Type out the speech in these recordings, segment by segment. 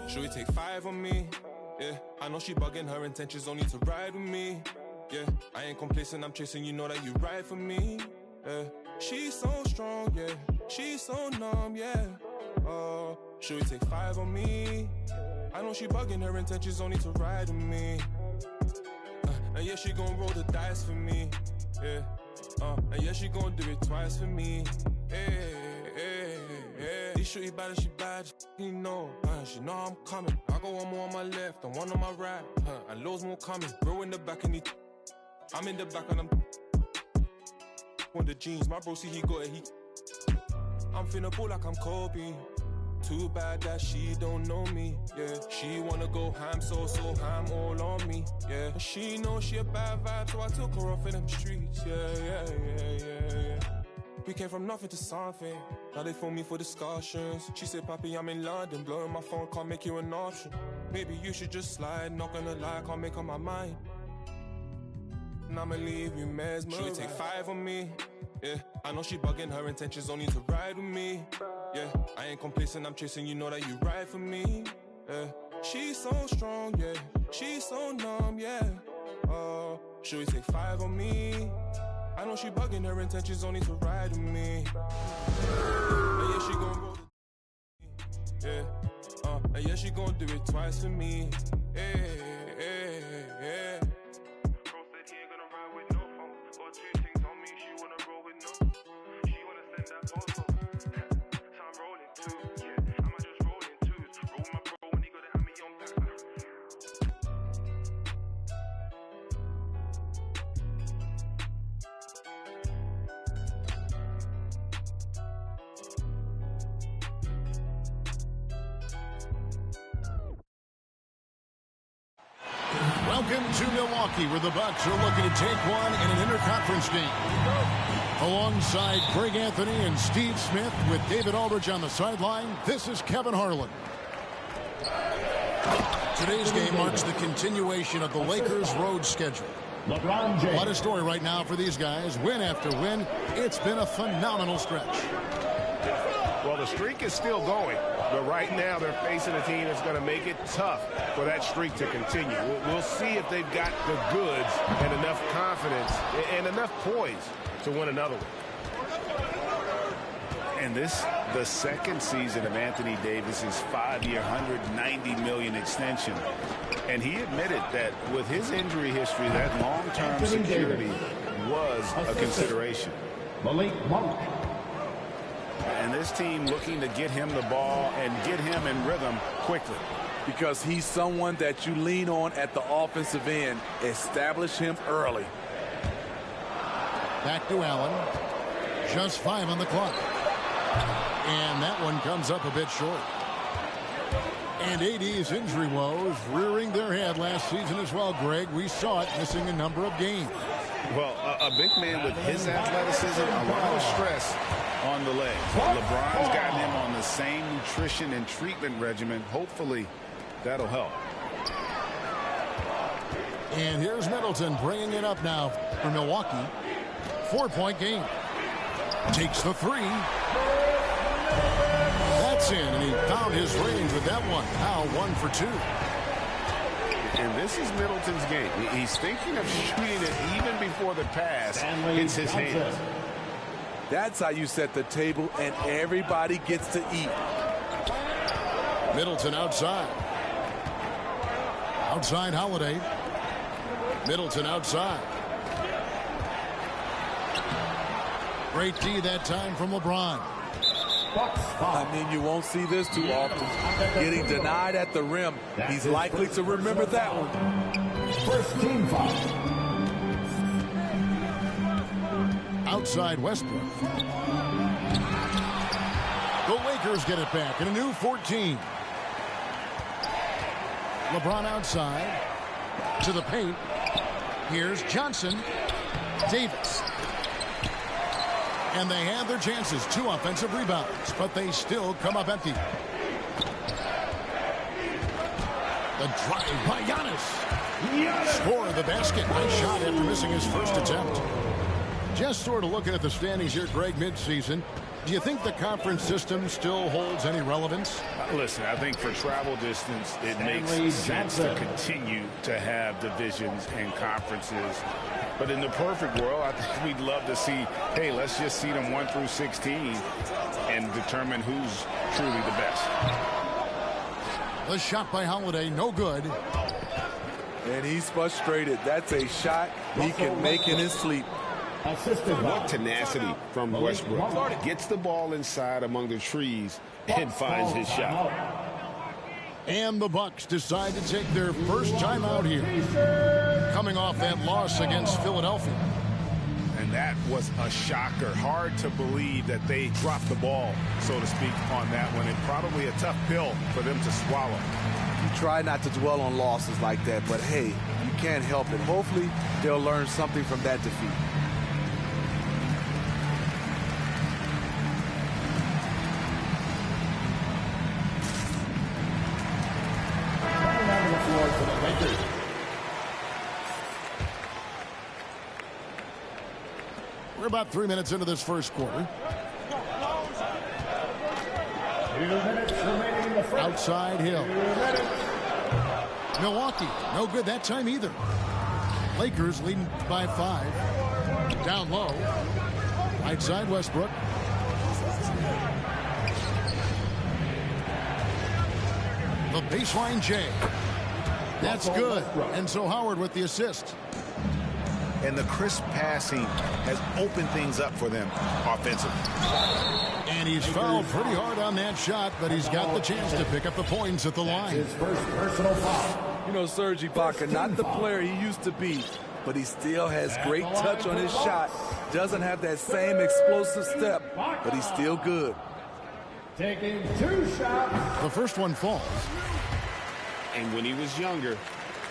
Should we take 5 on me? Yeah, I know she bugging, her intentions only to ride with me. Yeah, I ain't complacent, I'm chasing, you know that you ride for me. Yeah, she's so strong, yeah, she's so numb, yeah. Should we take 5 on me? I know she bugging, her intentions only to ride with me. And yeah, she gon' roll the dice for me. Yeah, and yeah, she gon' do it twice for me. Hey, hey, hey. These shorty bad, she bad, you know. She know I'm coming. I got one more on my left and one on my right. And loads more coming. Bro in the back and I'm in the back and I'm on the jeans. My bro see he got it. I'm finna ball like I'm Kobe. Too bad that she don't know me, yeah. She wanna go ham, so ham all on me, yeah. She knows she a bad vibe, so I took her off in them streets, yeah. We came from nothing to something. Now they phone me for discussions. She said, Papi, I'm in London, blowing my phone, can't make you an option. Maybe you should just slide, not gonna lie, can't make up my mind. And I'ma leave you mesmerized. Should we take 5 on me? Yeah, I know she bugging, her intentions only to ride with me. Yeah, I ain't complacent, I'm chasing, you know that you ride for me. Yeah, she's so strong, yeah, she's so numb, yeah. Should we take 5 on me? I know she bugging, her intentions only to ride with me. And yeah, she gon' roll the yeah, and yeah, she gon' do it twice for me. Hey, hey, hey. Bro said he ain't gonna ride with no phone. Got 2 things on me, she wanna roll with no. She wanna send that photo. Welcome to Milwaukee, where the Bucks are looking to take one in an interconference game. Alongside Greg Anthony and Steve Smith with David Aldridge on the sideline, this is Kevin Harlan. Today's game marks the continuation of the Lakers' road schedule. What a story right now for these guys. Win after win. It's been a phenomenal stretch. Well, the streak is still going, but right now they're facing a team that's going to make it tough for that streak to continue. We'll see if they've got the goods and enough confidence and enough poise to win another one. And this, the second season of Anthony Davis's 5-year, $190 million extension. And he admitted that with his injury history, that long-term security was a consideration. Malik Monk. And this team looking to get him the ball and get him in rhythm quickly. Because he's someone that you lean on at the offensive end. Establish him early. Back to Allen. Just 5 on the clock. And that one comes up a bit short. And AD's injury woes rearing their head last season as well, Greg. We saw it missing a number of games. Well, a big man with his athleticism, a lot of stress on the legs. LeBron's got him on the same nutrition and treatment regimen. Hopefully, that'll help. And here's Middleton bringing it up now for Milwaukee. 4-point game. Takes the 3. That's in, and he found his range with that one. Now 1 for 2. And this is Middleton's game. He's thinking of shooting it even before the pass hits his hands. That's how you set the table, and everybody gets to eat. Middleton outside. Outside Holiday. Middleton outside. Great D that time from LeBron. I mean, you won't see this too often. Getting denied at the rim. He's likely to remember that one. First team foul. Outside Westbrook. The Lakers get it back in a new 14. LeBron outside. To the paint. Here's Johnson. Davis. And they have their chances. 2 offensive rebounds, but they still come up empty. The drive by Giannis. Score the basket. Nice shot after missing his first attempt. Just sort of looking at the standings here, Greg, midseason. Do you think the conference system still holds any relevance? Listen, I think for travel distance, it makes sense to continue to have divisions and conferences. But in the perfect world, I think we'd love to see, hey, let's just see them 1 through 16 and determine who's truly the best. The shot by Holiday, no good. And he's frustrated. That's a shot he can make in his sleep. What tenacity from Westbrook. Gets the ball inside among the trees and finds his shot. And the Bucks decide to take their first time out here, coming off that loss against Philadelphia. And that was a shocker. Hard to believe that they dropped the ball, so to speak, on that one. And probably a tough pill for them to swallow. You try not to dwell on losses like that, but hey, you can't help it. Hopefully, they'll learn something from that defeat. We're about 3 minutes into this first quarter. Outside Hill. Milwaukee, no good that time either. Lakers leading by 5. Down low. Right side Westbrook. The baseline J. That's good. And so Howard with the assist. And the crisp passing has opened things up for them offensively. And he's fouled pretty hard on that shot, but he's got the chance to pick up the points at the line. His first personal foul. You know, Serge Ibaka, not the player he used to be, but he still has great touch on his shot. Doesn't have that same explosive step, but he's still good. Taking 2 shots. The first one falls. And when he was younger,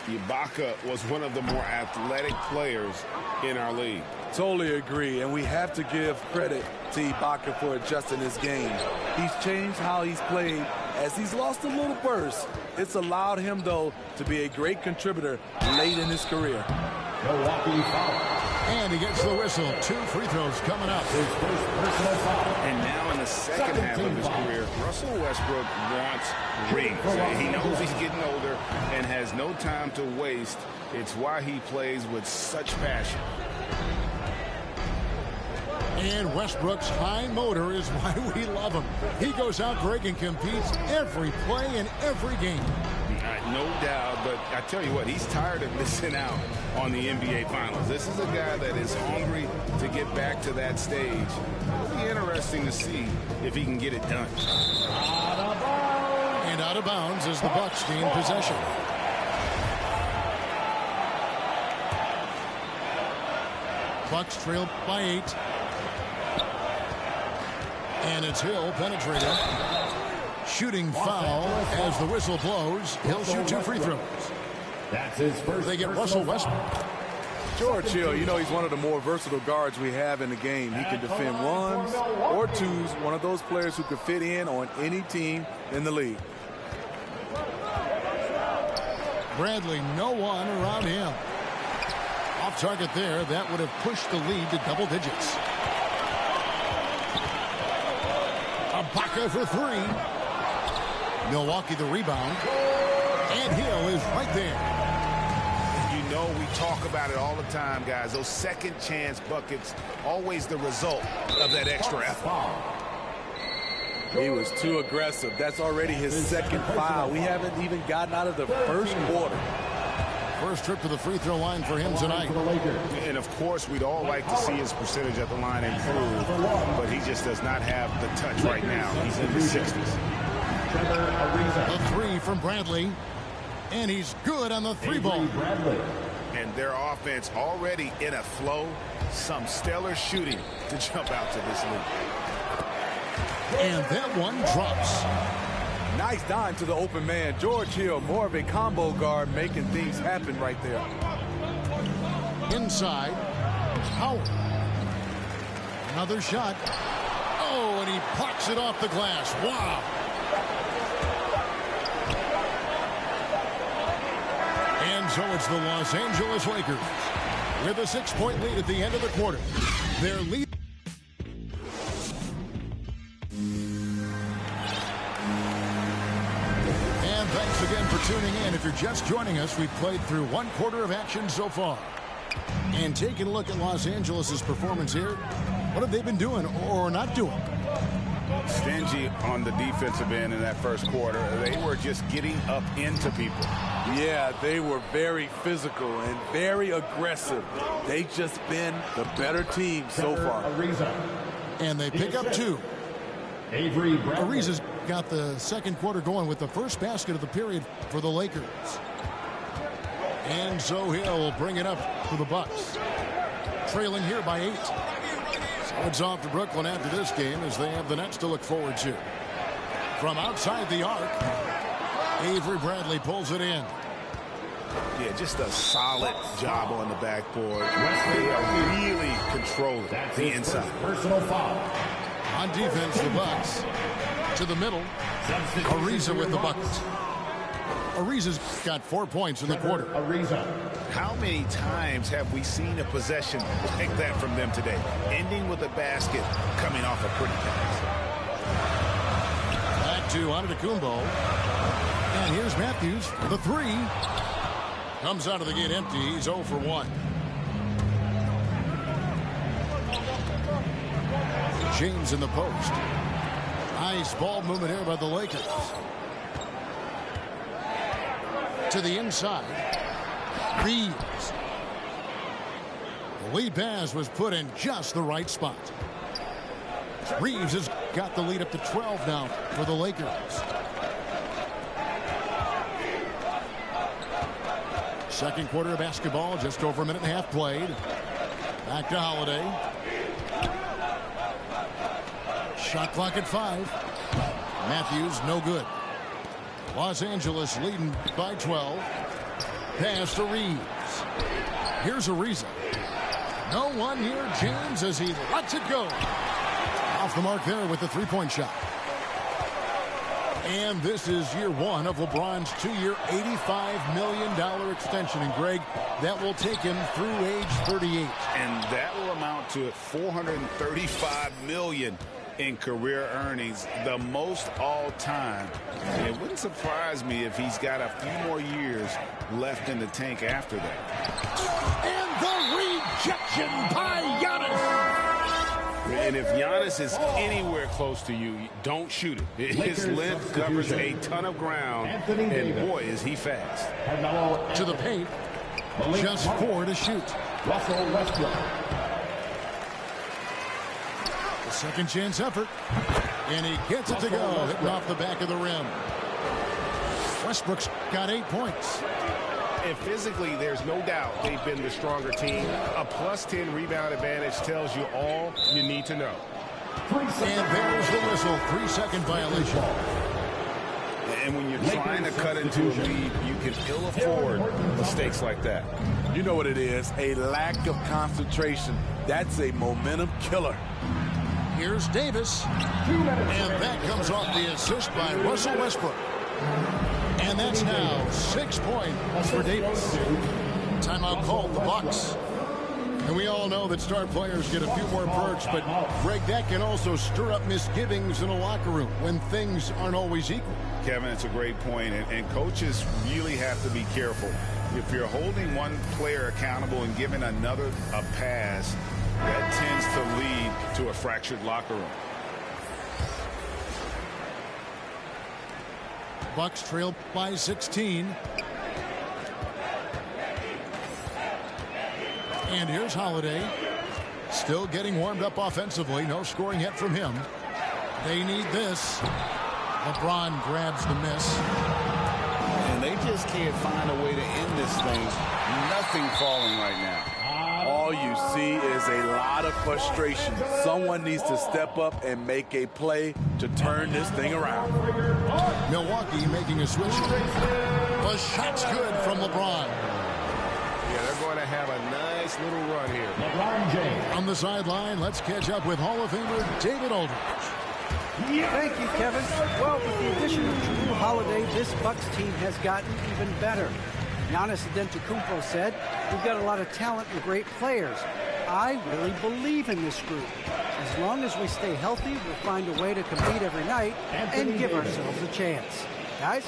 Ibaka was one of the more athletic players in our league. Totally agree, and we have to give credit to Ibaka for adjusting his game. He's changed how he's played as he's lost a little burst. It's allowed him, though, to be a great contributor late in his career. Milwaukee foul. And he gets the whistle. 2 free throws coming up. His first personal foul. And now in the second half of his career, Russell Westbrook wants rings. He knows he's getting older and has no time to waste. It's why he plays with such passion. And Westbrook's high motor is why we love him. He goes out big and competes every play in every game. No doubt, but I tell you what, he's tired of missing out on the NBA Finals. This is a guy that is hungry to get back to that stage. It'll be interesting to see if he can get it done. And out of bounds as the Bucks gain possession. Bucks trail by 8. And it's Hill penetrating. Shooting foul as the whistle blows. He'll shoot 2 free throws. That's his first. They get Russell Westbrook. George Hill, you know, he's one of the more versatile guards we have in the game. He can defend ones or twos, one of those players who could fit in on any team in the league. Bradley, no one around him. Off target there. That would have pushed the lead to double digits. Ibaka for 3. Milwaukee the rebound. And Hill is right there. You know, we talk about it all the time, guys. Those second chance buckets, always the result of that extra effort. He was too aggressive. That's already his second foul. We haven't even gotten out of the first quarter. First trip to the free throw line for him tonight. And, of course, we'd all like to see his percentage at the line improve, but he just does not have the touch right now. He's in the 60s. The 3 from Bradley. And he's good on the 3-ball. And their offense already in a flow. Some stellar shooting to jump out to this lead. And that one drops. Nice dime to the open man. George Hill, more of a combo guard, making things happen right there. Inside. Howard. Another shot. Oh, and he plucks it off the glass. Wow. And so it's the Los Angeles Lakers with a 6-point lead at the end of the quarter. Their lead. thanks again for tuning in. If you're just joining us, we've played through one quarter of action so far. And taking a look at Los Angeles' performance here, what have they been doing or not doing? Stingy on the defensive end in that first quarter. They were just getting up into people. Yeah, they were very physical and very aggressive. They've just been the better team so far. And they pick up 2. Ariza's got the second quarter going with the first basket of the period for the Lakers. And so he'll bring it up for the Bucks. Trailing here by 8. So it's off to Brooklyn after this game as they have the Nets to look forward to. From outside the arc, Avery Bradley pulls it in. Yeah, just a solid job on the backboard. They are really controlling the inside. Personal foul. On defense, the Bucks. To the middle, Ariza with the bucket. Ariza's got 4 points in the quarter. How many times have we seen a possession like that from them today? Ending with a basket, coming off a pretty pass. Back to Antetokounmpo. And here's Matthews for the 3. Comes out of the gate empty. He's 0 for 1. James in the post. Nice ball movement here by the Lakers. To the inside. Reeves. The lead pass was put in just the right spot. Reeves has got the lead up to 12 now for the Lakers. Second quarter of basketball, just over a minute and a half played. Back to Holiday. Shot clock at 5. Matthews, no good. Los Angeles leading by 12. Pass to Reeves. Here's Ariza. No one near James as he lets it go. Off the mark there with the three-point shot. And this is year 1 of LeBron's 2-year, $85 million extension. And, Greg, that will take him through age 38. And that will amount to $435 million in career earnings, the most all time. And it wouldn't surprise me if he's got a few more years left in the tank after that. And the rejection by Giannis. And if Giannis is anywhere close to you, don't shoot it. His length covers a ton of ground, and boy, is he fast. To the paint, just 4 to shoot. Russell Westbrook. The second chance effort, and he gets it to go, hitting off the back of the rim. Westbrook's got 8 points. And physically, there's no doubt they've been the stronger team. A +10 rebound advantage tells you all you need to know. And there's the whistle, 3-second violation. And when you're trying to cut into a lead, you can ill afford mistakes like that. You know what it is, a lack of concentration. That's a momentum killer. Here's Davis, and that comes off the assist by Russell Westbrook. And that's now 6 points for Davis. Timeout called the Bucks. And we all know that star players get a few more perks, but Greg, that can also stir up misgivings in a locker room when things aren't always equal. Kevin, it's a great point, and coaches really have to be careful. If you're holding one player accountable and giving another a pass, that tends to lead to a fractured locker room. Bucks trail by 16. And here's Holiday. Still getting warmed up offensively. No scoring yet from him. They need this. LeBron grabs the miss. And they just can't find a way to end this thing. Nothing falling right now. All you see is a lot of frustration. Someone needs to step up and make a play to turn this thing around. Milwaukee making a switch. The shot's good from LeBron. Yeah, they're going to have a nice little run here. LeBron James. On the sideline, let's catch up with Hall of Famer David Aldridge. Thank you, Kevin. Well, with the addition of Jrue Holiday, this Bucks team has gotten even better. Giannis Antetokounmpo said, "We've got a lot of talent and great players. I really believe in this group. As long as we stay healthy, we'll find a way to compete every night and give ourselves a chance." Guys?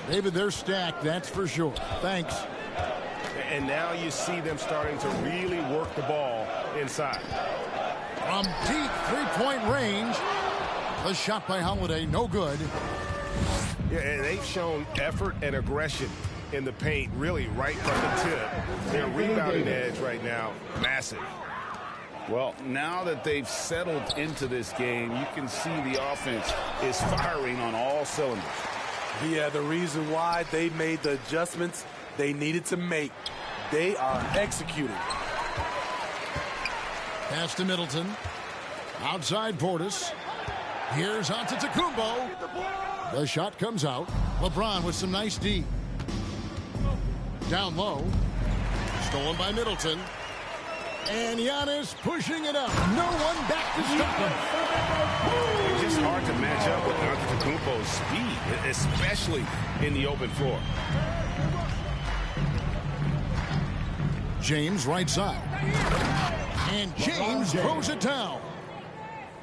David, they're stacked, that's for sure. Thanks. And now you see them starting to really work the ball inside. From deep three-point range, the shot by Holiday, no good. Yeah, and they've shown effort and aggression in the paint, really right from the tip. Their rebounding edge right now, massive. Well, now that they've settled into this game, you can see the offense is firing on all cylinders. Yeah, the reason why they made the adjustments they needed to make. They are executing. Pass to Middleton. Outside Portis. Here's Antetokounmpo. The shot comes out. LeBron with some nice D. Down low. Stolen by Middleton. And Giannis pushing it up. No one back to stop him. It's just hard to match up with Antetokounmpo's speed, especially in the open floor. James right side. And James throws it down.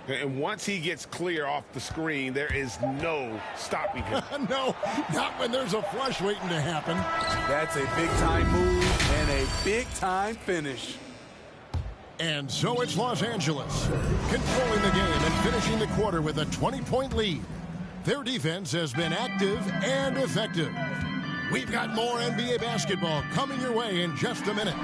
And once he gets clear off the screen, there is no stopping him. No, not when there's a flush waiting to happen. That's a big-time move and a big-time finish. And so it's Los Angeles, controlling the game and finishing the quarter with a 20-point lead. Their defense has been active and effective. We've got more NBA basketball coming your way in just a minute.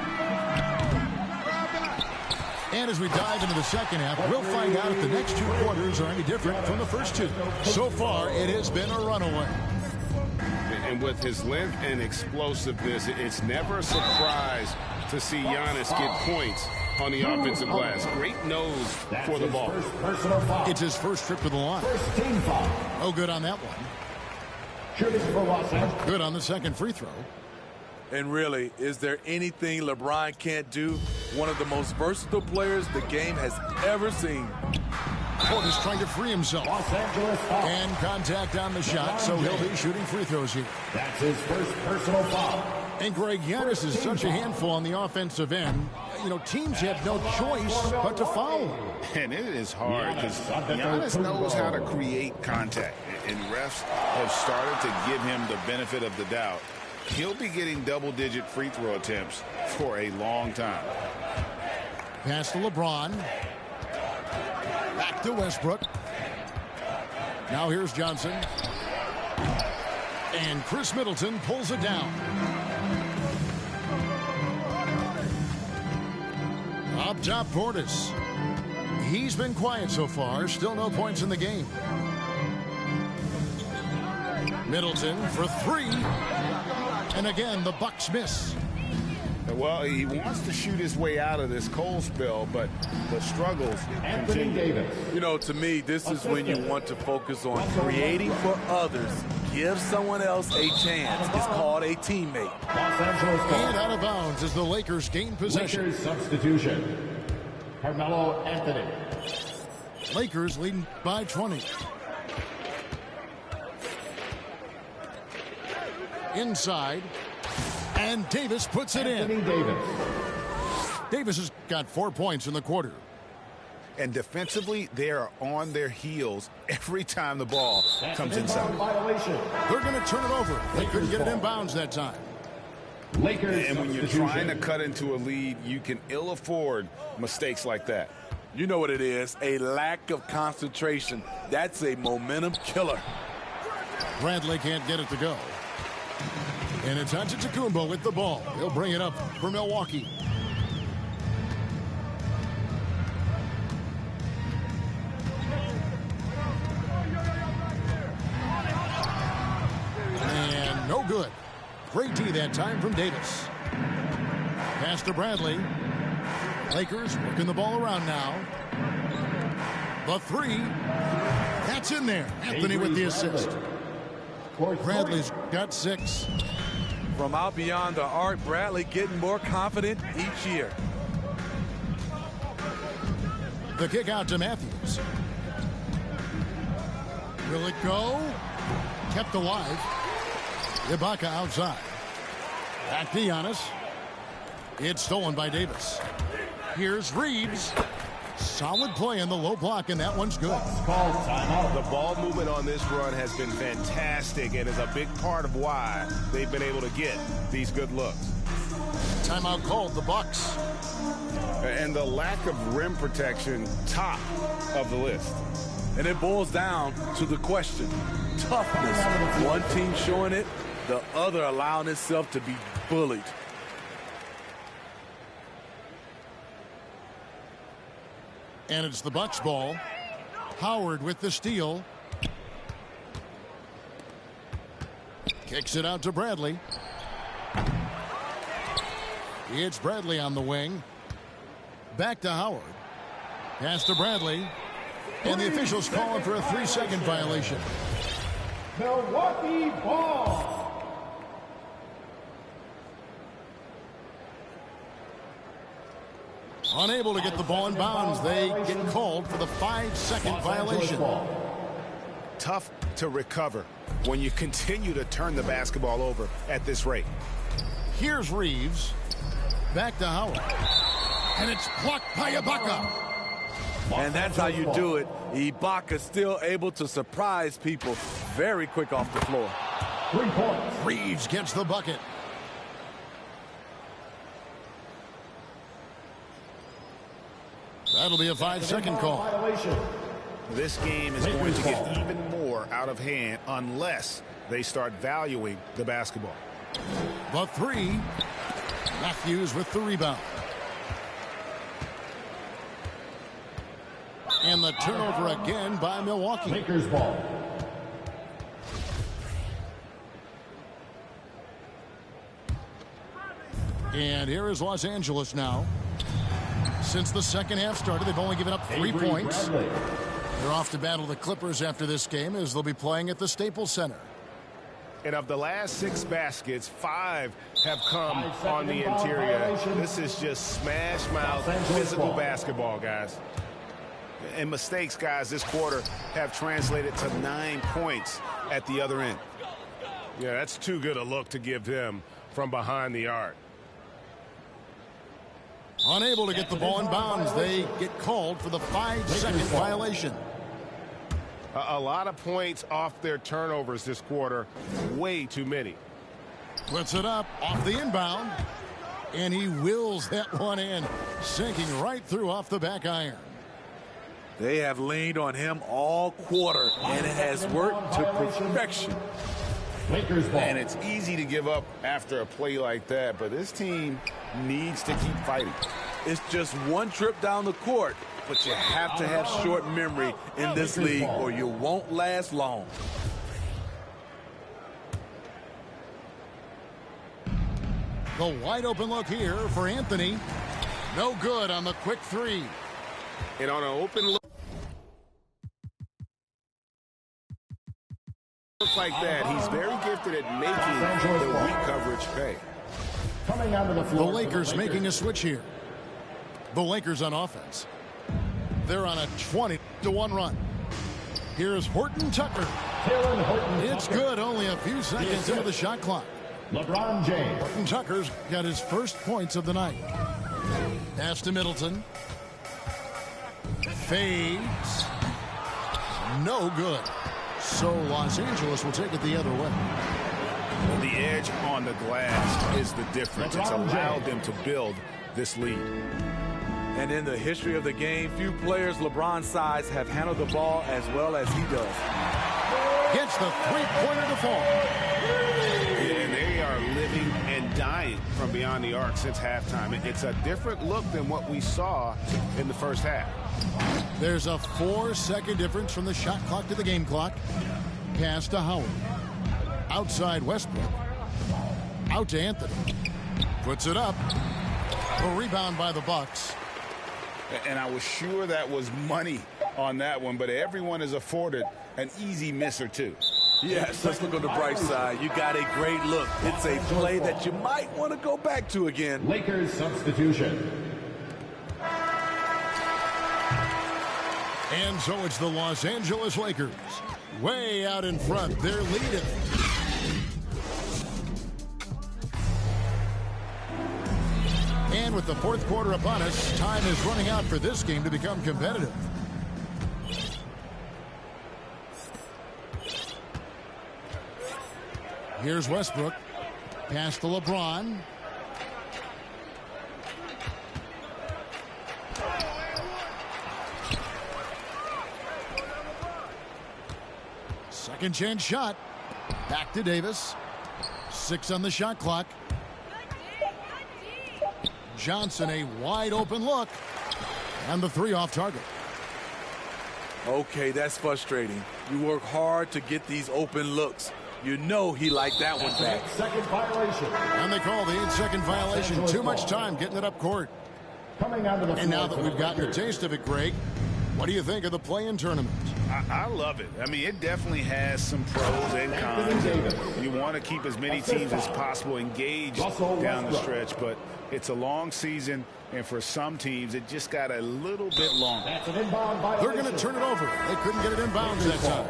And as we dive into the second half, we'll find out if the next two quarters are any different from the first two. So far, it has been a runaway. And with his length and explosiveness, it's never a surprise to see Giannis get points on the offensive glass. Great nose for the ball. It's his first trip to the line. Oh, good on that one. Good on the second free throw. And really, is there anything LeBron can't do? One of the most versatile players the game has ever seen. Portis trying to free himself. And contact on the shot, so he'll be shooting free throws here. That's his first personal foul. And Greg, Giannis is such a handful on the offensive end. You know, teams have no choice but to foul him. And it is hard because Giannis knows how to create contact. And refs have started to give him the benefit of the doubt. He'll be getting double-digit free throw attempts for a long time. Pass to LeBron. Back to Westbrook. Now here's Johnson. And Chris Middleton pulls it down. Up top, Portis. He's been quiet so far. Still no points in the game. Middleton for three. And again, the Bucks miss. Well, he wants to shoot his way out of this cold spell, but the struggles continue. You know, to me, this is when you want to focus on creating for others. Give someone else a chance. It's called a teammate. And out of bounds as the Lakers gain possession. Lakers substitution. Carmelo Anthony. Lakers leading by 20. Inside. And Davis puts it in. Davis has got 4 points in the quarter. And defensively, they are on their heels every time the ball comes inside. They're going to turn it over. They couldn't get it in bounds that time. Lakers And when you're trying to cut into a lead, you can ill afford mistakes like that. You know what it is, a lack of concentration. That's a momentum killer. Bradley can't get it to go. And it's Antetokounmpo with the ball. He'll bring it up for Milwaukee. And no good. Great D that time from Davis. Pass to Bradley. Lakers working the ball around now. The three. That's in there. Anthony with the assist. Bradley's got 6. From out beyond the arc, Bradley getting more confident each year. The kick out to Matthews. Will it go? Kept alive. Ibaka outside. Back to Giannis. It's stolen by Davis. Here's Reeves. Solid play in the low block, and that one's good. The ball movement on this run has been fantastic and is a big part of why they've been able to get these good looks. Timeout called, the Bucks. And the lack of rim protection, top of the list. And it boils down to the question, toughness. One team showing it, the other allowing itself to be bullied. And it's the Bucks ball. Howard with the steal. Kicks it out to Bradley. It's Bradley on the wing. Back to Howard. Pass to Bradley. And the officials calling for a 3-second violation. Milwaukee ball. Unable to get the ball in bounds. They get called for the 5-second violation. Tough to recover when you continue to turn the basketball over at this rate. Here's Reeves. Back to Howard. And it's blocked by Ibaka. And that's how you do it. Ibaka still able to surprise people very quick off the floor. 3 points. Reeves gets the bucket. That'll be a 5-second call. This game is going to get even more out of hand unless they start valuing the basketball. The 3. Matthews with the rebound. And the turnover again by Milwaukee. Lakers ball. And here is Los Angeles now. Since the second half started, they've only given up 3 points. Bradley. They're off to battle the Clippers after this game as they'll be playing at the Staples Center. And of the last 6 baskets, 5 have come on the interior. This is just smash mouth physical basketball, guys. And mistakes, guys, this quarter have translated to 9 points at the other end. Yeah, that's too good a look to give them from behind the arc. Unable to get the ball in bounds. They get called for the 5-second violation. A lot of points off their turnovers this quarter. Way too many. Puts it up off the inbound. And he wills that one in. Sinking right through off the back iron. They have leaned on him all quarter, and it has worked to perfection. Lakers ball. And it's easy to give up after a play like that, but this team needs to keep fighting. It's just one trip down the court, but you have to have short memory in this league or you won't last long. The wide open look here for Anthony. No good on the quick 3. And on an open look like that, he's very gifted at making the weak coverage pay. Coming onto the The floor. Lakers making a switch here. The Lakers on offense. They're on a 20-1 run. Here's Horton Tucker. Taylor Horton It's Tucker. good, only a few seconds into the shot clock. LeBron James. Horton Tucker's got his first points of the night. Pass to Middleton. Fades. No good. So Los Angeles will take it the other way. The edge on the glass is the difference. It's allowed them to build this lead. And in the history of the game, few players LeBron's size have handled the ball as well as he does. Gets the three-pointer to fall. And they are living and dying from beyond the arc since halftime. It's a different look than what we saw in the first half. There's a 4-second difference from the shot clock to the game clock. Pass to Howard. Outside Westbrook. Out to Anthony. Puts it up. A rebound by the Bucks. And I was sure that was money on that one, but everyone is afforded an easy miss or two. Yes, let's look on the bright side. You got a great look. It's a play that you might want to go back to again. Lakers substitution. And so it's the Los Angeles Lakers. Way out in front. They're leading. And And with the fourth quarter upon us, time is running out for this game to become competitive. Here's Westbrook. Pass to LeBron. Second chance shot. Back to Davis. 6 on the shot clock. Johnson, a wide open look. And the 3 off target. Okay, that's frustrating. You work hard to get these open looks. You know he liked that one back. 8-second violation. And they call the 8-second violation. Too much time getting it up court. Coming onto the floor. And now that we've gotten a taste of it, Greg, what do you think of the play-in tournament? I love it. I mean, it definitely has some pros and cons. You want to keep as many teams as possible engaged down the stretch, but it's a long season, and for some teams, it just got a little bit longer. That's an inbound violation. They're going to turn it over. They couldn't get it inbounds that time.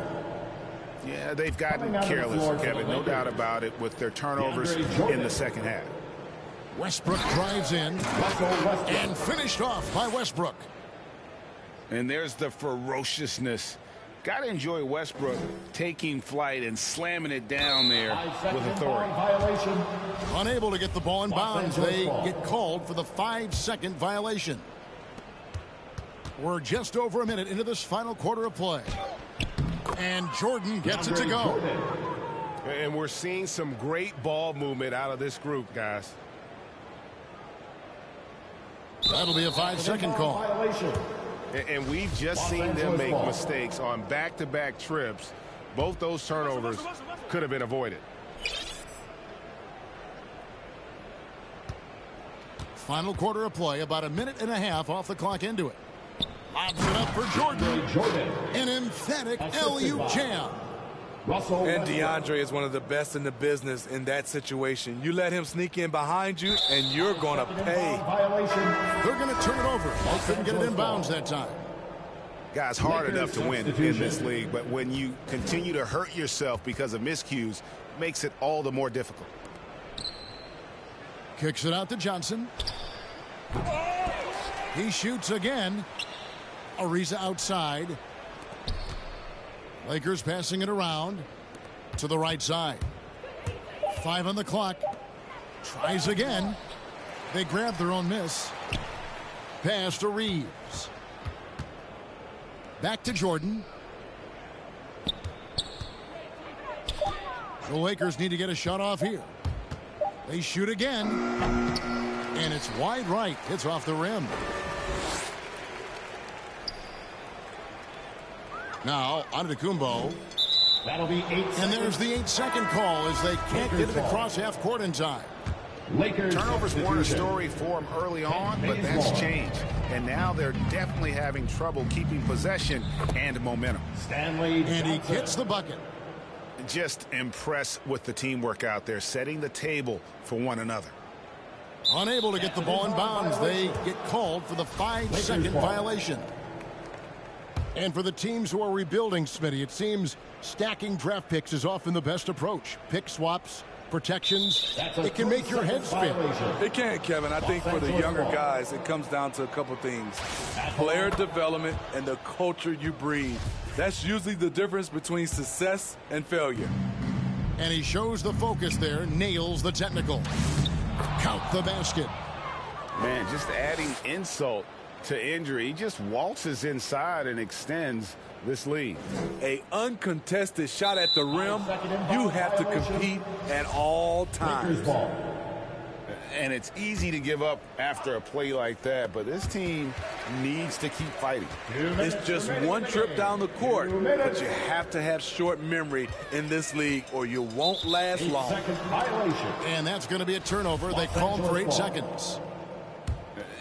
Yeah, they've gotten careless, Kevin, no doubt about it, with their turnovers in the second half. Westbrook drives in and finished off by Westbrook. And there's the ferociousness. Got to enjoy Westbrook taking flight and slamming it down there with authority. Unable to get the ball in bounds, they get called for the 5-second violation. We're just over a minute into this final quarter of play. And Jordan gets it to go. And we're seeing some great ball movement out of this group, guys. That'll be a 5-second call. And we've just seen them make mistakes on back-to-back trips. Both those turnovers could have been avoided. Final quarter of play, about a minute and a half off the clock into it. Lobs it up for Jordan. An emphatic LU jam. And DeAndre is one of the best in the business in that situation. You let him sneak in behind you, and you're going to pay. They're going to turn it over. They couldn't get it in bounds that time. Guys, hard enough to win in this league, but when you continue to hurt yourself because of miscues, makes it all the more difficult. Kicks it out to Johnson. He shoots again. Ariza outside. Lakers passing it around to the right side. 5 on the clock. Tries again. They grab their own miss. Pass to Reeves. Back to Jordan. The Lakers need to get a shot off here. They shoot again. And it's wide right. It's off the rim. Now, Antetokounmpo. That'll be 8 seconds. And there's the 8-second call as they can't get it across half court in time. Lakers Turnovers weren't a story for them early on, but that's changed. And now they're definitely having trouble keeping possession and momentum. Stanley And he Johnson. gets the bucket. Just impressed with the teamwork out there, setting the table for one another. Unable to get the ball in bounds, they get called for the 5-second violation. And for the teams who are rebuilding, Smitty, it seems stacking draft picks is often the best approach. Pick swaps, protections, it can make your head spin. It can, Kevin. I think for the younger guys, it comes down to a couple things. Player development and the culture you breed. That's usually the difference between success and failure. And he shows the focus there, nails the technical. Count the basket. Man, just adding insult to injury. He just waltzes inside and extends this lead. A uncontested shot at the rim, you have to compete at all times. And it's easy to give up after a play like that, but this team needs to keep fighting. It's just one trip down the court, but you have to have short memory in this league or you won't last long. And that's going to be a turnover. They called for 8 seconds.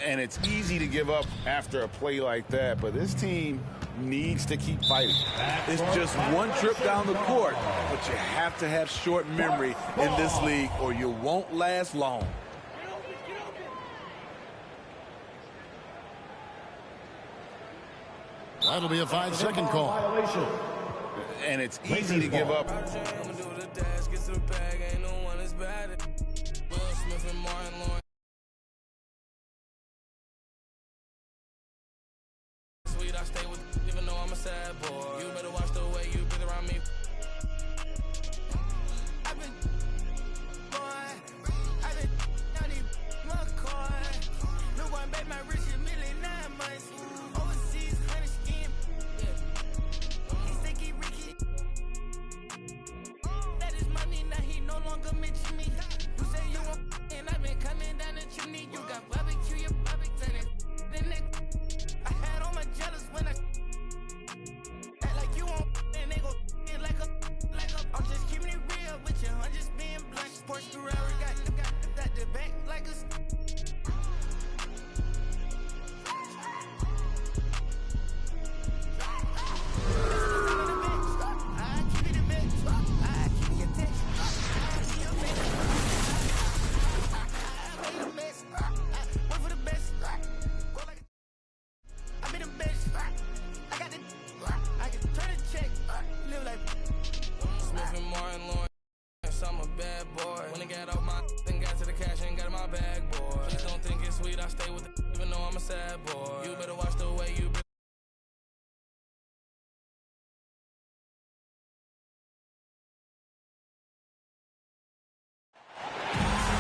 And it's easy to give up after a play like that, but this team needs to keep fighting. It's just one trip down the court, but you have to have short memory in this league or you won't last long. That'll be a 5-second call. And it's easy to give up. sad boy. You better watch the way you breathe around me. I've been down in McCoy. No one made my rich a million 9 months. Overseas, 100 skin. Yeah. He think he Ricky. That is money, now he no longer mention me. You say you want, and I've been coming down the chimney. You got barbecue, your barbecue. Then I had all my jealous when I act like you want, and they go like a. I'm just keeping it real with you. I'm just being blunt. Sports Ferrari got the back like a. I'm a bad boy. When I got off my then got to the cash and got in my bag, boy. Please don't think it's sweet, I stay with it, even though I'm a sad boy. You better watch the way you.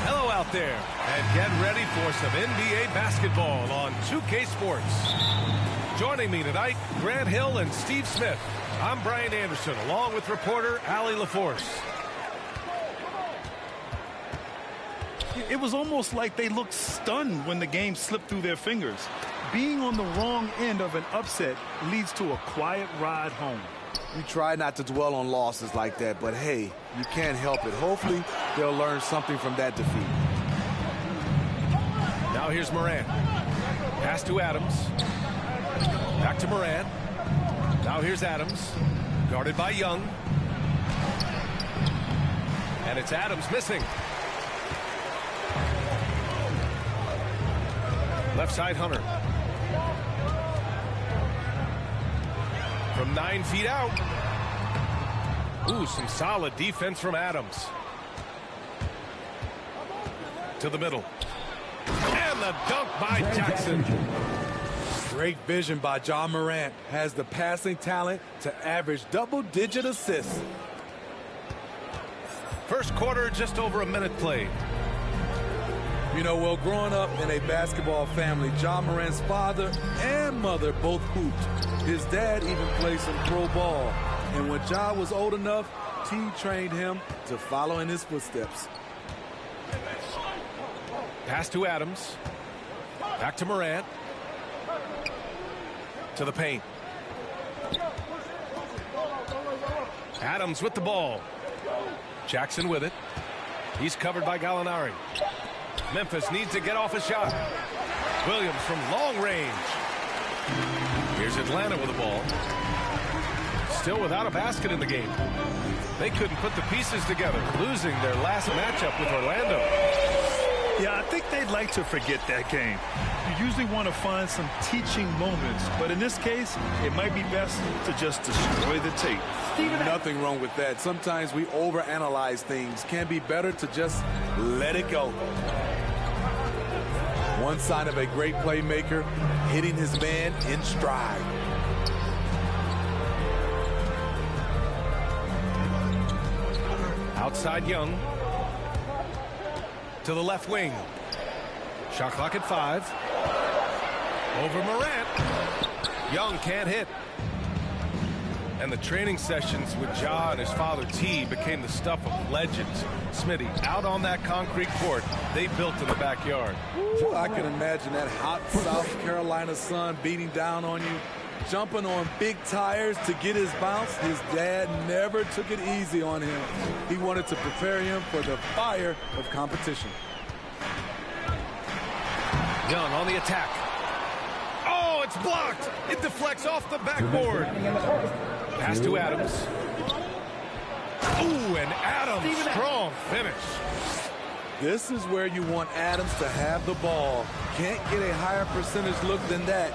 Hello out there, and get ready for some NBA basketball on 2K Sports. Joining me tonight, Grant Hill and Steve Smith. I'm Brian Anderson, along with reporter Allie LaForce. It was almost like they looked stunned when the game slipped through their fingers. Being on the wrong end of an upset leads to a quiet ride home. We try not to dwell on losses like that, but hey, you can't help it. Hopefully, they'll learn something from that defeat. Now here's Morant. Pass to Adams. Back to Morant. Now here's Adams. Guarded by Young. And it's Adams missing. Left side, Hunter. From 9 feet out. Ooh, some solid defense from Adams. To the middle. And the dunk by Jackson. Great vision by Ja Morant. Has the passing talent to average double-digit assists. First quarter, just over a minute played. You know, well, growing up in a basketball family, Ja Morant's father and mother both hooped. His dad even played some pro ball. And when Ja was old enough, T trained him to follow in his footsteps. Pass to Adams. Back to Morant. To the paint. Adams with the ball. Jackson with it. He's covered by Gallinari. Memphis needs to get off a shot. Williams from long range. Here's Atlanta with the ball. Still without a basket in the game. They couldn't put the pieces together, losing their last matchup with Orlando. Yeah, I think they'd like to forget that game. You usually want to find some teaching moments, but in this case, it might be best to just destroy the tape. Nothing wrong with that. Sometimes we overanalyze things. Can be better to just let it go. One sign of a great playmaker, hitting his man in stride. Outside Young. To the left wing. Shot clock at 5. Over Morant. Young can't hit. And the training sessions with Ja and his father T became the stuff of legends. Smitty, out on that concrete court they built in the backyard. Well, I can imagine that hot South Carolina sun beating down on you, jumping on big tires to get his bounce. His dad never took it easy on him. He wanted to prepare him for the fire of competition. Young on the attack. Oh, it's blocked. It deflects off the backboard. Pass to Adams. Ooh, and Adams, strong finish. This is where you want Adams to have the ball. Can't get a higher percentage look than that.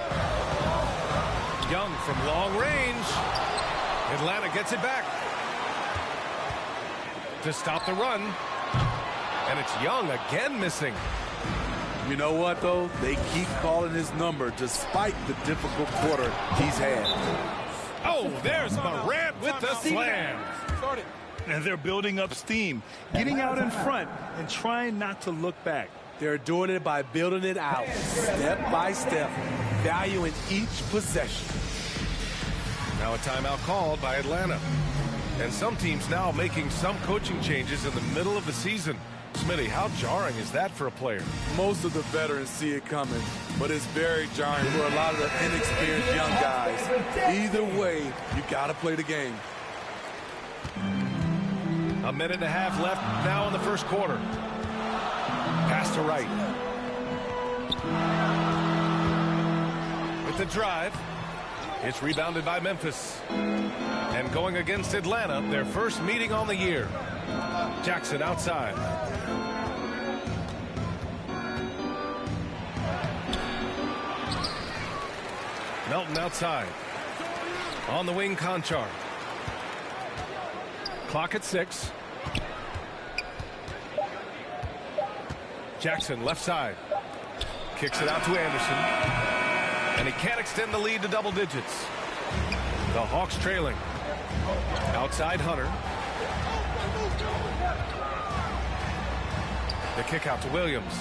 Young from long range. Atlanta gets it back. To stop the run. And it's Young again missing. You know what, though? They keep calling his number despite the difficult quarter he's had. Oh, there's Morant with the slam. And they're building up steam, getting out in front and trying not to look back. They're doing it by building it out, step by step, valuing each possession. Now a timeout called by Atlanta. And some teams now making some coaching changes in the middle of the season. Smitty, how jarring is that for a player? Most of the veterans see it coming, but it's very jarring for a lot of the inexperienced young guys. Either way, you got to play the game. A minute and a half left now in the first quarter. Pass to Wright. With the drive. It's rebounded by Memphis. And going against Atlanta, their first meeting on the year. Jackson outside. Melton outside. On the wing, Conchar. Clock at 6. Jackson left side. Kicks it out to Anderson. And he can't extend the lead to double digits. The Hawks trailing. Outside Hunter. The kick out to Williams.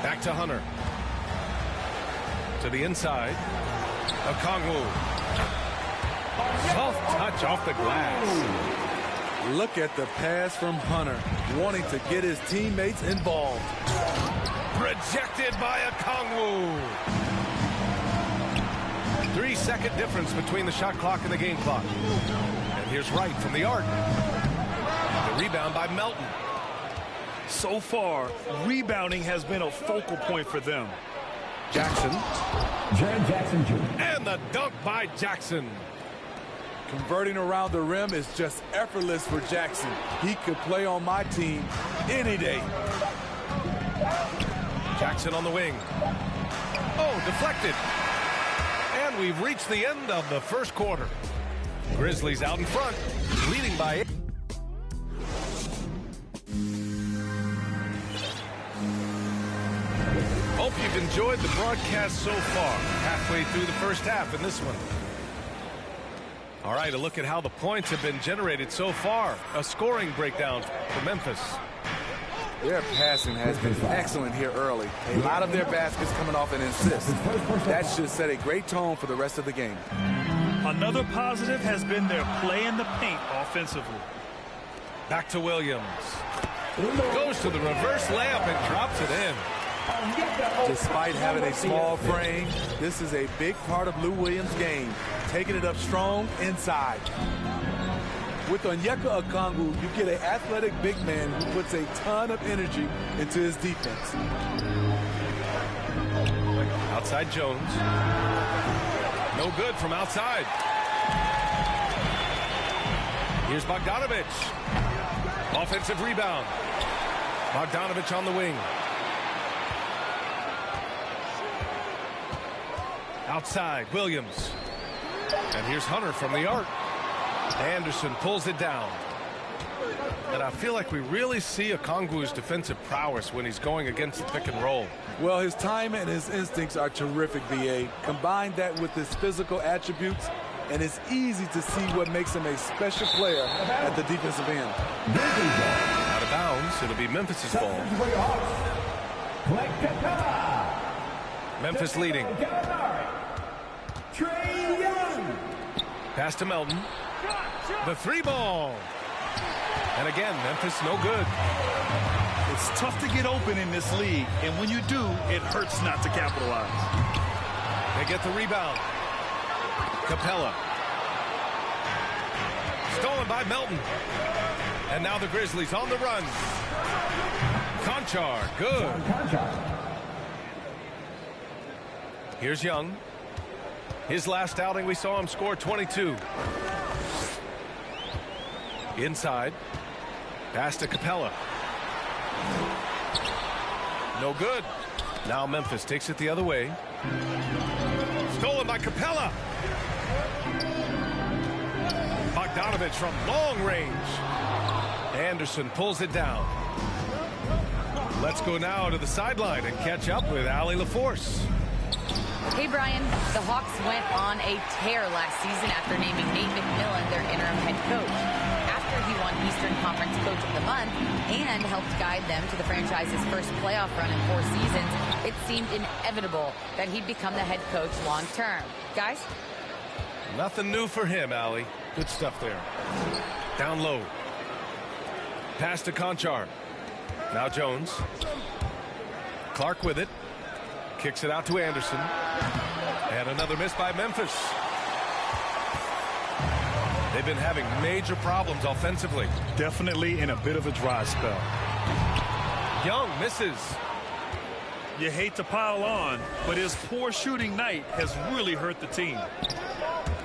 Back to Hunter. To the inside. Okongwu. Soft touch off the glass. Look at the pass from Hunter, wanting to get his teammates involved. Rejected by Okongwu. 3-second difference between the shot clock and the game clock. And here's Wright from the arc. The rebound by Melton. So far, rebounding has been a focal point for them. Jackson. Jaren Jackson Jr. And the dunk by Jackson. Converting around the rim is just effortless for Jackson. He could play on my team any day. Jackson on the wing. Oh, deflected. And we've reached the end of the first quarter. Grizzlies out in front, leading by 8. Hope you've enjoyed the broadcast so far. Halfway through the first half in this one. All right, a look at how the points have been generated so far. A scoring breakdown for Memphis. Their passing has been excellent here early. A lot of their baskets coming off an assist. That should set a great tone for the rest of the game. Another positive has been their play in the paint offensively. Back to Williams. Goes to the reverse layup and drops it in. Despite having a small frame, this is a big part of Lou Williams' game, taking it up strong inside. With Onyeka Okongwu, you get an athletic big man who puts a ton of energy into his defense. Outside Jones. No good from outside. Here's Bogdanovich. Offensive rebound. Bogdanovich on the wing. Outside, Williams. And here's Hunter from the arc. Anderson pulls it down. And I feel like we really see Okongwu's defensive prowess when he's going against the pick and roll. Well, his time and his instincts are terrific, VA. Combine that with his physical attributes, and it's easy to see what makes him a special player at the defensive end. Out of bounds, it'll be Memphis's ball. Memphis leading. Pass to Melton. The 3 ball. And again, Memphis no good. It's tough to get open in this league, and when you do, it hurts not to capitalize. They get the rebound. Capella. Stolen by Melton. And now the Grizzlies on the run. Conchar, good. Here's Young. His last outing, we saw him score 22. Inside. Pass to Capella. No good. Now Memphis takes it the other way. Stolen by Capella. Bogdanovich from long range. Anderson pulls it down. Let's go now to the sideline and catch up with Allie LaForce. Hey, Brian. The Hawks went on a tear last season after naming Nate McMillan their interim head coach. After he won Eastern Conference Coach of the Month and helped guide them to the franchise's first playoff run in 4 seasons, it seemed inevitable that he'd become the head coach long term. Guys? Nothing new for him, Allie. Good stuff there. Down low. Pass to Conchar. Now Jones. Clark with it. Kicks it out to Anderson. And another miss by Memphis. They've been having major problems offensively. Definitely in a bit of a dry spell. Young misses. You hate to pile on, but his poor shooting night has really hurt the team.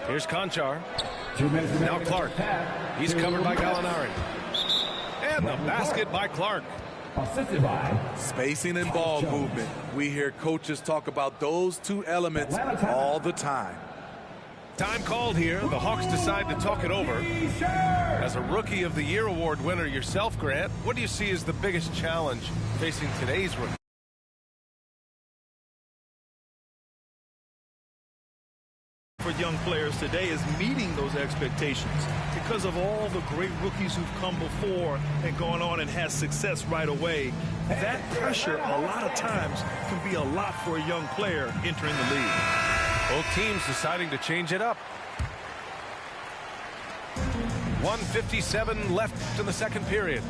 Here's Conchar. Now Clark. He's covered by Gallinari. And the basket by Clark. Spacing and ball movement. We hear coaches talk about those two elements all the time. Time called here. The Hawks decide to talk it over. As a Rookie of the Year award winner yourself, Grant, what do you see as the biggest challenge facing today's rookie? For young players today is meeting those expectations because of all the great rookies who've come before and gone on and had success right away. That pressure a lot of times can be a lot for a young player entering the league. Both teams deciding to change it up. 1:57 left in the second period.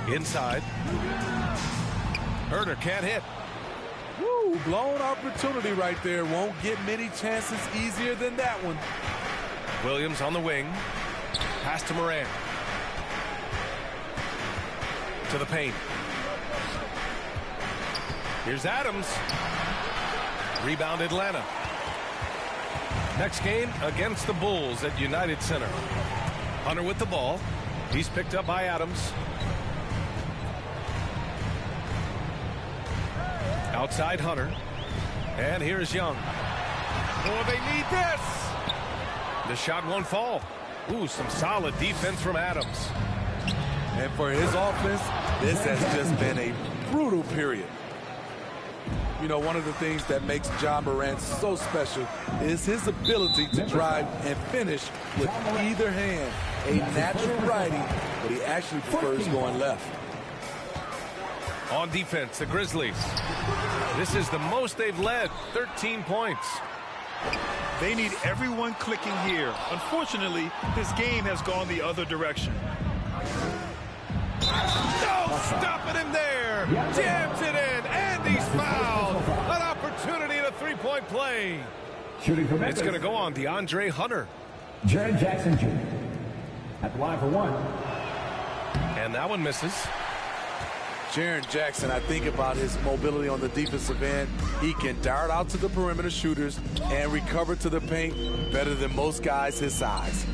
Inside. Herder can't hit. Woo, blown opportunity right there. Won't get many chances easier than that one. Williams on the wing. Pass to Moran. To the paint. Here's Adams. Rebound Atlanta. Next game against the Bulls at United Center. Hunter with the ball. He's picked up by Adams. Outside Hunter. And here's Young. Oh, they need this. The shot won't fall. Ooh, some solid defense from Adams. And for his offense, this has just been a brutal period. You know, one of the things that makes Ja Morant so special is his ability to drive and finish with either hand. A natural righty, but he actually prefers going left. On defense, the Grizzlies. This is the most they've led, 13 points. They need everyone clicking here. Unfortunately, this game has gone the other direction. No, stopping him there. Jams it in, and he's fouled. An opportunity in a three-point play. It's going to go on DeAndre Hunter. Jaren Jackson Jr. at the line for one. And that one misses. Jaren Jackson, I think about his mobility on the defensive end. He can dart out to the perimeter shooters and recover to the paint better than most guys his size.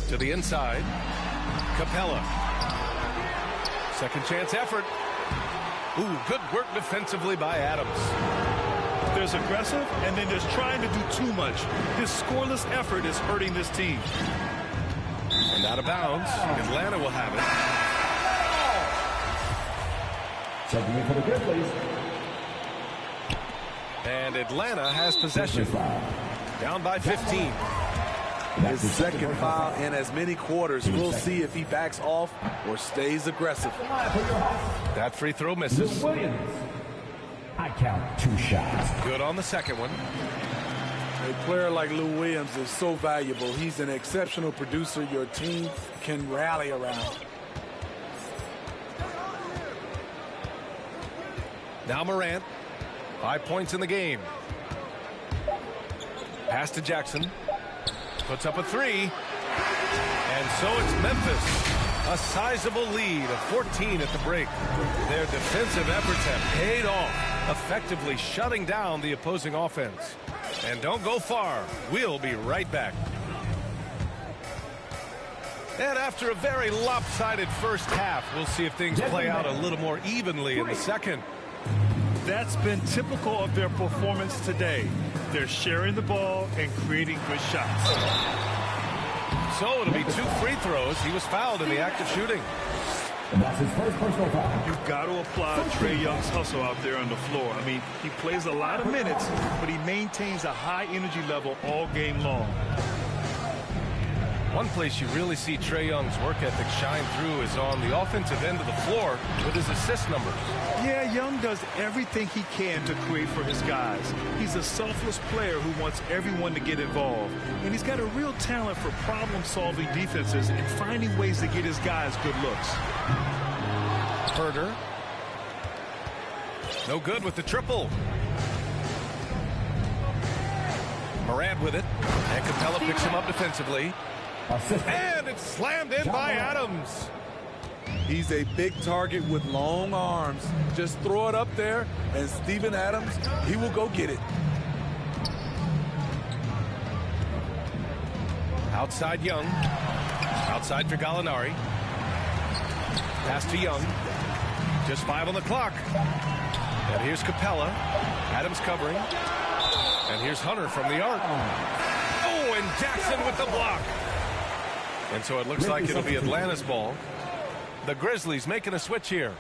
To the inside. Capella. Second chance effort. Ooh, good work defensively by Adams. There's aggressive, and then there's trying to do too much. His scoreless effort is hurting this team. And out of bounds. Atlanta will have it. Checking in for the Grizzlies. And Atlanta has possession. Down by 15. His second foul in as many quarters. We'll see if he backs off or stays aggressive. That free throw misses. Williams. I count 2 shots. Good on the second one. A player like Lou Williams is so valuable. He's an exceptional producer your team can rally around. Now Morant. 5 points in the game. Pass to Jackson. Puts up a three. And so it's Memphis. A sizable lead of 14 at the break. Their defensive efforts have paid off, effectively shutting down the opposing offense. And don't go far. We'll be right back. And after a very lopsided first half, we'll see if things play out a little more evenly in the second. That's been typical of their performance today. They're sharing the ball and creating good shots. So it'll be 2 free throws. He was fouled in the act of shooting. That's his first personal foul. You've got to applaud Trae Young's hustle out there on the floor. I mean, he plays a lot of minutes, but he maintains a high energy level all game long. One place you really see Trae Young's work ethic shine through is on the offensive end of the floor with his assist numbers. Yeah, Young does everything he can to create for his guys. He's a selfless player who wants everyone to get involved. And he's got a real talent for problem-solving defenses and finding ways to get his guys good looks. Herder. No good with the triple. Morant with it. And Capella picks him up defensively. And it's slammed in by Adams. He's a big target with long arms. Just throw it up there, and Steven Adams, he will go get it. Outside Young. Outside for Gallinari. Pass to Young. Just 5 on the clock. And here's Capella. Adams covering. And here's Hunter from the arc. Oh, and Jackson with the block. And so it looks like it'll be Atlanta's ball. The Grizzlies making a switch here.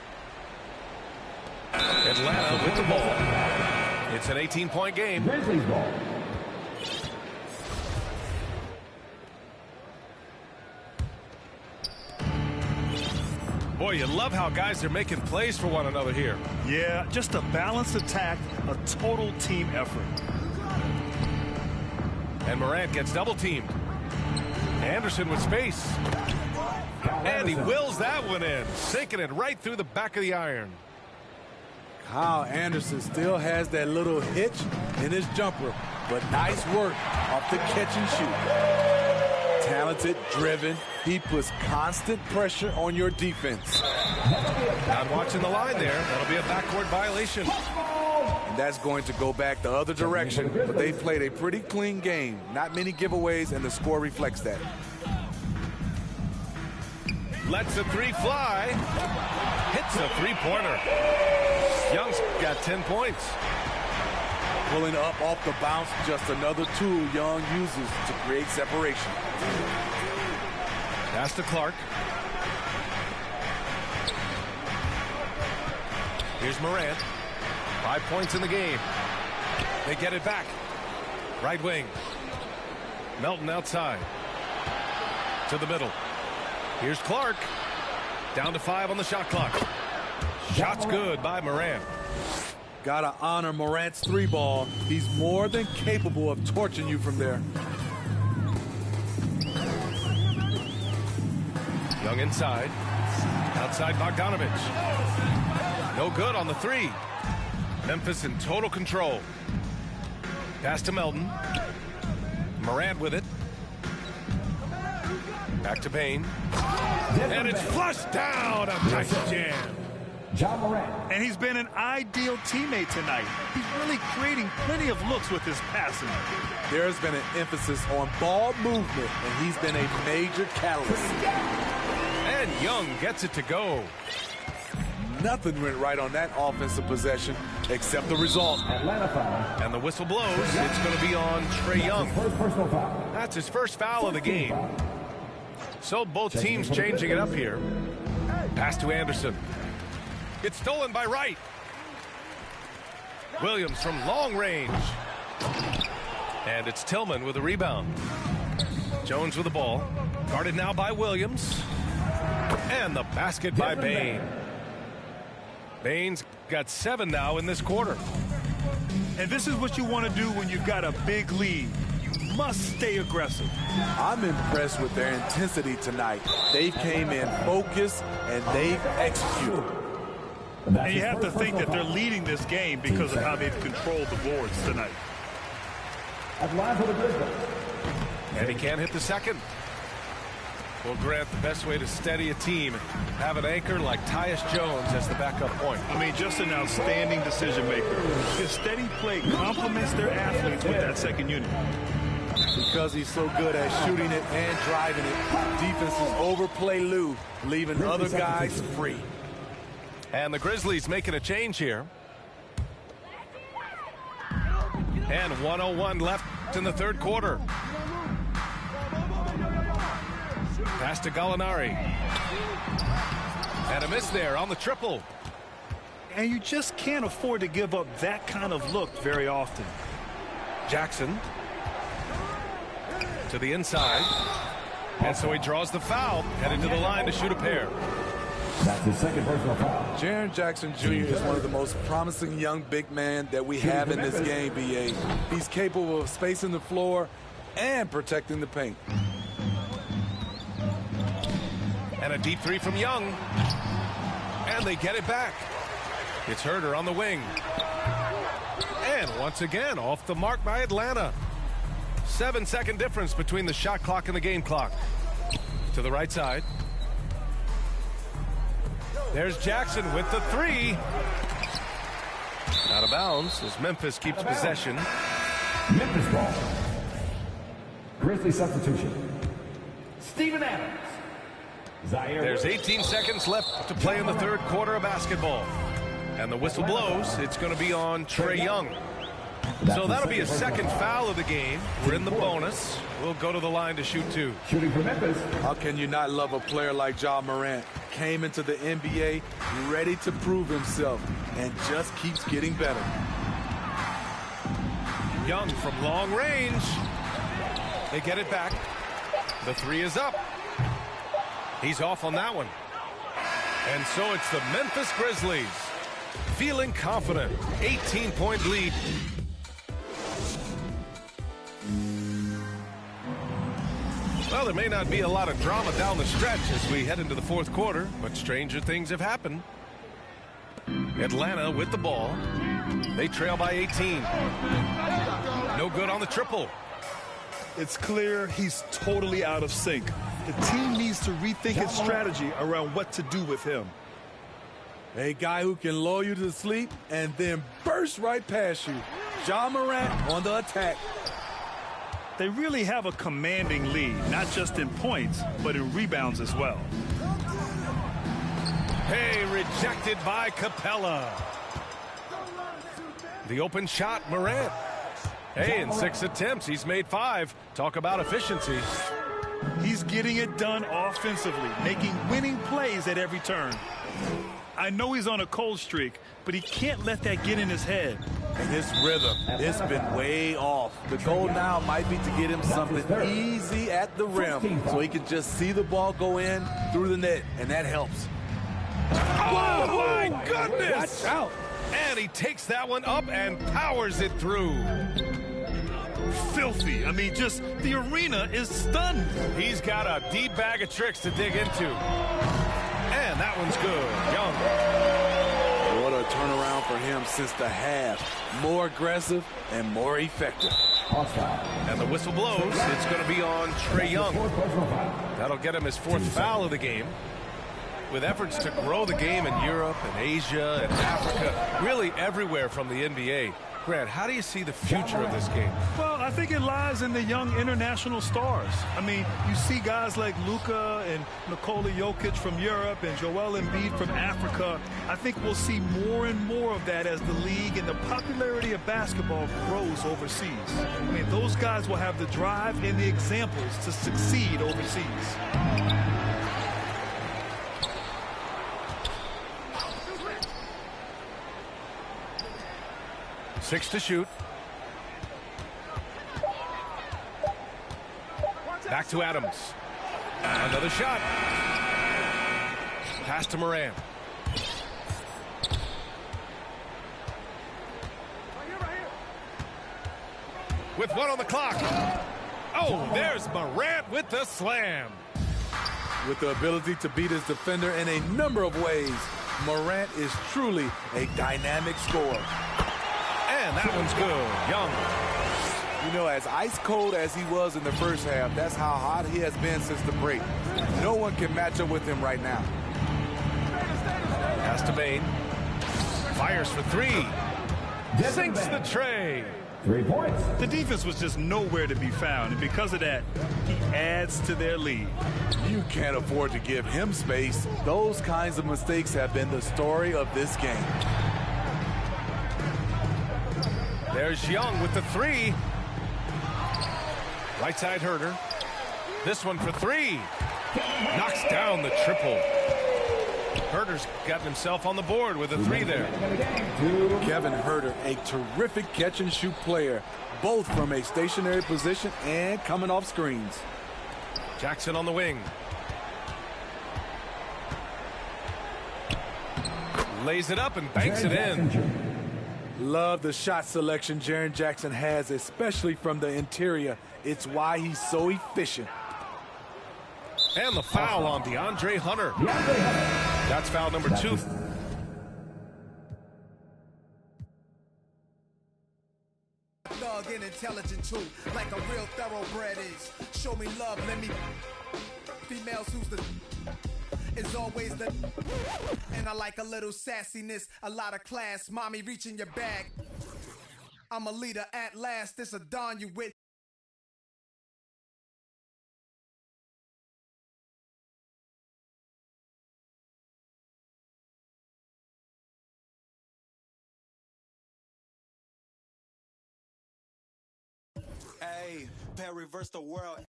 Atlanta with the ball. It's an 18-point game. Grizzlies ball. Boy, you love how guys are making plays for one another here. Yeah, just a balanced attack, a total team effort. And Morant gets double-teamed. Anderson with space. And he wills that one in, sinking it right through the back of the iron. Kyle Anderson still has that little hitch in his jumper, but nice work off the catch and shoot. Talented, driven, he puts constant pressure on your defense. Not watching the line there. That'll be a backcourt violation. And that's going to go back the other direction, but they played a pretty clean game. Not many giveaways, and the score reflects that. Lets a three fly. Hits a three-pointer. Young's got 10 points. Pulling up off the bounce, just another tool Young uses to create separation. Pass to Clark. Here's Morant. 5 points in the game. They get it back. Right wing. Melton outside. To the middle. Here's Clark. Down to 5 on the shot clock. Shot's good by Morant. Gotta honor Morant's three ball. He's more than capable of torching you from there. Young inside. Outside Bogdanovich. No good on the three. Memphis in total control. Pass to Melton. Morant with it. Back to Payne. And it's flushed down. A nice jam. John Morant. And he's been an ideal teammate tonight. He's really creating plenty of looks with his passing. There's been an emphasis on ball movement, and he's been a major catalyst. And Young gets it to go. Nothing went right on that offensive possession except the result. Atlanta foul. And the whistle blows. It's going to be on Trae Young. First personal foul. That's his first foul of the game. So both teams changing it up here. Pass to Anderson. It's stolen by Wright. Williams from long range. And it's Tillman with a rebound. Jones with the ball. Guarded now by Williams. And the basket by Bane. Bane's got 7 now in this quarter. And this is what you want to do when you've got a big lead. You must stay aggressive. I'm impressed with their intensity tonight. They came in focused, and they've executed. And you have to think that they're leading this game because of how they've controlled the boards tonight. And he can't hit the second. Well, Grant, the best way to steady a team, have an anchor like Tyus Jones as the backup point. I mean, just an outstanding decision maker. His steady play complements their athletes with that second unit. Because he's so good at shooting it and driving it, defenses overplay Lou, leaving other guys free. And the Grizzlies making a change here. And 1:01 left in the third quarter. Pass to Gallinari. And a miss there on the triple. And you just can't afford to give up that kind of look very often. Jackson to the inside. And so he draws the foul, headed to the line to shoot a pair. That's his second personal foul. Jaren Jackson Jr. is one of the most promising young big men that we have in this game, B.A. He's capable of spacing the floor and protecting the paint. And a deep three from Young. And they get it back. It's Herder on the wing. And once again, off the mark by Atlanta. 7-second difference between the shot clock and the game clock. To the right side. There's Jackson with the three. Out of bounds as Memphis keeps possession. Memphis ball. Grizzly substitution. Steven Adams. There's 18 seconds left to play in the third quarter of basketball. And the whistle blows. It's going to be on Trae Young. So that'll be a second foul of the game. We're in the bonus. We'll go to the line to shoot two. Shooting for Memphis. How can you not love a player like Ja Morant? Came into the NBA ready to prove himself and just keeps getting better. Young from long range. They get it back. The three is up. He's off on that one. And so it's the Memphis Grizzlies feeling confident. 18-point lead. Well, there may not be a lot of drama down the stretch as we head into the fourth quarter, but stranger things have happened. Atlanta with the ball. They trail by 18. No good on the triple. It's clear he's totally out of sync. The team needs to rethink its strategy around what to do with him. A guy who can lull you to sleep and then burst right past you. Ja Morant on the attack. They really have a commanding lead, not just in points, but in rebounds as well. Hey, rejected by Capella. The open shot, Morant. Hey, in 6 attempts, he's made 5. Talk about efficiency. He's getting it done offensively, making winning plays at every turn. I know he's on a cold streak, but he can't let that get in his head. And his rhythm, it's been way off. The goal now might be to get him something easy at the rim so he can just see the ball go in through the net, and that helps. Oh, my goodness! Watch out. And he takes that one up and powers it through. Filthy. I mean, just the arena is stunned. He's got a deep bag of tricks to dig into. And that one's good. Young. What a turnaround for him since the half. More aggressive and more effective. And the whistle blows. It's going to be on Trae Young. That'll get him his 4th foul of the game. With efforts to grow the game in Europe and Asia and Africa, really everywhere from the NBA. Grant, how do you see the future of this game? Well, I think it lies in the young international stars. I mean, you see guys like Luka and Nikola Jokic from Europe and Joel Embiid from Africa. I think we'll see more and more of that as the league and the popularity of basketball grows overseas. I mean, those guys will have the drive and the examples to succeed overseas. 6 to shoot. Back to Adams. Another shot. Pass to Morant. With 1 on the clock. Oh, there's Morant with the slam. With the ability to beat his defender in a number of ways, Morant is truly a dynamic scorer. And that one's good. Young. You know, as ice cold as he was in the first half, that's how hot he has been since the break. No one can match up with him right now. Pass to Bain. Fires for 3. Sinks the tray. 3 points. The defense was just nowhere to be found, and because of that, he adds to their lead. You can't afford to give him space. Those kinds of mistakes have been the story of this game. There's Young with the 3. Right side Herder. This one for 3. Knocks down the triple. Herter's gotten himself on the board with a 3 there. Kevin Herter, a terrific catch-and-shoot player, both from a stationary position and coming off screens. Jackson on the wing. Lays it up and banks it in. Love the shot selection Jaren Jackson has, especially from the interior. It's why he's so efficient. And the foul on DeAndre Hunter. That's foul number 2. Thug and intelligent too, like a real thoroughbred is. Show me love, let me. Females who's the. Is always the. And I like a little sassiness, a lot of class. Mommy, reach in your bag. I'm a leader at last. This a dawn you with. Hey, pair reverse the world.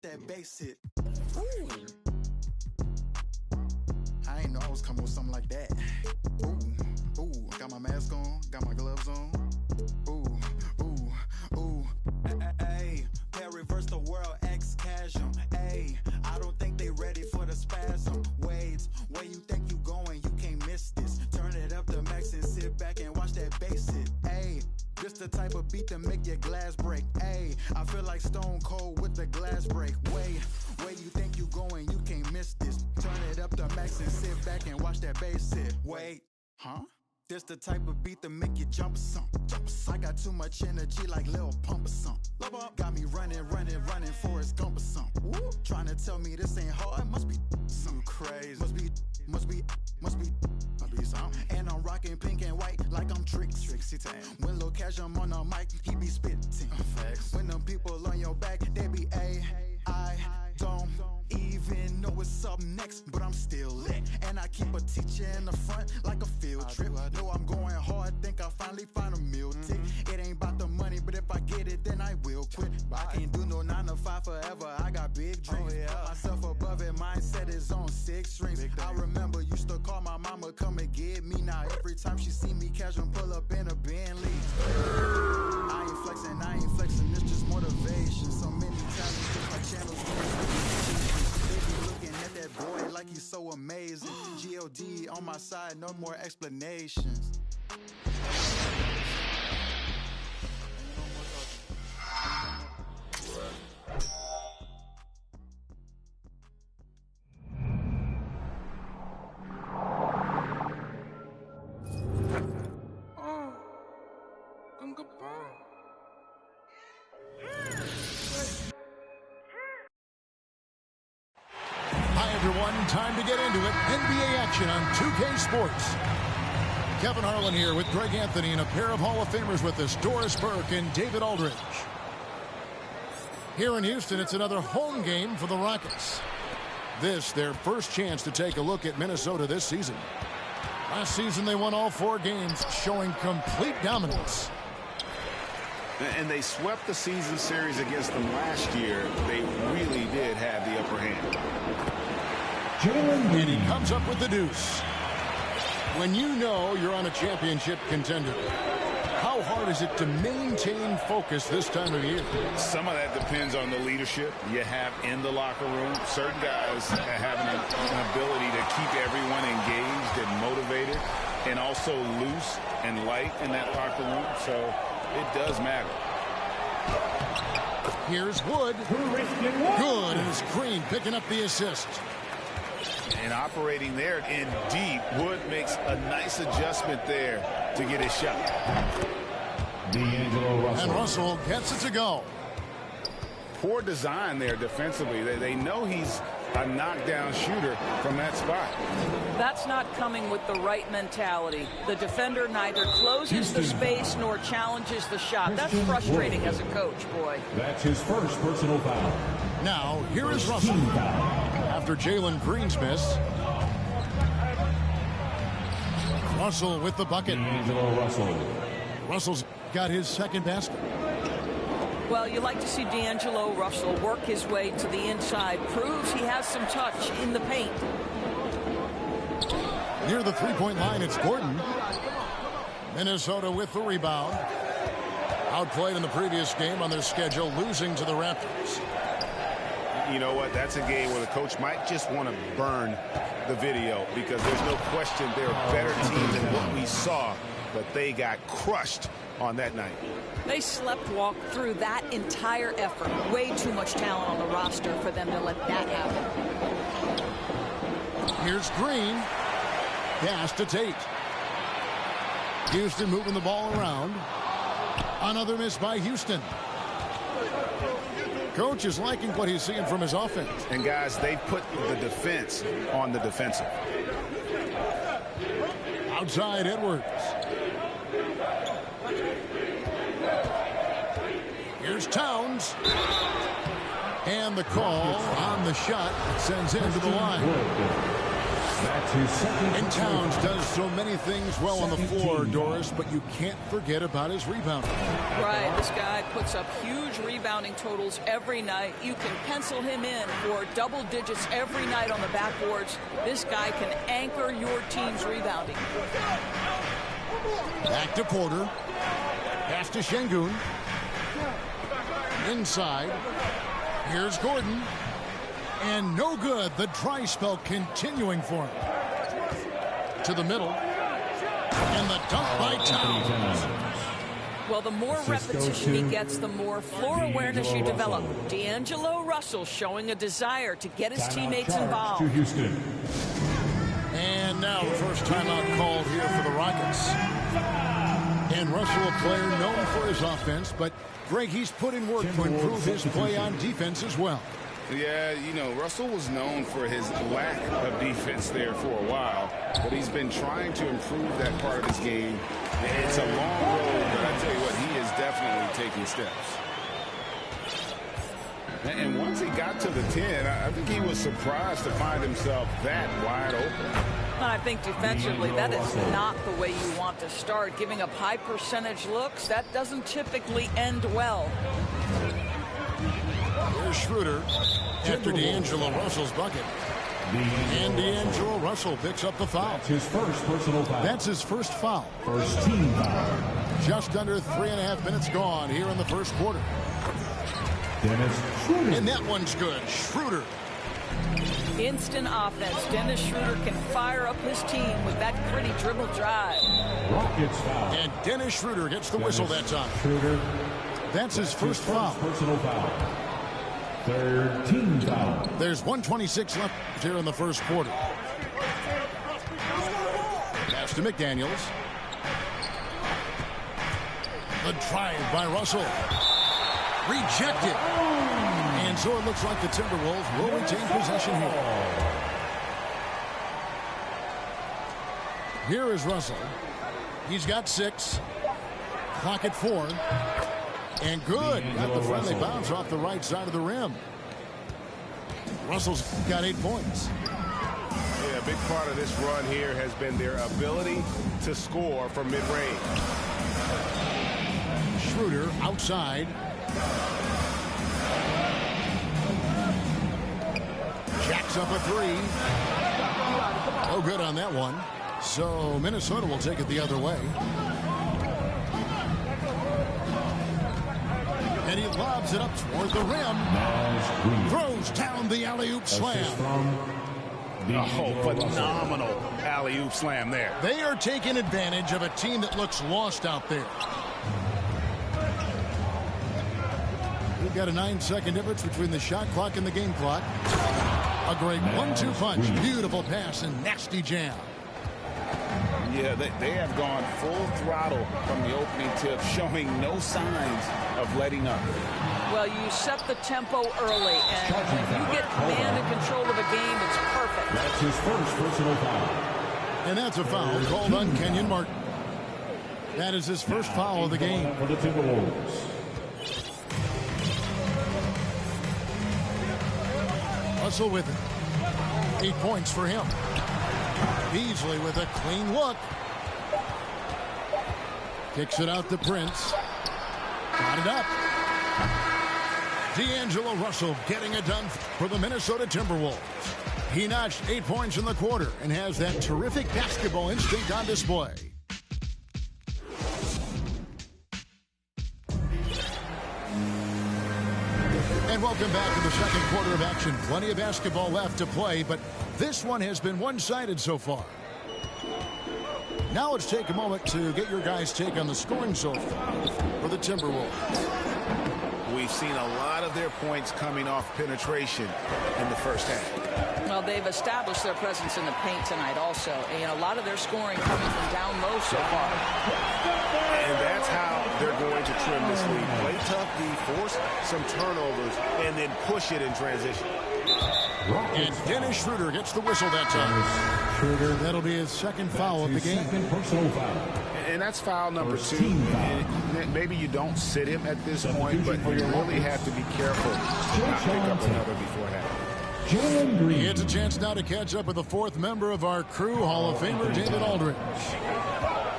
That bass hit. Ooh. I ain't know I was coming with something like that. Ooh, ooh. Got my mask on, got my gloves on. Ooh, ooh, ooh. Hey, pair reverse the world, X casual. Hey, I don't think they ready for the spasm. Wait, where you think you going? You can't miss this. Turn it up to max and sit back and watch that bass hit. Hey, this the type of beat to make your glass break. Hey, I feel like Stone Cold with the glass break. Wait, where you think you going? You can't miss this. Turn it up to max and sit back and watch that bass hit. Wait, huh? This the type of beat to make you jump or something. I got too much energy like Lil Pump or something. Got me running, Forrest Gump or something. Trying to tell me this ain't hard, must be something crazy. Must be something. And I'm rocking pink and white like I'm Trixie Tan. When Lil Cash I'm on the mic, he be spitting. When them people on your back, they be I don't even know what's up next, but I'm still lit. And I keep a teacher in the front like a field trip. Know I'm going hard, think I finally find a meal tick. It ain't about the money, but if I get it, then I will quit. I can't do no 9 to 5 forever, I got big dreams. Put myself above it, mindset is on 6 strings. I remember used to call my mama, come and get me. Now every time she see me casual, pull up in a Bentley. I ain't flexing, it's just motivation. So many talents, my channels. They be looking at that boy like he's so amazing. G.O.D. on my side, no more explanations. Time to get into it. NBA action on 2K Sports. Kevin Harlan here with Greg Anthony and a pair of Hall of Famers with us, Doris Burke and David Aldridge. Here in Houston, it's another home game for the Rockets. This, their first chance to take a look at Minnesota this season. Last season, they won all 4 games, showing complete dominance. And they swept the season series against them last year. They really did have the upper hand. And he comes up with the deuce. When you know you're on a championship contender, how hard is it to maintain focus this time of year? Some of that depends on the leadership you have in the locker room. Certain guys have an ability to keep everyone engaged and motivated and also loose and light in that locker room. So it does matter. Here's Wood. Good, and it's Green picking up the assist. And operating there in deep, Wood makes a nice adjustment there to get his shot. And Russell gets it to go. Poor design there defensively. They know he's a knockdown shooter from that spot. That's not coming with the right mentality. The defender neither closes the space nor challenges the shot. That's frustrating as a coach, boy. That's his first personal foul. Now, here is Russell. After Jalen Green's miss. Russell with the bucket. Russell's got his second basket. Well, you like to see D'Angelo Russell work his way to the inside. Proves he has some touch in the paint. Near the three-point line, it's Gordon. Minnesota with the rebound. Outplayed in the previous game on their schedule, losing to the Raptors. You know what? That's a game where the coach might just want to burn the video because there's no question they're a better team than what we saw, but they got crushed on that night. They sleepwalk through that entire effort. Way too much talent on the roster for them to let that happen. Here's Green. Pass to Tate. Houston moving the ball around. Another miss by Houston. Coach is liking what he's seeing from his offense. And guys, they put the defense on the defensive. Outside Edwards. Here's Towns. And the call on the shot sends him to the line. And Towns does so many things well on the floor, Doris, but you can't forget about his rebounding. Right, this guy puts up huge rebounding totals every night. You can pencil him in for double digits every night on the backboards. This guy can anchor your team's rebounding. Back to Porter. Pass to Şengün. Inside. Here's Gordon. And no good. The dry spell continuing for him. To the middle. And the dunk by Towns. Well, the more repetition he gets, the more floor awareness you develop. D'Angelo Russell showing a desire to get his teammates involved. And now the first timeout called here for the Rockets. And Russell, a player known for his offense, but Greg, he's put in work to improve his play on defense as well. Yeah, you know, Russell was known for his lack of defense there for a while, but he's been trying to improve that part of his game. It's a long road, but I tell you what, he is definitely taking steps. And once he got to the 10, I think he was surprised to find himself that wide open. I think defensively, that is not the way you want to start. Giving up high percentage looks, that doesn't typically end well. Here's Schroeder after D'Angelo Russell's bucket. And D'Angelo Russell picks up the foul. That's his first personal foul. That's his first foul. First team foul. Just under 3.5 minutes gone here in the first quarter. Dennis Schroeder. And that one's good. Schroeder. Instant offense. Dennis Schroeder can fire up his team with that gritty dribble drive. Rockets foul. And Dennis Schroeder gets the whistle that time. Schroeder. That's his first foul. Personal foul. Third team foul. There's 1:26 left here in the first quarter. Pass to McDaniels. The drive by Russell. Rejected. And so it looks like the Timberwolves will retain possession here. Here is Russell. He's got 6. Clock at 4. And good. Got the friendly bounce off the right side of the rim. Russell's got 8 points. Yeah, a big part of this run here has been their ability to score from mid-range. Schroeder outside. Jacks up a 3. No good on that one. So Minnesota will take it the other way. And he lobs it up toward the rim. Throws down the alley-oop slam. Oh, phenomenal alley-oop slam there. They are taking advantage of a team that looks lost out there. We've got a 9-second difference between the shot clock and the game clock. A great 1-2 punch. Beautiful pass and nasty jam. Yeah, they have gone full throttle from the opening tip, showing no signs of letting up. Well, you set the tempo early, and when you get command and control of a game, it's perfect. That's his first personal foul. And that's a foul called on Kenyon Martin. That is his first foul of the game. For the Timberwolves. Russell with it. 8 points for him. Beasley with a clean look. Kicks it out to Prince. Got it up. D'Angelo Russell getting it done for the Minnesota Timberwolves. He notched 8 points in the quarter and has that terrific basketball instinct on display. And welcome back to the second quarter of action. Plenty of basketball left to play, but this one has been one-sided so far. Now let's take a moment to get your guys' take on the scoring so far for the Timberwolves. We've seen a lot of their points coming off penetration in the first half. Well, they've established their presence in the paint tonight also. And a lot of their scoring coming from down low so far. And that's how they're going to trim this lead. Play tough D, force some turnovers, and then push it in transition. And Dennis Schroeder gets the whistle that time. That'll be his second foul of the game. And that's foul number 2. And maybe you don't sit him at this point, but you really have to be careful to not pick up another before half. He gets a chance now to catch up with the fourth member of our crew, Hall of Famer David Aldridge.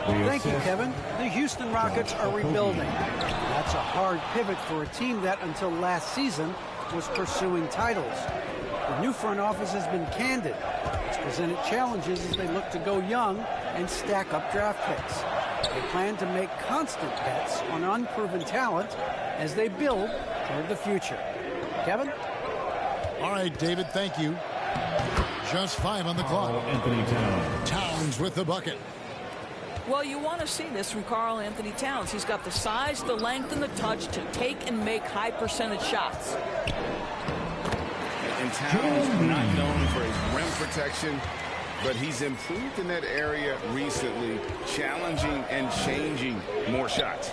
Thank you, Kevin. The Houston Rockets are rebuilding. That's a hard pivot for a team that, until last season, was pursuing titles. The new front office has been candid. It's presented challenges as they look to go young and stack up draft picks. They plan to make constant bets on unproven talent as they build toward the future. Kevin? All right, David, thank you. Just 5 on the clock. Anthony Towns. Towns with the bucket. Well, you want to see this from Karl Anthony Towns. He's got the size, the length, and the touch to take and make high percentage shots. And Towns not known for his rim protection, but he's improved in that area recently, challenging and changing more shots.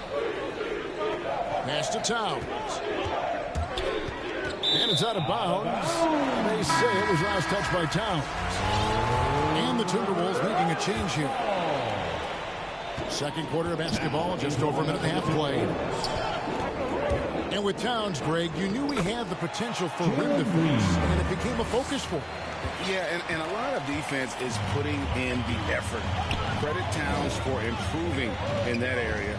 Pass to Towns. And it's out of bounds. They say it was last touched by Towns. And the Timberwolves making a change here. Second quarter of basketball, just over a minute and a half played. And with Towns, Greg, you knew he had the potential for rim defense, and it became a focus for him. Yeah, and a lot of defense is putting in the effort. Credit Towns for improving in that area.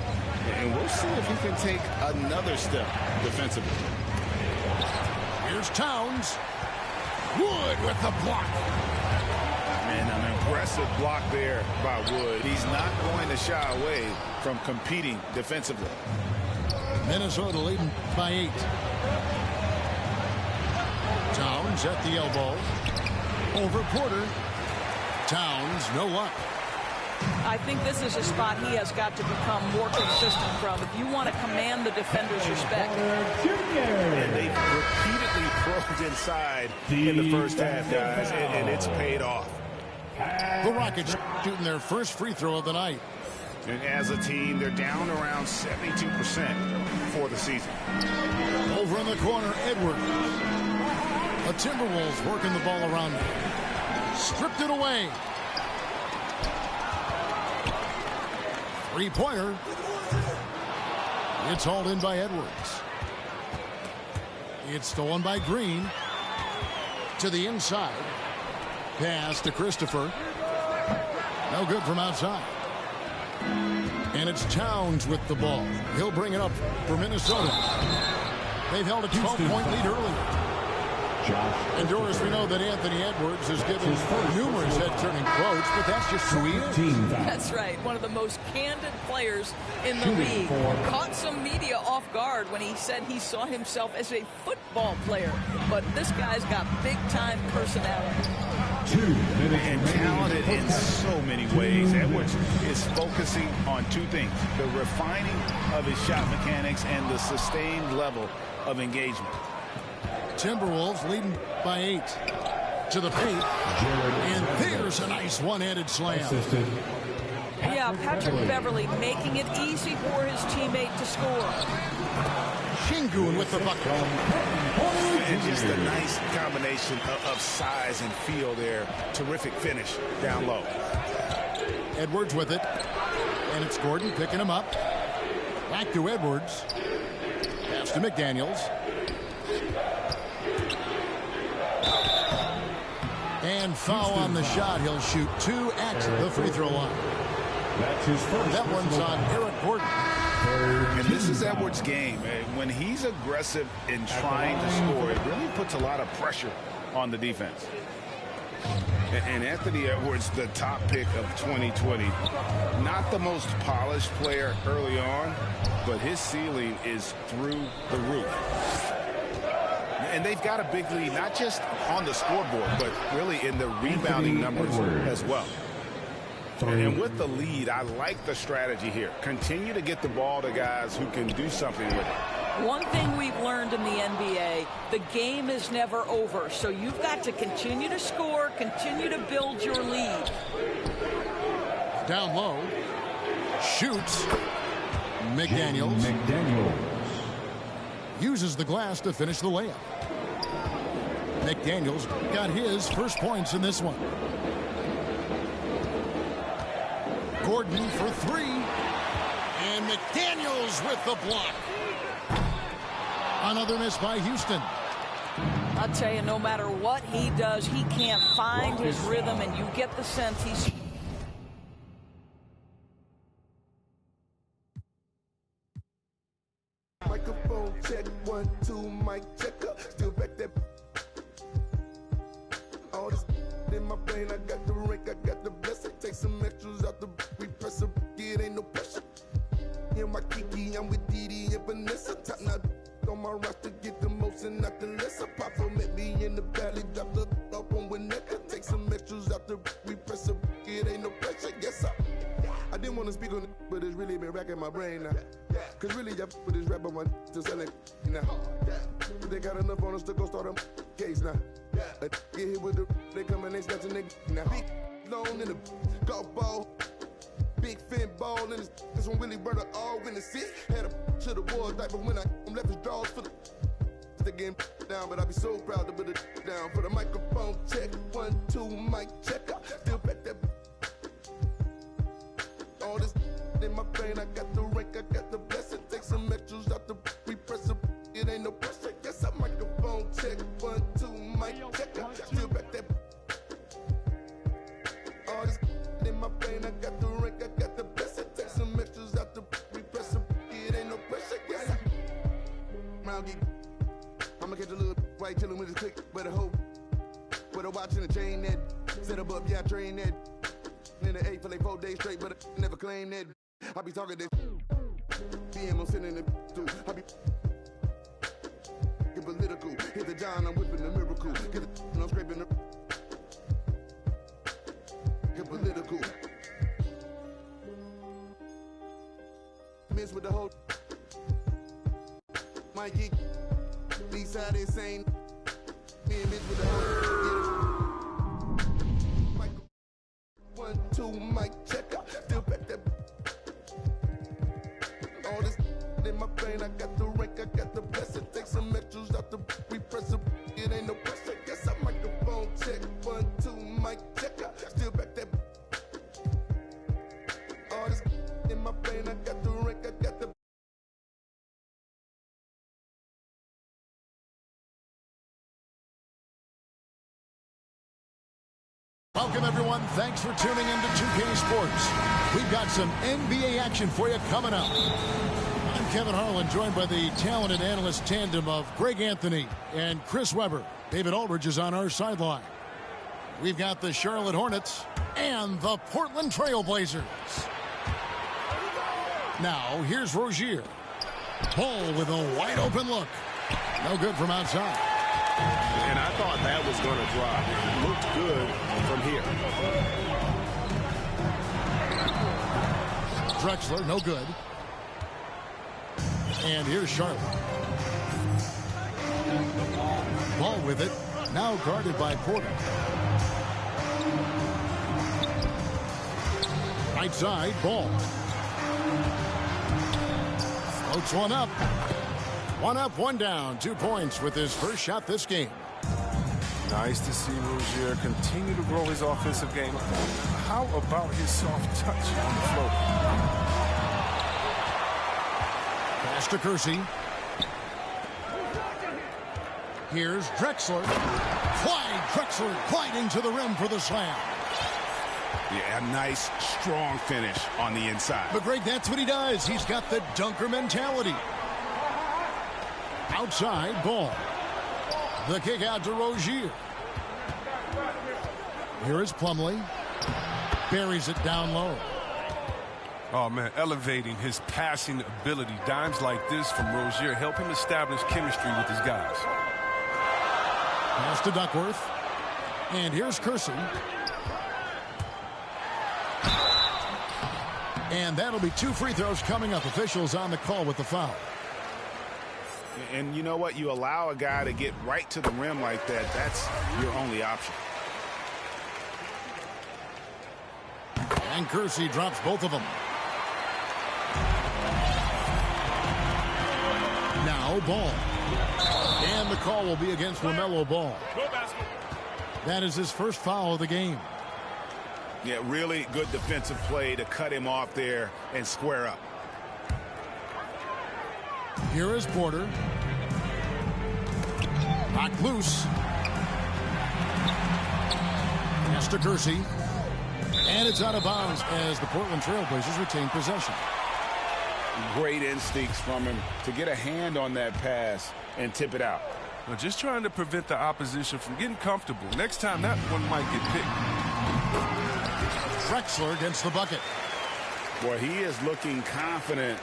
And we'll see if he can take another step defensively. Here's Towns. Wood with the block. And an impressive block there by Wood. He's not going to shy away from competing defensively. Minnesota leading by 8. Towns at the elbow. Over Porter. Towns, no luck. I think this is a spot he has got to become more consistent from if you want to command the defender's respect. And they repeatedly probed inside in the first half, guys, and it's paid off. The Rockets shooting their first free throw of the night. And as a team, they're down around 72% for the season. Over in the corner, Edwards. The Timberwolves working the ball around them. Stripped it away. Three-pointer. It's hauled in by Edwards. It's stolen by Green. To the inside. Pass to Christopher. No good from outside. And it's Towns with the ball. He'll bring it up for Minnesota. They've held a 12-point lead earlier. And Doris, we know that Anthony Edwards has given numerous head-turning quotes, but that's just who he is. That's right. One of the most candid players in the league. Caught some media off guard when he said he saw himself as a football player. But this guy's got big-time personality. And talented in so many ways. Edwards is focusing on 2 things: the refining of his shot mechanics and the sustained level of engagement. Timberwolves leading by 8 to the paint. And there's a nice one-handed slam. Yeah, Patrick Beverly making it easy for his teammate to score. Şengün with the bucket. And just a nice combination of size and feel there. Terrific finish down low. Edwards with it. And it's Gordon picking him up. Back to Edwards. Pass to McDaniels. And foul on the shot. He'll shoot 2 at the free throw line. That's his first. That one's on Eric Gordon. And And this is Edwards' game. When he's aggressive in trying to score, it really puts a lot of pressure on the defense. And Anthony Edwards, the top pick of 2020, not the most polished player early on, but his ceiling is through the roof. And they've got a big lead, not just on the scoreboard, but really in the rebounding numbers as well. And with the lead, I like the strategy here. Continue to get the ball to guys who can do something with it. One thing we've learned in the NBA, the game is never over. So you've got to continue to score, continue to build your lead. Down low. Shoots. McDaniels. Uses the glass to finish the layup. McDaniels got his first points in this one. Gordon for three. And McDaniels with the block. Another miss by Houston. I'll tell you, no matter what he does, he can't find his rhythm, and you get the sense he's... Microphone check, 1, 2, mic checker. Still back that. All this in my brain, I got the rank, I got the blessing. Take some extras out the repress a it ain't no pressure. In my Kiki, I'm with Didi and Vanessa. Top now on my roster, get the most and not the lesser. Papa met me in the valley, drop the up on Winnetka. Take some extras out the repress a it ain't no pressure. Yes, sir. I didn't want to speak on it, but it's really been racking my brain now. Cause really, I with this rap on my to sell it now. They got enough on us to go start a case now. Get hit with the, they come and they snatch a nigga now. Big loan in the golf ball. Big fin ball in this one really burned all in the seats. Had a to the wall diaper when I left his drawers for the game down, but I be so proud to put it down. For the microphone check, 1, 2, mic checker. Still back that. All this in my brain, I got the rank, I got the blessing. Take some extras out the repress a it ain't no pressure. Yes, I microphone check, 1, 2, mic checker. Still back that. All this in my brain, I got the rank, I got the blessing. Take some extras out the repress a it ain't no pressure. Yes, round geek. I'ma catch a little white chillin' with his click, but a hope. With a watch and a chain that set up, yeah, I train that. In the 8 for like 4 days straight, but I never claimed that. I be talking this. DM, I'm sitting in the too. I be get political. Hit the John, I'm whipping the miracle. Get the and I'm scraping the get political. Miss with the whole my geek. East side insane. Me and miss with the whole 1, 2, mic checker. Still back that. All this in my brain, I got the rank, I got the blessing. Take some extras out the repress a it ain't no pressure. Yes, I microphone check, 1, 2, mic checker. Still back that. All this in my brain, I got the rank, I got the. Welcome, everyone. Thanks for tuning in to 2K Sports. We've got some NBA action for you coming up. I'm Kevin Harlan, joined by the talented analyst tandem of Greg Anthony and Chris Webber. David Aldridge is on our sideline. We've got the Charlotte Hornets and the Portland Trail Blazers. Now, here's Rozier. Ball with a wide-open look. No good from outside. And I thought that was going to drop. It looked good from here. Drexler, no good. And here's Charlotte. Ball with it. Now guarded by Porter. Right side, Ball. Floats one up. One up, one down. 2 points with his first shot this game. Nice to see Rozier continue to grow his offensive game. How about his soft touch on the floor? Pass to Kersey. Here's Drexler. Clyde Drexler gliding to the rim for the slam. Yeah, a nice, strong finish on the inside. But, Greg, that's what he does. He's got the dunker mentality. Outside ball. The kick out to Rozier. Here is Plumlee. Buries it down low. Oh, man, elevating his passing ability. Dimes like this from Rozier help him establish chemistry with his guys. Pass to Duckworth. And here's Kersey. And that'll be 2 free throws coming up. Officials on the call with the foul. And you know what? You allow a guy to get right to the rim like that. That's your only option. And Kersey drops both of them. Now Ball. And the call will be against LaMelo Ball. That is his first foul of the game. Yeah, really good defensive play to cut him off there and square up. Here is Porter. Knocked loose. Pass to Kersey. And it's out of bounds as the Portland Trailblazers retain possession. Great instincts from him to get a hand on that pass and tip it out. Well, just trying to prevent the opposition from getting comfortable. Next time, that one might get picked. Drexler against the bucket. Boy, he is looking confident.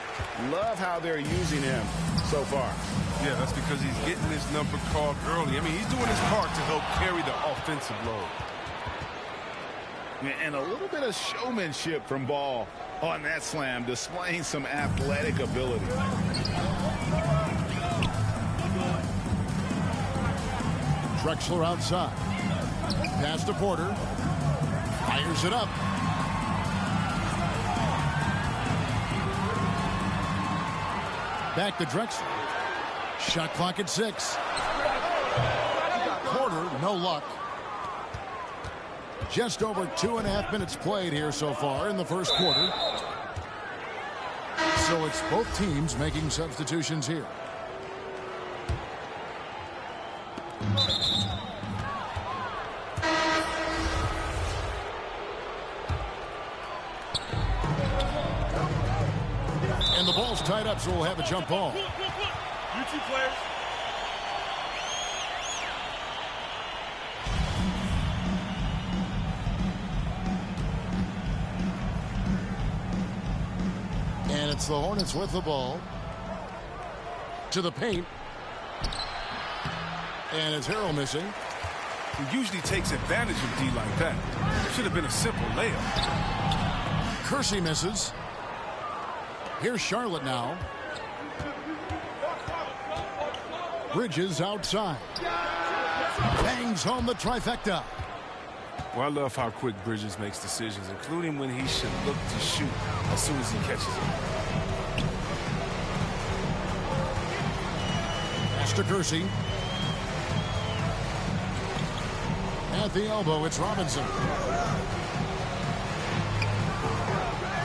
Love how they're using him so far. Yeah, that's because he's getting his number called early. I mean, he's doing his part to help carry the offensive load. And a little bit of showmanship from Ball on that slam, displaying some athletic ability. Drexler outside. Pass to Porter. Fires it up. Back to Drexler. Shot clock at 6. Porter, no luck. Just over 2.5 minutes played here so far in the first quarter. So it's both teams making substitutions here. And the ball's tied up, so we'll have a jump ball. You two players. And it's the Hornets with the ball. To the paint. And it's Harrell missing. He usually takes advantage of D like that. Should have been a simple layup. Kersey misses. Here's Charlotte now. Bridges outside. Bangs home the trifecta. Well, I love how quick Bridges makes decisions, including when he should look to shoot as soon as he catches it. Pass to Kersey. At the elbow, it's Robinson.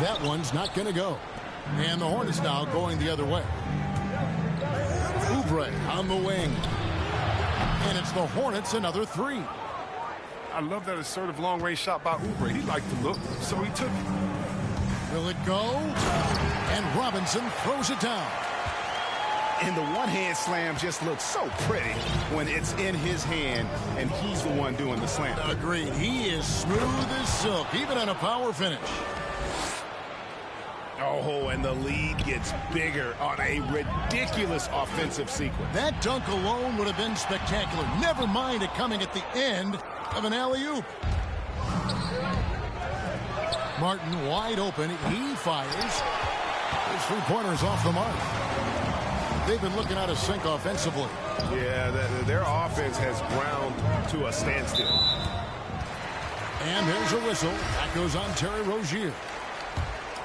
That one's not going to go. And the Hornets now going the other way. Oubre on the wing. And it's the Hornets another 3. I love that assertive long-range shot by Oubre. He liked the look, so he took it. Will it go? And Robinson throws it down. And the one-hand slam just looks so pretty when it's in his hand and he's the one doing the slam. Agreed. He is smooth as silk, even on a power finish. Oh, and the lead gets bigger on a ridiculous offensive sequence. That dunk alone would have been spectacular. Never mind it coming at the end of an alley-oop. Martin wide open. He fires. His 3-pointers off the mark. They've been looking out of sync offensively. Yeah, their offense has ground to a standstill. And there's a whistle. That goes on Terry Rozier.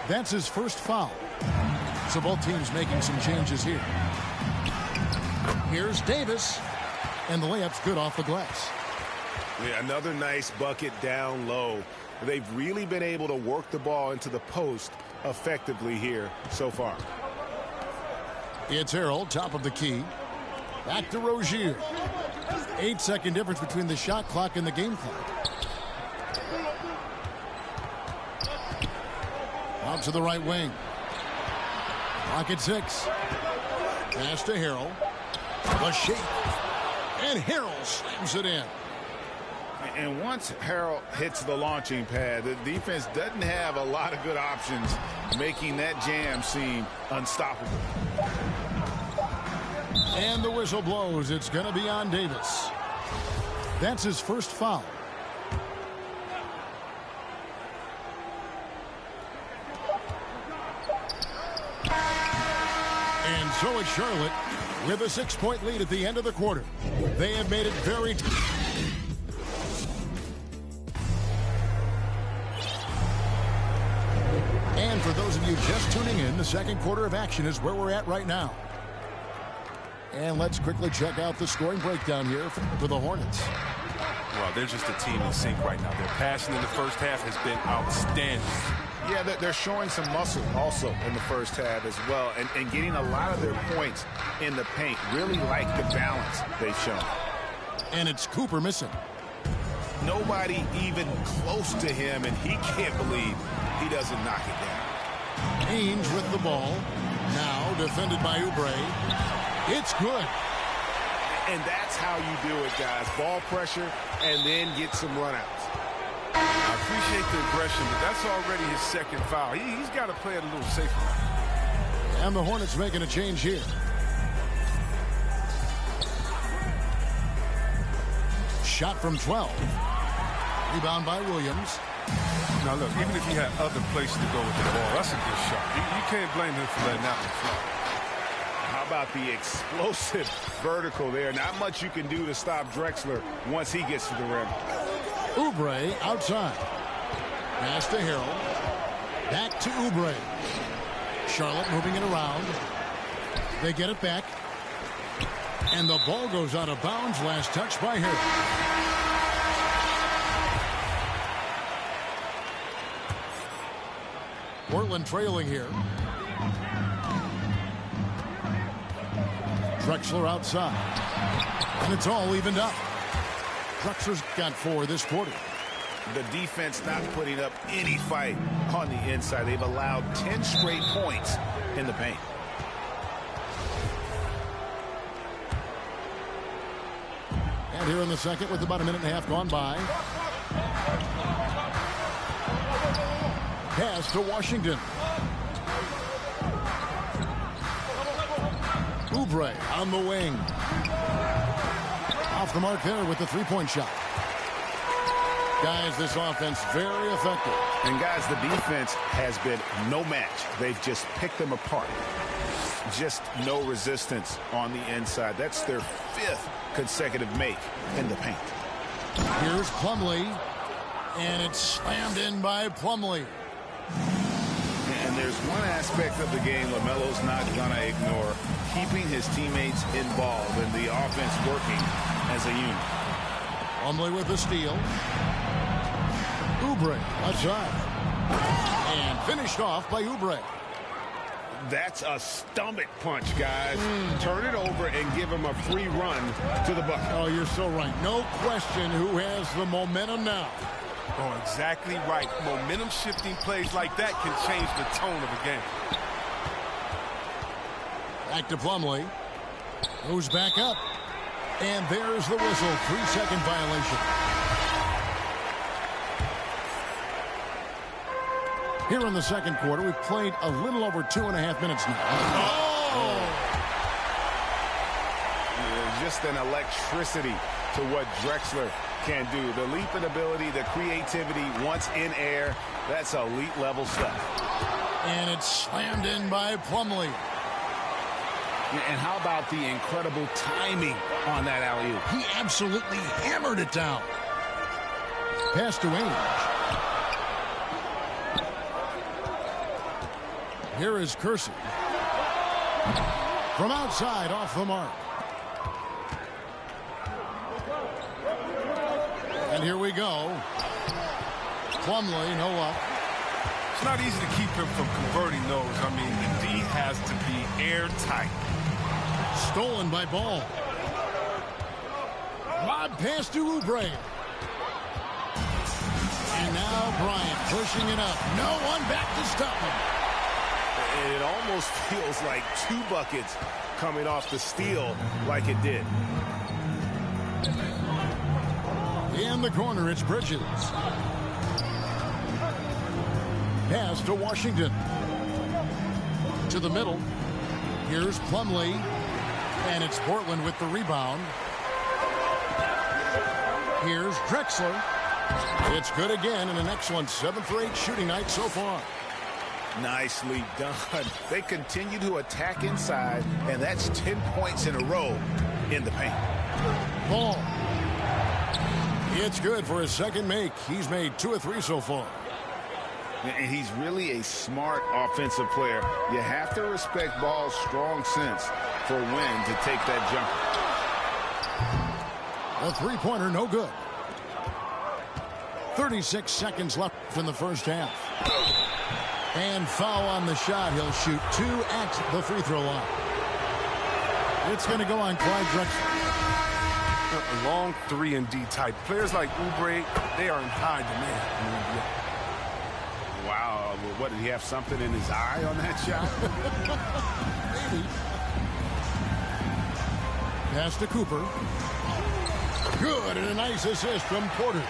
That's his first foul. So both teams making some changes here. Here's Davis. And the layup's good off the glass. Yeah, another nice bucket down low. They've really been able to work the ball into the post effectively here so far. It's Harrell, top of the key. Back to Rozier. 8-second difference between the shot clock and the game clock. Out to the right wing. Clock at 6. Pass to Harrell. The shake. And Harrell slams it in. And once Harrell hits the launching pad, the defense doesn't have a lot of good options, making that jam seem unstoppable. And the whistle blows. It's going to be on Davis. That's his first foul. And so it's Charlotte with a 6-point lead at the end of the quarter. They have made it very... And for those of you just tuning in, the second quarter of action is where we're at right now. And let's quickly check out the scoring breakdown here for the Hornets. Well, they're just a team in sync right now. Their passing in the first half has been outstanding. Yeah, they're showing some muscle also in the first half as well, and getting a lot of their points in the paint. Really like the balance they've shown. And it's Cooper missing. Nobody even close to him, and he can't believe he doesn't knock it down. Ainge with the ball. Now defended by Oubre. It's good. And that's how you do it, guys. Ball pressure and then get some runouts. I appreciate the aggression, but that's already his second foul. He's got to play it a little safer. And the Hornets making a change here. Shot from 12. Rebound by Williams. Now, look, even if he had other places to go with the ball, that's a good shot. You can't blame him for letting that one fly. How about the explosive vertical there? Not much you can do to stop Drexler once he gets to the rim. Oubre outside. Pass to Harrell. Back to Oubre. Charlotte moving it around. They get it back. And the ball goes out of bounds. Last touch by Harrell. Portland trailing here. Drexler outside. And it's all evened up. Drexler's got 4 this quarter. The defense not putting up any fight on the inside. They've allowed 10 straight points in the paint. And here in the second with about a minute and a half gone by. Pass to Washington. Oubre on the wing. Off the mark there with the three-point shot. Guys, this offense very effective. And guys, the defense has been no match. They've just picked them apart. Just no resistance on the inside. That's their 5th consecutive make in the paint. Here's Plumlee. And it's slammed in by Plumlee. And there's one aspect of the game LaMelo's not going to ignore. Keeping his teammates involved and the offense working as a unit. Plumlee with the steal. Oubre outside. And finished off by Oubre. That's a stomach punch, guys. Turn it over and give him a free run to the bucket. Oh, you're so right. No question who has the momentum now. Oh, exactly right. Momentum-shifting plays like that can change the tone of a game. Back to Plumlee. Goes back up. And there's the whistle. 3-second violation. Here in the second quarter, we've played a little over 2.5 minutes now. Just an electricity to what Drexler can do. The leaping ability, the creativity, once in air, that's elite level stuff. And it's slammed in by Plumlee. And how about the incredible timing on that alley-oop? He absolutely hammered it down. Pass to Ainge. Here is Kersey. From outside, off the mark. And here we go. Plumlee, no luck. It's not easy to keep him from converting those. I mean, the D has to be airtight. Stolen by Ball. Lob pass to Oubre. And now Bryant pushing it up. No one back to stop him. And it almost feels like 2 buckets coming off the steal like it did. In the corner, it's Bridges. Pass to Washington. To the middle. Here's Plumlee. And it's Portland with the rebound. Here's Drexler. It's good again, and an excellent 7 for 8 shooting night so far. Nicely done. They continue to attack inside, and that's 10 points in a row in the paint. Ball. It's good for his second make. He's made 2 of 3 so far. And he's really a smart offensive player. You have to respect Ball's strong sense for when to take that jumper. A three-pointer, no good. 36 seconds left in the first half. And foul on the shot. He'll shoot 2 at the free throw line. It's going to go on Clyde Drexler. A long 3-and-D type. Players like Oubre, they are in high demand in the NBA. Wow. Well, what, did he have something in his eye on that shot? Maybe. Pass to Cooper. Good, and a nice assist from Porter.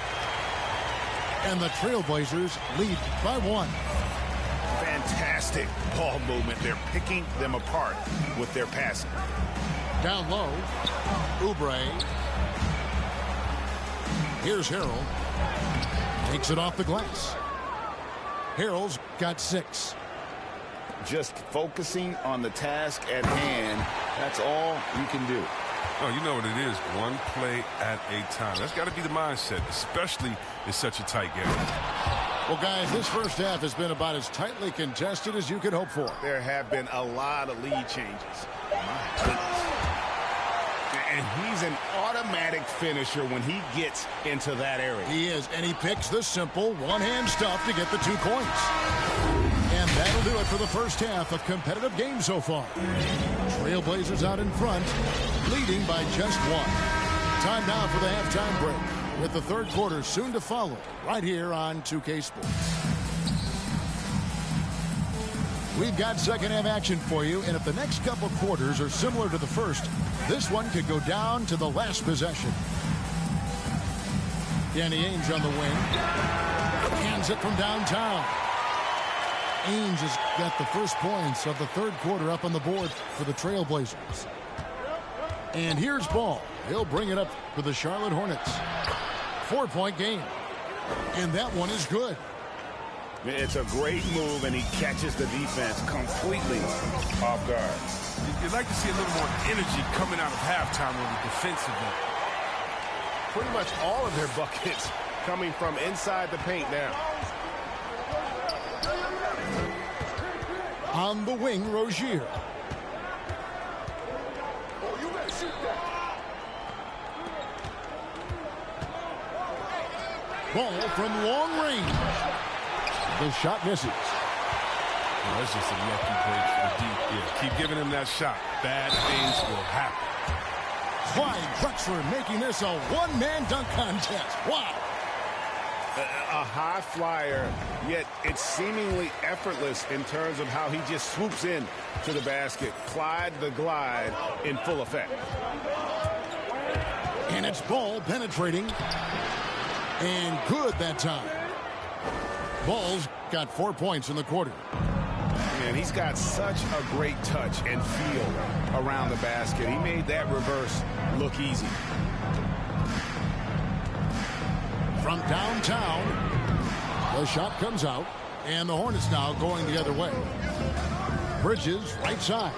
And the Trailblazers lead by 1. Fantastic ball movement. They're picking them apart with their passing. Down low, Oubre. Here's Harrell. Takes it off the glass. Harrell's got 6. Just focusing on the task at hand. That's all you can do. Oh, you know what it is. One play at a time. That's got to be the mindset, especially in such a tight game. Well, guys, this first half has been about as tightly contested as you could hope for. There have been a lot of lead changes. My goodness. And he's an automatic finisher when he gets into that area. He is, and he picks the simple one-hand stuff to get the 2 points. And that'll do it for the first half. A competitive game so far. Trailblazers out in front, leading by just 1. Time now for the halftime break, with the third quarter soon to follow, right here on 2K Sports. We've got second half action for you, and if the next couple quarters are similar to the first, this one could go down to the last possession. Danny Ainge on the wing. Hands it from downtown. Ainge has got the first points of the third quarter up on the board for the Trailblazers. And here's Ball. He'll bring it up for the Charlotte Hornets. 4-point game. And that one is good. It's a great move, and he catches the defense completely off guard. You'd like to see a little more energy coming out of halftime on the defensive end. Pretty much all of their buckets coming from inside the paint now. On the wing, Rozier. Oh, you better shoot that. Ball from long range. The shot misses. Well, that's just a lucky break for the deep. Yeah, keep giving him that shot. Bad things will happen. Clyde Drexler making this a one-man dunk contest. Wow. A high flyer, yet it's seemingly effortless in terms of how he just swoops in to the basket. Clyde the Glide in full effect. And it's Ball penetrating. And good that time. Ball's got 4 points in the quarter. Man, he's got such a great touch and feel around the basket. He made that reverse look easy. From downtown, the shot comes out, and the Hornets now going the other way. Bridges, right side.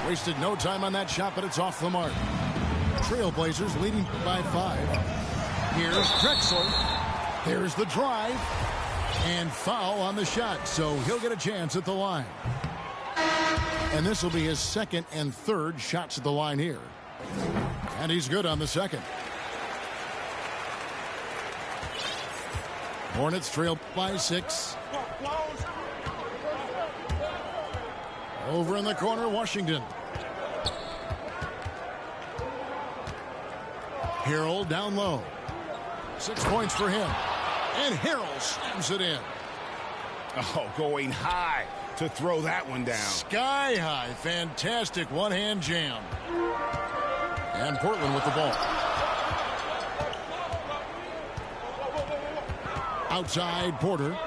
Wasted no time on that shot, but it's off the mark. Trailblazers leading by 5. Here's Drexler. There's the drive. And foul on the shot, so he'll get a chance at the line. And this will be his second and third shots at the line here. And he's good on the second. Hornets trail by 6. Over in the corner, Washington. Harrell down low. 6 points for him. And Harrell slams it in. Oh, going high to throw that one down. Sky high. Fantastic one-hand jam. And Portland with the ball. Outside Porter.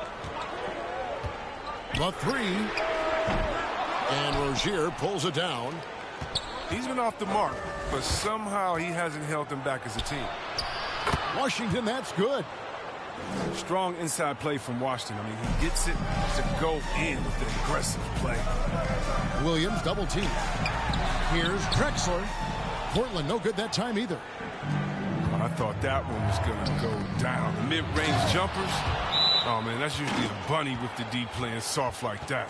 The three. And Rozier pulls it down. He's been off the mark, but somehow he hasn't held them back as a team. Washington, that's good. Strong inside play from Washington. I mean, he gets it to go in with the aggressive play. Williams double team. Here's Drexler. Portland no good that time either. I thought that one was going to go down. The mid-range jumpers. Oh, man, that's usually a bunny with the D playing soft like that.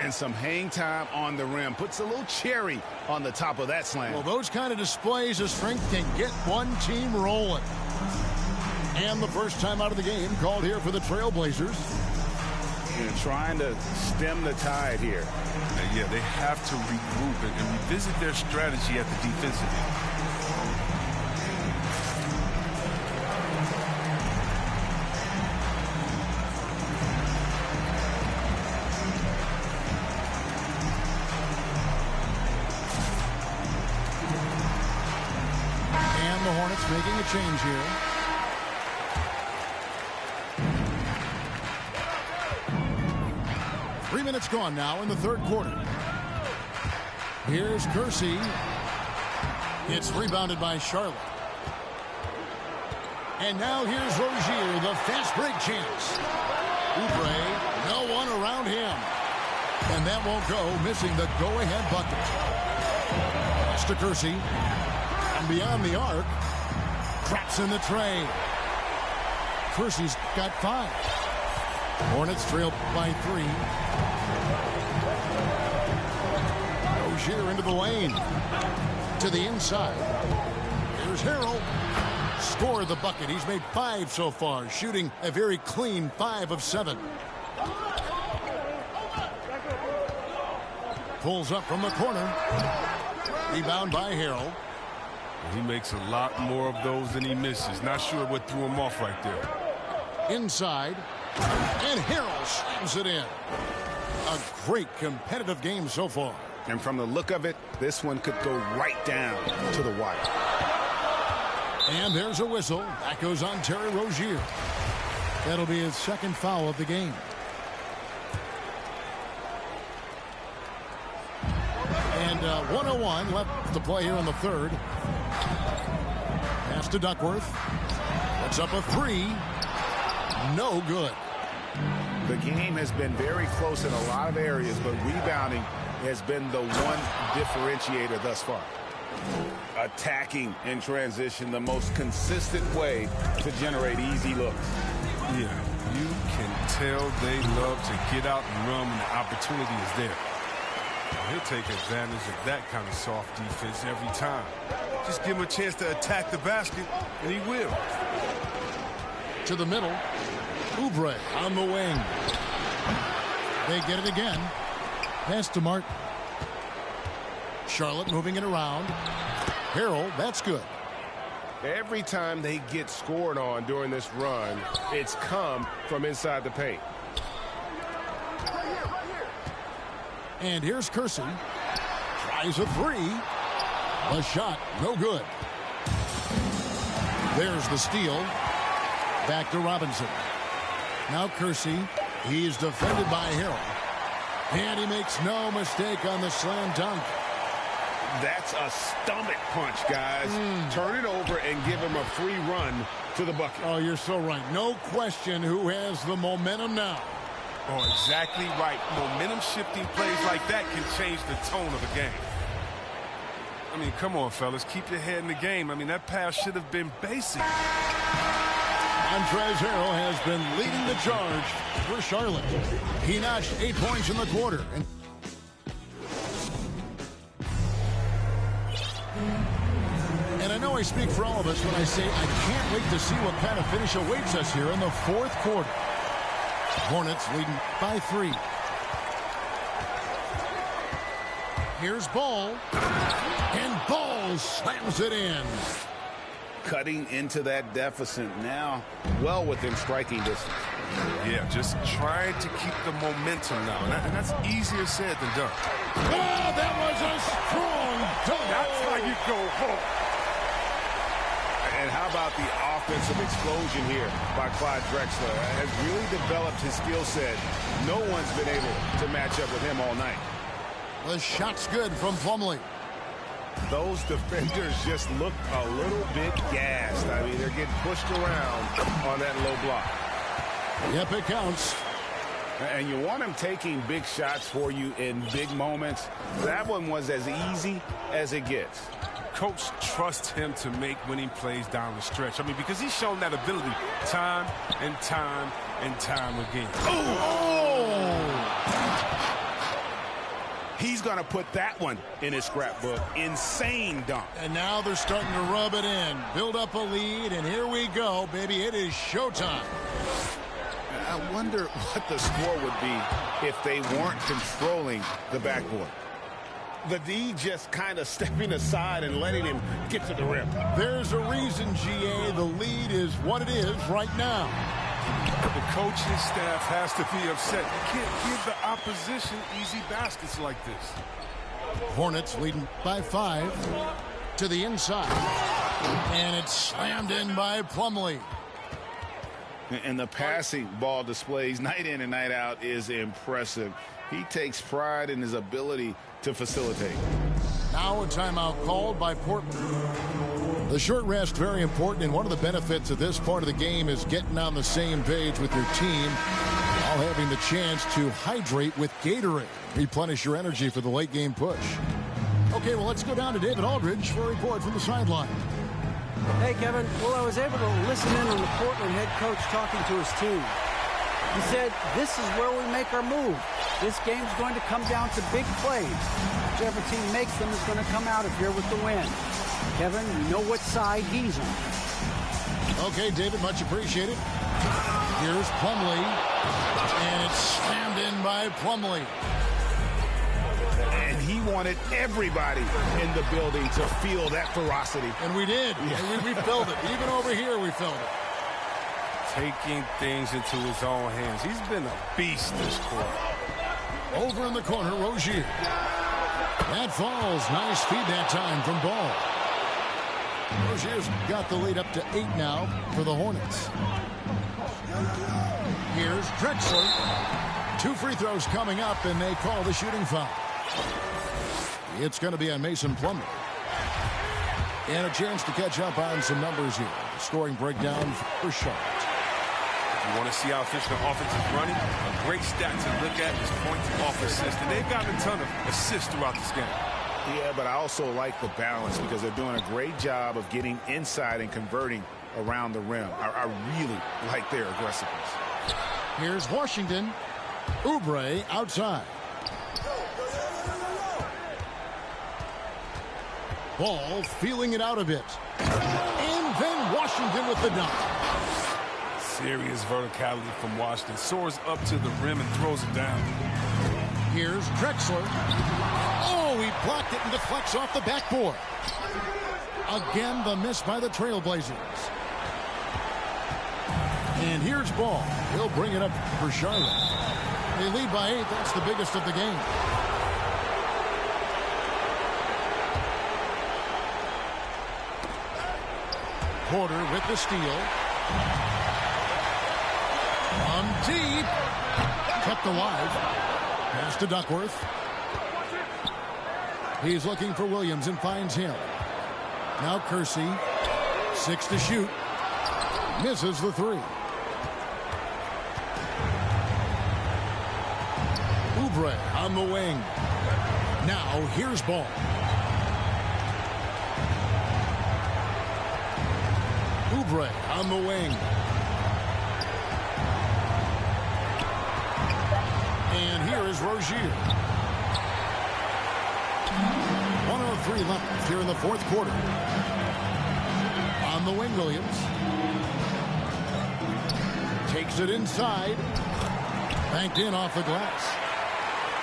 And some hang time on the rim. Puts a little cherry on the top of that slam. Well, those kind of displays of strength can get one team rolling. And the first time out of the game called here for the Trailblazers. Trying to stem the tide here. Yeah, they have to regroup and revisit their strategy at the defensive end. And the Hornets making a change here. Minutes gone now in the third quarter. Here's Kersey. It's rebounded by Charlotte. And now here's Rozier, the fast break chance. Oubre, no one around him. And that won't go, missing the go-ahead bucket. Pass to Kersey. And beyond the arc, traps in the tray. Kersey's got 5. Hornets trail by 3. Rozier into the lane. To the inside. Here's Harrell. Score the bucket. He's made 5 so far, shooting a very clean 5 of 7. Pulls up from the corner. Rebound by Harrell. He makes a lot more of those than he misses. Not sure what threw him off right there. Inside. And Harrell slams it in. A great competitive game so far. And from the look of it, this one could go right down to the wire. And there's a whistle. That goes on Terry Rozier. That'll be his second foul of the game. And 1:01 left to play here in the third. Pass to Duckworth. Puts up a 3. No good. The game has been very close in a lot of areas, but rebounding has been the one differentiator thus far. Attacking in transition, the most consistent way to generate easy looks. Yeah, you can tell they love to get out and run when the opportunity is there. He'll take advantage of that kind of soft defense every time. Just give him a chance to attack the basket, and he will. To the middle. Oubre on the wing. They get it again. Pass to Martin. Charlotte moving it around. Harrell, that's good. Every time they get scored on during this run, it's come from inside the paint. And here's Kersey. Tries a 3. The shot, no good. There's the steal. Back to Robinson. Now Kersey. He's defended by Harrell. And he makes no mistake on the slam dunk. That's a stomach punch, guys. Turn it over and give him a free run to the bucket. Oh, you're so right. No question who has the momentum now. Oh, exactly right. Momentum-shifting plays like that can change the tone of a game. I mean, come on, fellas. Keep your head in the game. I mean, that pass should have been basic. Montrezl Harrell has been leading the charge for Charlotte. He notched 8 points in the quarter. And I know I speak for all of us when I say I can't wait to see what kind of finish awaits us here in the fourth quarter. Hornets leading by 3. Here's Ball. And Ball slams it in. cutting into that deficit now, well within striking distance. Yeah, just trying to keep the momentum now, and that's easier said than done. Oh, that was a strong dunk. That's how you go home. And how about the offensive explosion here by Clyde Drexler? Has really developed his skill set. No one's been able to match up with him all night. The shot's good from Plumlee. Those defenders just look a little bit gassed. I mean, they're getting pushed around on that low block. Yep, it counts. And you want him taking big shots for you in big moments. That one was as easy as it gets. Coach trusts him to make winning plays down the stretch. I mean, because he's shown that ability time and time and time again. He's going to put that one in his scrapbook. Insane dunk. And now they're starting to rub it in. Build up a lead, and here we go, baby. It is showtime. I wonder what the score would be if they weren't controlling the backboard. The D just kind of stepping aside and letting him get to the rim. There's a reason, GA. The lead is what it is right now. The coaching staff has to be upset. You can't give the opposition easy baskets like this. Hornets leading by 5 to the inside. And it's slammed in by Plumlee. And the passing ball displays night in and night out is impressive. He takes pride in his ability to facilitate. Now a timeout called by Portland. The short rest, very important, and one of the benefits of this part of the game is getting on the same page with your team while having the chance to hydrate with Gatorade. Replenish your energy for the late game push. Okay, well, let's go down to David Aldridge for a report from the sideline. Hey, Kevin. Well, I was able to listen in on the Portland head coach talking to his team. He said, this is where we make our move. This game's going to come down to big plays. Whichever team makes them is going to come out of here with the win. Kevin, you know what side he's on. Okay, David, much appreciated. Here's Plumlee, and it's slammed in by Plumlee. And he wanted everybody in the building to feel that ferocity. And we did. Yeah. We felt it. Even over here, we felt it. Taking things into his own hands. He's been a beast this quarter. Over in the corner, Rozier. That falls. Nice feed that time from Ball. Rozier's got the lead up to 8 now for the Hornets. Here's Drexler. 2 free throws coming up, and they call the shooting foul. It's going to be on Mason Plumlee. And a chance to catch up on some numbers here. Scoring breakdown for Charlotte. You want to see how efficient the offense is running? A great stat to look at is points off assists. And they've gotten a ton of assists throughout this game. Yeah, but I also like the balance because they're doing a great job of getting inside and converting around the rim. I really like their aggressiveness. Here's Washington. Oubre outside. Ball feeling it out a bit. And then Washington with the dunk. Serious verticality from Washington. Soars up to the rim and throws it down. Here's Drexler. Oh, he blocked it and deflects off the backboard. Again, the miss by the Trailblazers. And here's Ball. He'll bring it up for Charlotte. They lead by 8. That's the biggest of the game. Porter with the steal. From deep. Kept alive. Pass to Duckworth. He's looking for Williams and finds him. Now Kersey. 6 to shoot. Misses the 3. Oubre on the wing. Now here's Ball. Oubre on the wing. And here is Rozier. 1:03 left here in the fourth quarter. On the wing, Williams. Takes it inside. Banked in off the glass.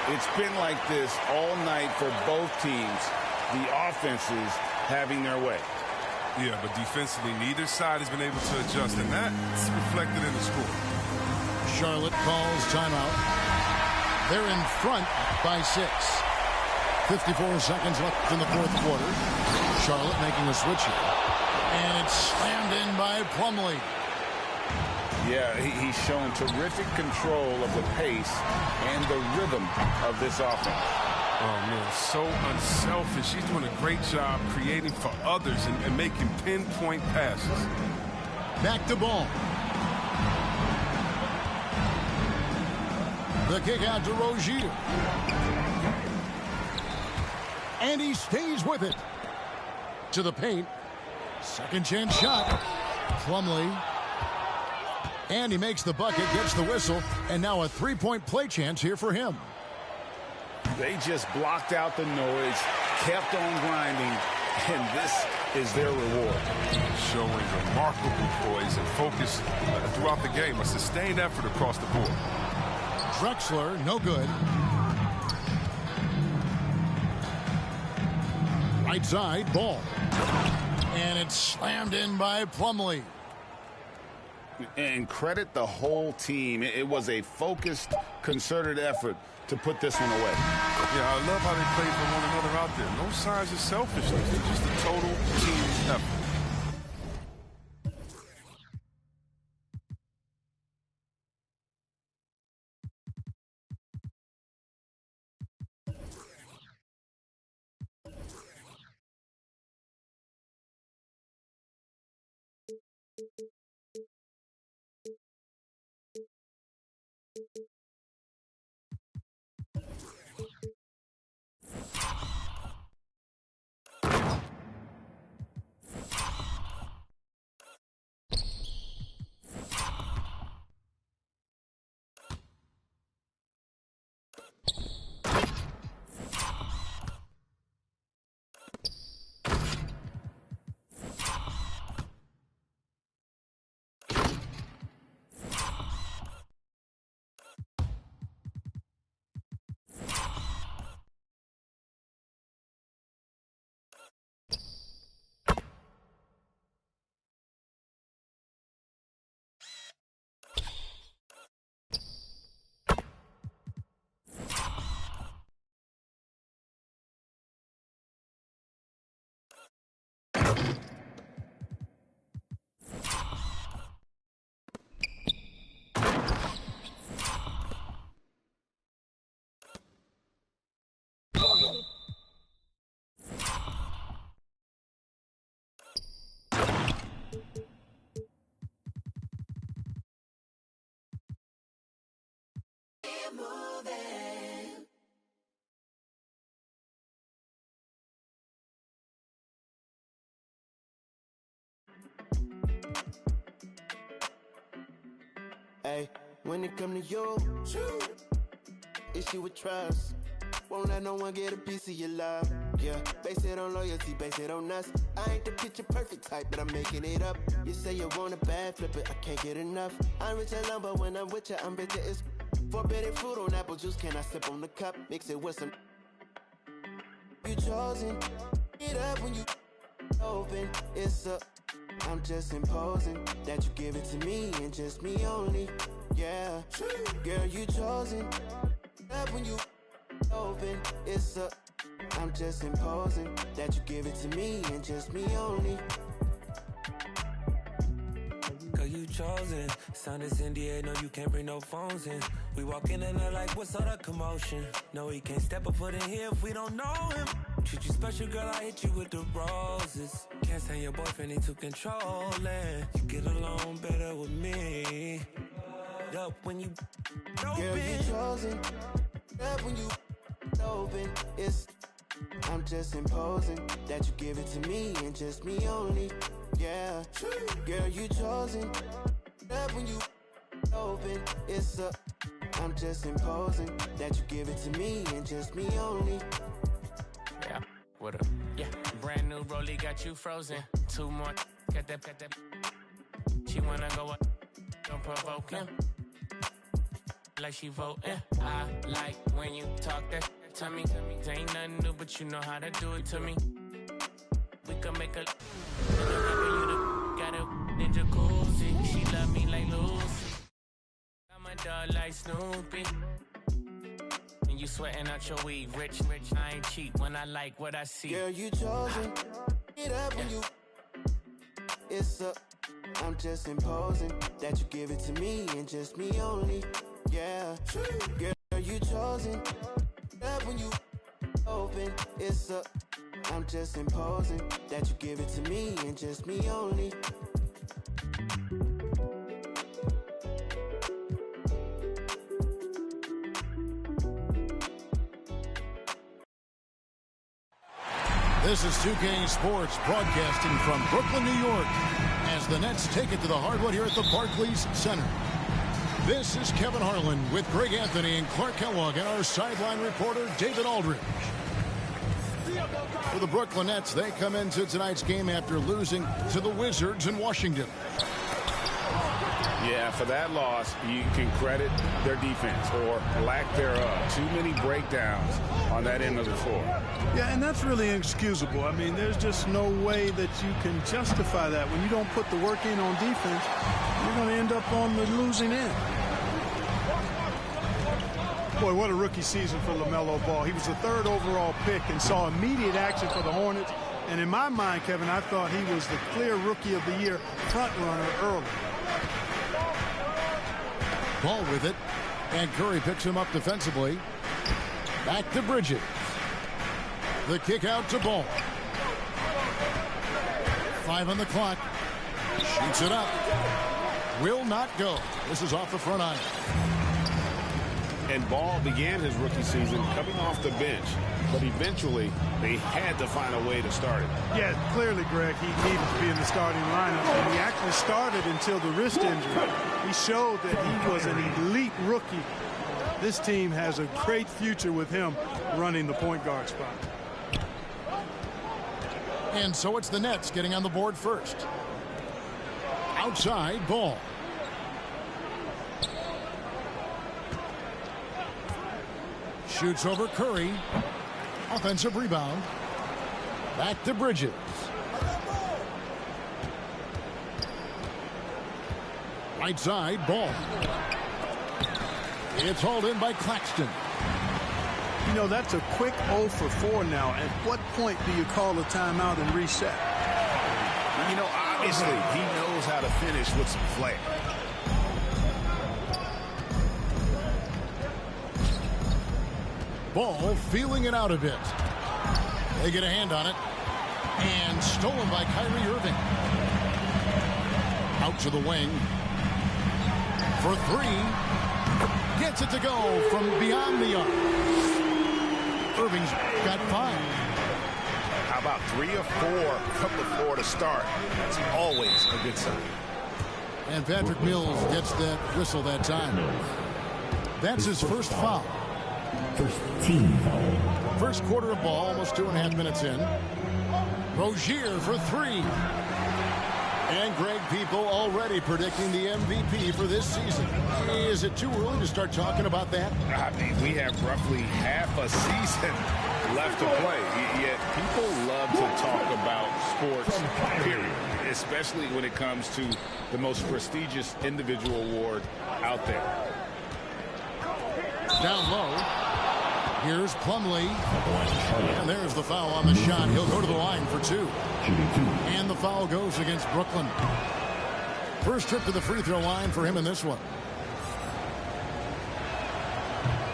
It's been like this all night for both teams. The offenses having their way. Yeah, but defensively, neither side has been able to adjust, and that's reflected in the score. Charlotte calls timeout. They're in front by 6. 54 seconds left in the fourth quarter. Charlotte making a switch here. And it's slammed in by Plumlee. Yeah, he's shown terrific control of the pace and the rhythm of this offense. Oh, man, so unselfish. He's doing a great job creating for others and making pinpoint passes. Back to Ball. The kick out to Rozier. And he stays with it. To the paint. Second chance shot. Plumlee. And he makes the bucket, gets the whistle, and now a three-point play chance here for him. They just blocked out the noise, kept on grinding, and this is their reward. Showing remarkable poise and focus throughout the game. A sustained effort across the board. Drexler, no good. Right side, Ball. And it's slammed in by Plumlee. And credit the whole team. It was a focused, concerted effort to put this one away. Yeah, I love how they played for one another out there. No signs of selfishness. It's just a total team effort. Hey, when it come to you, issue with trust. Won't let no one get a piece of your love. Yeah, base it on loyalty, base it on us. I ain't the picture perfect type, but I'm making it up. You say you want a bad flip it, I can't get enough. I'm rich alone, but when I'm with you, I'm bitter. It's forbidden fruit on apple juice. Can I sip on the cup? Mix it with some. You chosen. It up when you open. It's up. I'm just imposing that you give it to me and just me only. Yeah, girl, you chosen. Up when you open. It's up. I'm just imposing that you give it to me and just me only. Cause you chosen. Sign this NDA, no you can't bring no phones in. We walk in and they're like, what's all that commotion? No, he can't step a foot in here if we don't know him. Treat you special, girl, I hit you with the roses. Can't stand your boyfriend, he too controlling. You get along better with me. Up when you open. Girl, you chosen. Up when you open. It's I'm just imposing that you give it to me and just me only. Yeah, girl, you chosen. Up when you open. It's up. I'm just imposing that you give it to me and just me only. Yeah, what up? Yeah, brand new rollie got you frozen. Two more, got that. She wanna go up, don't provoke him. Like she voting. I like when you talk that to me. There ain't nothing new, but you know how to do it to me. We can make a in jacuzzi. She love me like Lucy. I'm a dog like Snoopy. And you sweating out your weed. Rich, I ain't cheap when I like what I see. Girl, you chosen. It up when you. It's up. I'm just imposing that you give it to me and just me only. Yeah. Girl, you chosen. Up when you open. It's up. I'm just imposing that you give it to me and just me only. This is 2K Sports broadcasting from Brooklyn, New York, as the Nets take it to the hardwood here at the Barclays Center. This is Kevin Harlan with Greg Anthony and Clark Kellogg and our sideline reporter David Aldridge. For the Brooklyn Nets, they come into tonight's game after losing to the Wizards in Washington. Yeah, for that loss, you can credit their defense or lack thereof. Too many breakdowns on that end of the floor. Yeah, and that's really inexcusable. I mean, there's just no way that you can justify that. When you don't put the work in on defense, you're going to end up on the losing end. Boy, what a rookie season for LaMelo Ball. He was the 3rd overall pick and saw immediate action for the Hornets. And in my mind, Kevin, I thought he was the clear rookie of the year front runner early. Ball with it, and Curry picks him up defensively. Back to Bridges. The kick out to Ball. 5 on the clock. Shoots it up. Will not go. This is off the front iron. And Ball began his rookie season coming off the bench, but eventually they had to find a way to start him. Yeah, clearly, Greg, he needed to be in the starting lineup, and he actually started until the wrist injury. He showed that he was an elite rookie. This team has a great future with him running the point guard spot. And so it's the Nets getting on the board first. Outside, Ball. Shoots over Curry. Offensive rebound. Back to Bridges. Right side, Ball. It's hauled in by Claxton. You know, that's a quick 0 for 4 now. At what point do you call a timeout and reset? You know, obviously, he knows how to finish with some flair. Ball feeling it out a bit. They get a hand on it. And stolen by Kyrie Irving. Out to the wing. For 3. Gets it to go from beyond the arc. Irving's got 5. How about 3 or 4 from the floor to start? That's always a good sign. And Patrick Mills gets that whistle that time. That's his first foul. First team foul. First quarter of ball, almost 2.5 minutes in. Rozier for 3. And Greg, people already predicting the MVP for this season. Is it too early to start talking about that? I mean, we have roughly half a season left to play. Yet people love to talk about sports, period, especially when it comes to the most prestigious individual award out there. Down low. Here's Plumlee. And there's the foul on the shot. He'll go to the line for 2. And the foul goes against Brooklyn. First trip to the free throw line for him in this one.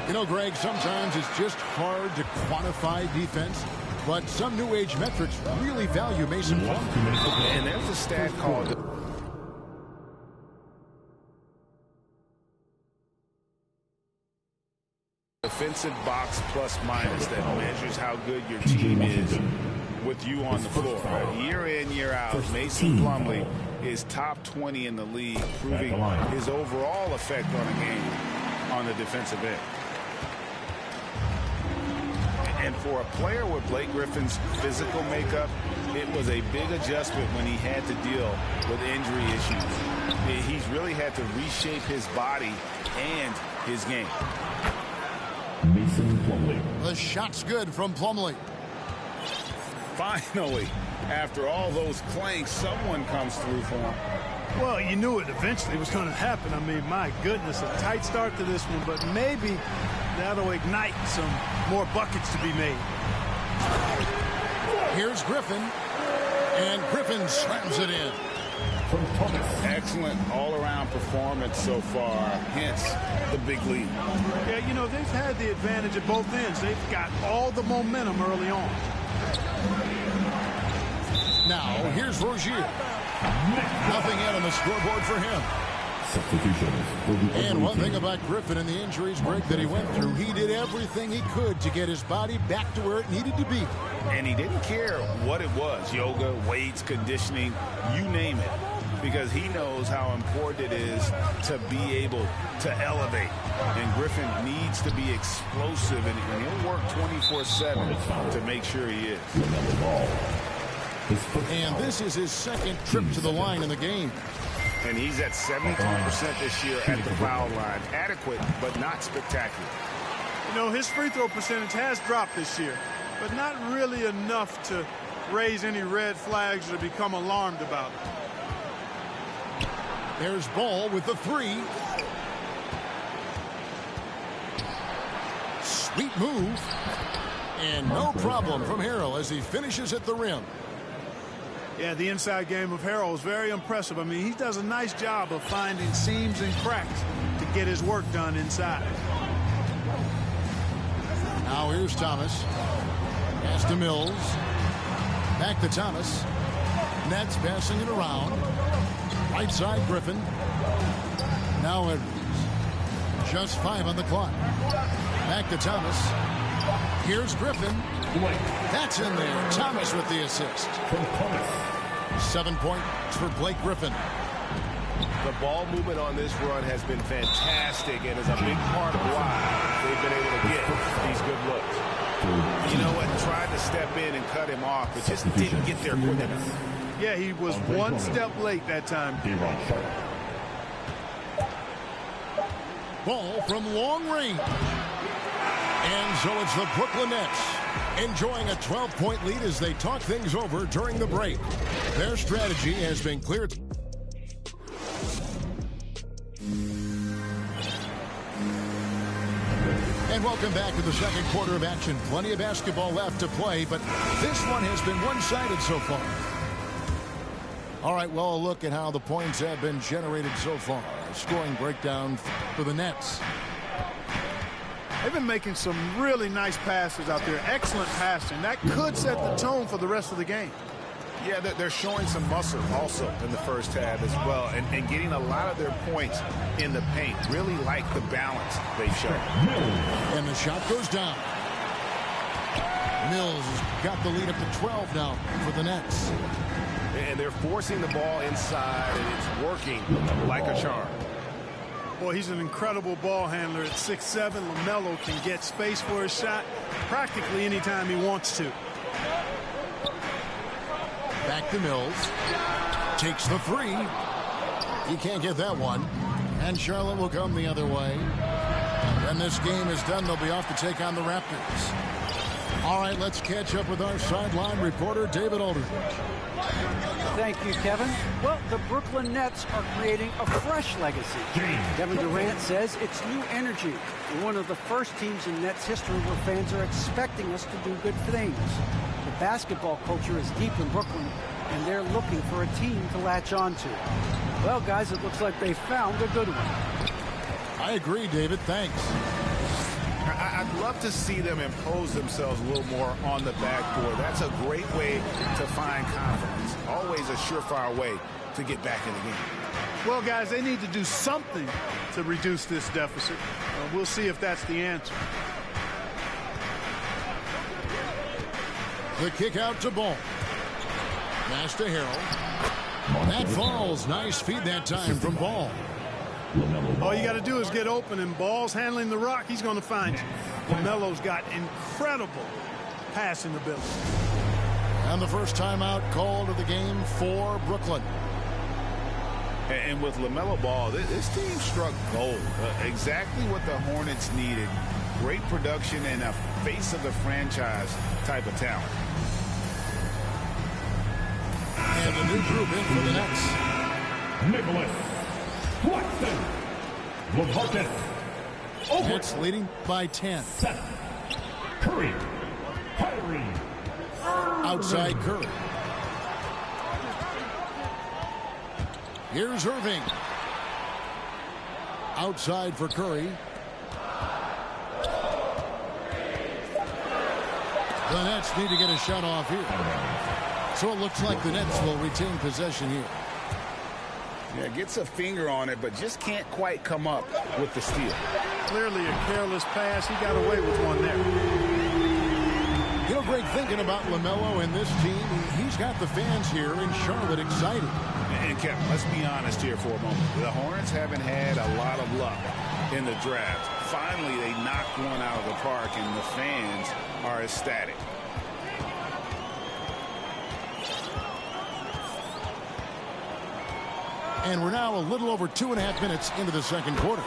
You know, Greg, sometimes it's just hard to quantify defense, but some new age metrics really value Mason Plumlee. And there's a stat called defensive box plus minus that measures how good your team is with you on the floor. Year in, year out, Mason Plumlee is top 20 in the league, proving his overall effect on a game on the defensive end. And for a player with Blake Griffin's physical makeup, it was a big adjustment when he had to deal with injury issues. He's really had to reshape his body and his game. Mason Plumlee. The shot's good from Plumlee. Finally, after all those clanks, someone comes through for him. Well, you knew it eventually was going to happen. I mean, my goodness, a tight start to this one, but maybe that'll ignite some more buckets to be made. Here's Griffin, and Griffin slams it in. Excellent all-around performance so far, hence the big lead. Yeah, you know, they've had the advantage at both ends. They've got all the momentum early on. Now, here's Rozier. Nothing yet on the scoreboard for him. And one thing about Griffin and the injuries, Greg, that he went through, he did everything he could to get his body back to where it needed to be. And he didn't care what it was, yoga, weights, conditioning, you name it, because he knows how important it is to be able to elevate. And Griffin needs to be explosive, and he'll work 24/7 to make sure he is. And this is his second trip to the line in the game. And he's at 73% this year at the foul line. Adequate, but not spectacular. You know, his free throw percentage has dropped this year, but not really enough to raise any red flags or become alarmed about it. There's Ball with the three. Sweet move. And no problem from Harrell as he finishes at the rim. Yeah, the inside game of Harrell is very impressive. I mean, he does a nice job of finding seams and cracks to get his work done inside. Now here's Thomas. Pass to Mills. Back to Thomas. Nets passing it around. Right side Griffin. Now Edwards. Just 5 on the clock. Back to Thomas. Here's Griffin. That's in there. Thomas with the assist. 7 points for Blake Griffin. The ball movement on this run has been fantastic and is a big part of why they've been able to get these good looks. You know what? Tried to step in and cut him off, but just didn't get there quick enough. Yeah, he was one step late that time. Ball from long range. And so it's the Brooklyn Nets enjoying a 12-point lead as they talk things over during the break. Their strategy has been clear. And welcome back to the second quarter of action. Plenty of basketball left to play, but this one has been one-sided so far. All right, well, a look at how the points have been generated so far. Scoring breakdown for the Nets. They've been making some really nice passes out there. Excellent passing. That could set the tone for the rest of the game. Yeah, they're showing some muscle also in the first half as well, and getting a lot of their points in the paint. Really like the balance they've shown. And the shot goes down. Mills has got the lead up to 12 now for the Nets. And they're forcing the ball inside, and it's working like a charm. Boy, he's an incredible ball handler at 6'7". LaMelo can get space for his shot practically anytime he wants to. Back to Mills. Takes the three. He can't get that one. And Charlotte will come the other way. When this game is done, they'll be off to take on the Raptors. All right, let's catch up with our sideline reporter, David Aldridge. Thank you, Kevin. Well, the Brooklyn Nets are creating a fresh legacy. Kevin Durant says it's new energy. We're one of the first teams in Nets history where fans are expecting us to do good things. The basketball culture is deep in Brooklyn, and they're looking for a team to latch on to. Well, guys, it looks like they found a good one. I agree, David. Thanks. I'd love to see them impose themselves a little more on the backboard. That's a great way to find confidence. Always a surefire way to get back in the game. Well, guys, they need to do something to reduce this deficit. We'll see if that's the answer. The kick out to Ball. Pass to Harrell. That falls. Nice feed that time from Ball. All you got to do is get open, and Ball's handling the rock. He's going to find you. LaMelo's got incredible passing ability. And the first timeout called of the game for Brooklyn. And with LaMelo Ball, this team struck gold. Exactly what the Hornets needed. Great production and a face of the franchise type of talent. And a new group in for the Nets. Nicholas Watson. LaMarcus Aldridge. Nets leading by 10. Seth Curry. Kyrie. Outside Curry. Here's Irving. Outside for Curry. The Nets need to get a shot off here. So it looks like the Nets will retain possession here. Yeah, gets a finger on it, but just can't quite come up with the steal. Clearly a careless pass. He got away with one there. You know, Greg, thinking about LaMelo and this team, he's got the fans here in Charlotte excited. And Kevin, let's be honest here for a moment. The Hornets haven't had a lot of luck in the draft. Finally, they knocked one out of the park, and the fans are ecstatic. And we're now a little over 2.5 minutes into the second quarter.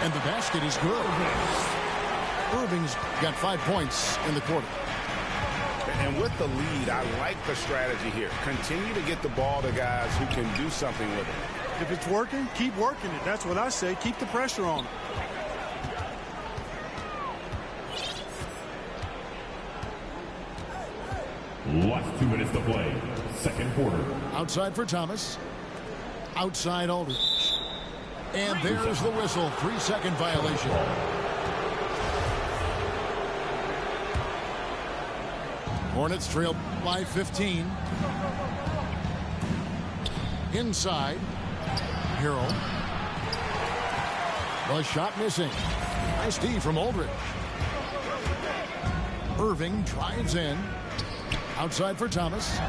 And the basket is good. Irving's got 5 points in the quarter. And with the lead, I like the strategy here. Continue to get the ball to guys who can do something with it. If it's working, keep working it. That's what I say. Keep the pressure on him. Last 2 minutes to play. Second quarter. Outside for Thomas. Outside Aldridge. And there's the whistle. 3-second violation. Hornets trail by 15. Inside. Hero. The shot missing. Nice D from Aldridge. Irving drives in. Outside for Thomas.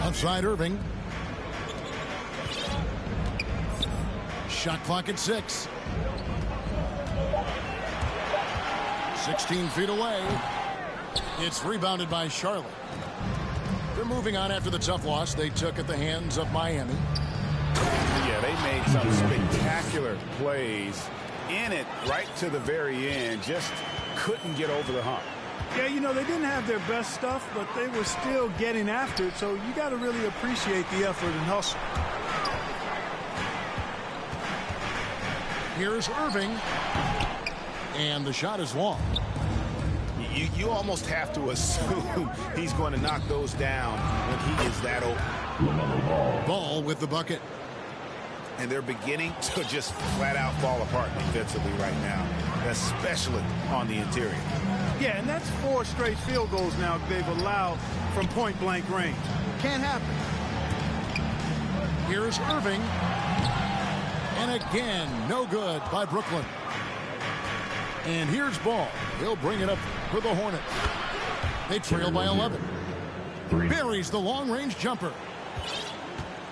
Outside Irving. Shot clock at 6. 16 feet away. It's rebounded by Charlotte. They're moving on after the tough loss they took at the hands of Miami. Yeah, they made some spectacular plays in it right to the very end. Just couldn't get over the hump. Yeah, you know, they didn't have their best stuff, but they were still getting after it, so you got to really appreciate the effort and hustle. Here's Irving. And the shot is long. You almost have to assume he's going to knock those down when he is that open. Ball with the bucket. And they're beginning to just flat out fall apart defensively right now, especially on the interior. Yeah, and that's 4 straight field goals now they've allowed from point-blank range. Can't happen. Here's Irving. And again, no good by Brooklyn. And here's Ball. He'll bring it up for the Hornets. They trail by 11. Buries the long-range jumper.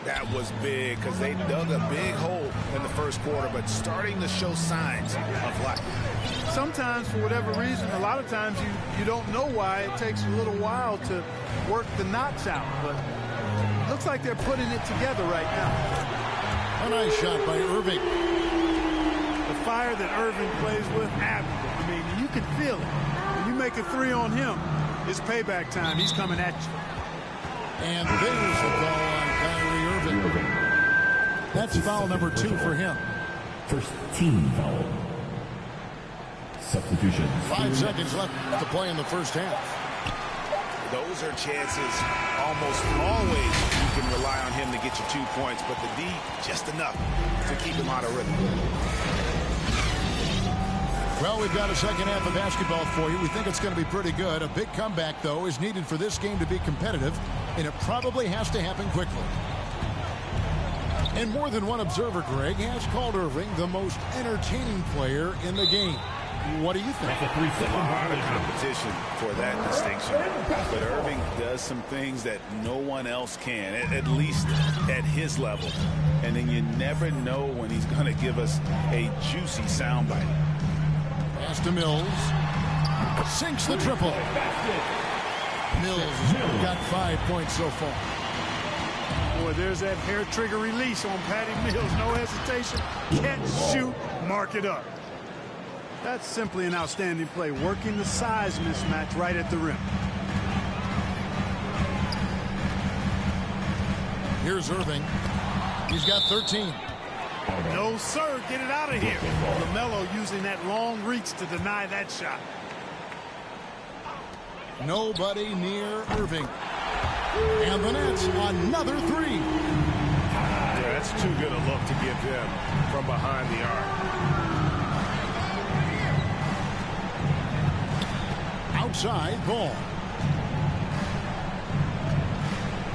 That was big because they dug a big hole in the first quarter, but starting to show signs of life. Sometimes, for whatever reason, a lot of times you don't know why. It takes a little while to work the knots out, but it looks like they're putting it together right now. A nice shot by Irving. The fire that Irving plays with, admirable. I mean, you can feel it. When you make a 3 on him, it's payback time. He's coming at you. And there's the ball on Kyrie Irving. That's foul number 2 for him. First team foul. Substitution. 5 seconds left to play in the first half. Those are chances almost always you can rely on him to get you 2 points, but the D just enough to keep him out of rhythm. Well, we've got a second half of basketball for you. We think it's going to be pretty good. A big comeback, though, is needed for this game to be competitive, and it probably has to happen quickly. And more than one observer, Greg, has called Irving the most entertaining player in the game. What do you think? A lot of competition for that distinction. But Irving does some things that no one else can, at least at his level. And then you never know when he's going to give us a juicy soundbite. Pass to Mills. Sinks the triple. Mills has got 5 points so far. Boy, there's that hair trigger release on Patty Mills. No hesitation. Catch, shoot, mark it up. That's simply an outstanding play, working the size mismatch right at the rim. Here's Irving. He's got 13. No, sir. Get it out of here. LaMelo using that long reach to deny that shot. Nobody near Irving. And the Nets, another three. Yeah, that's too good a look to give them from behind the arc. Outside ball.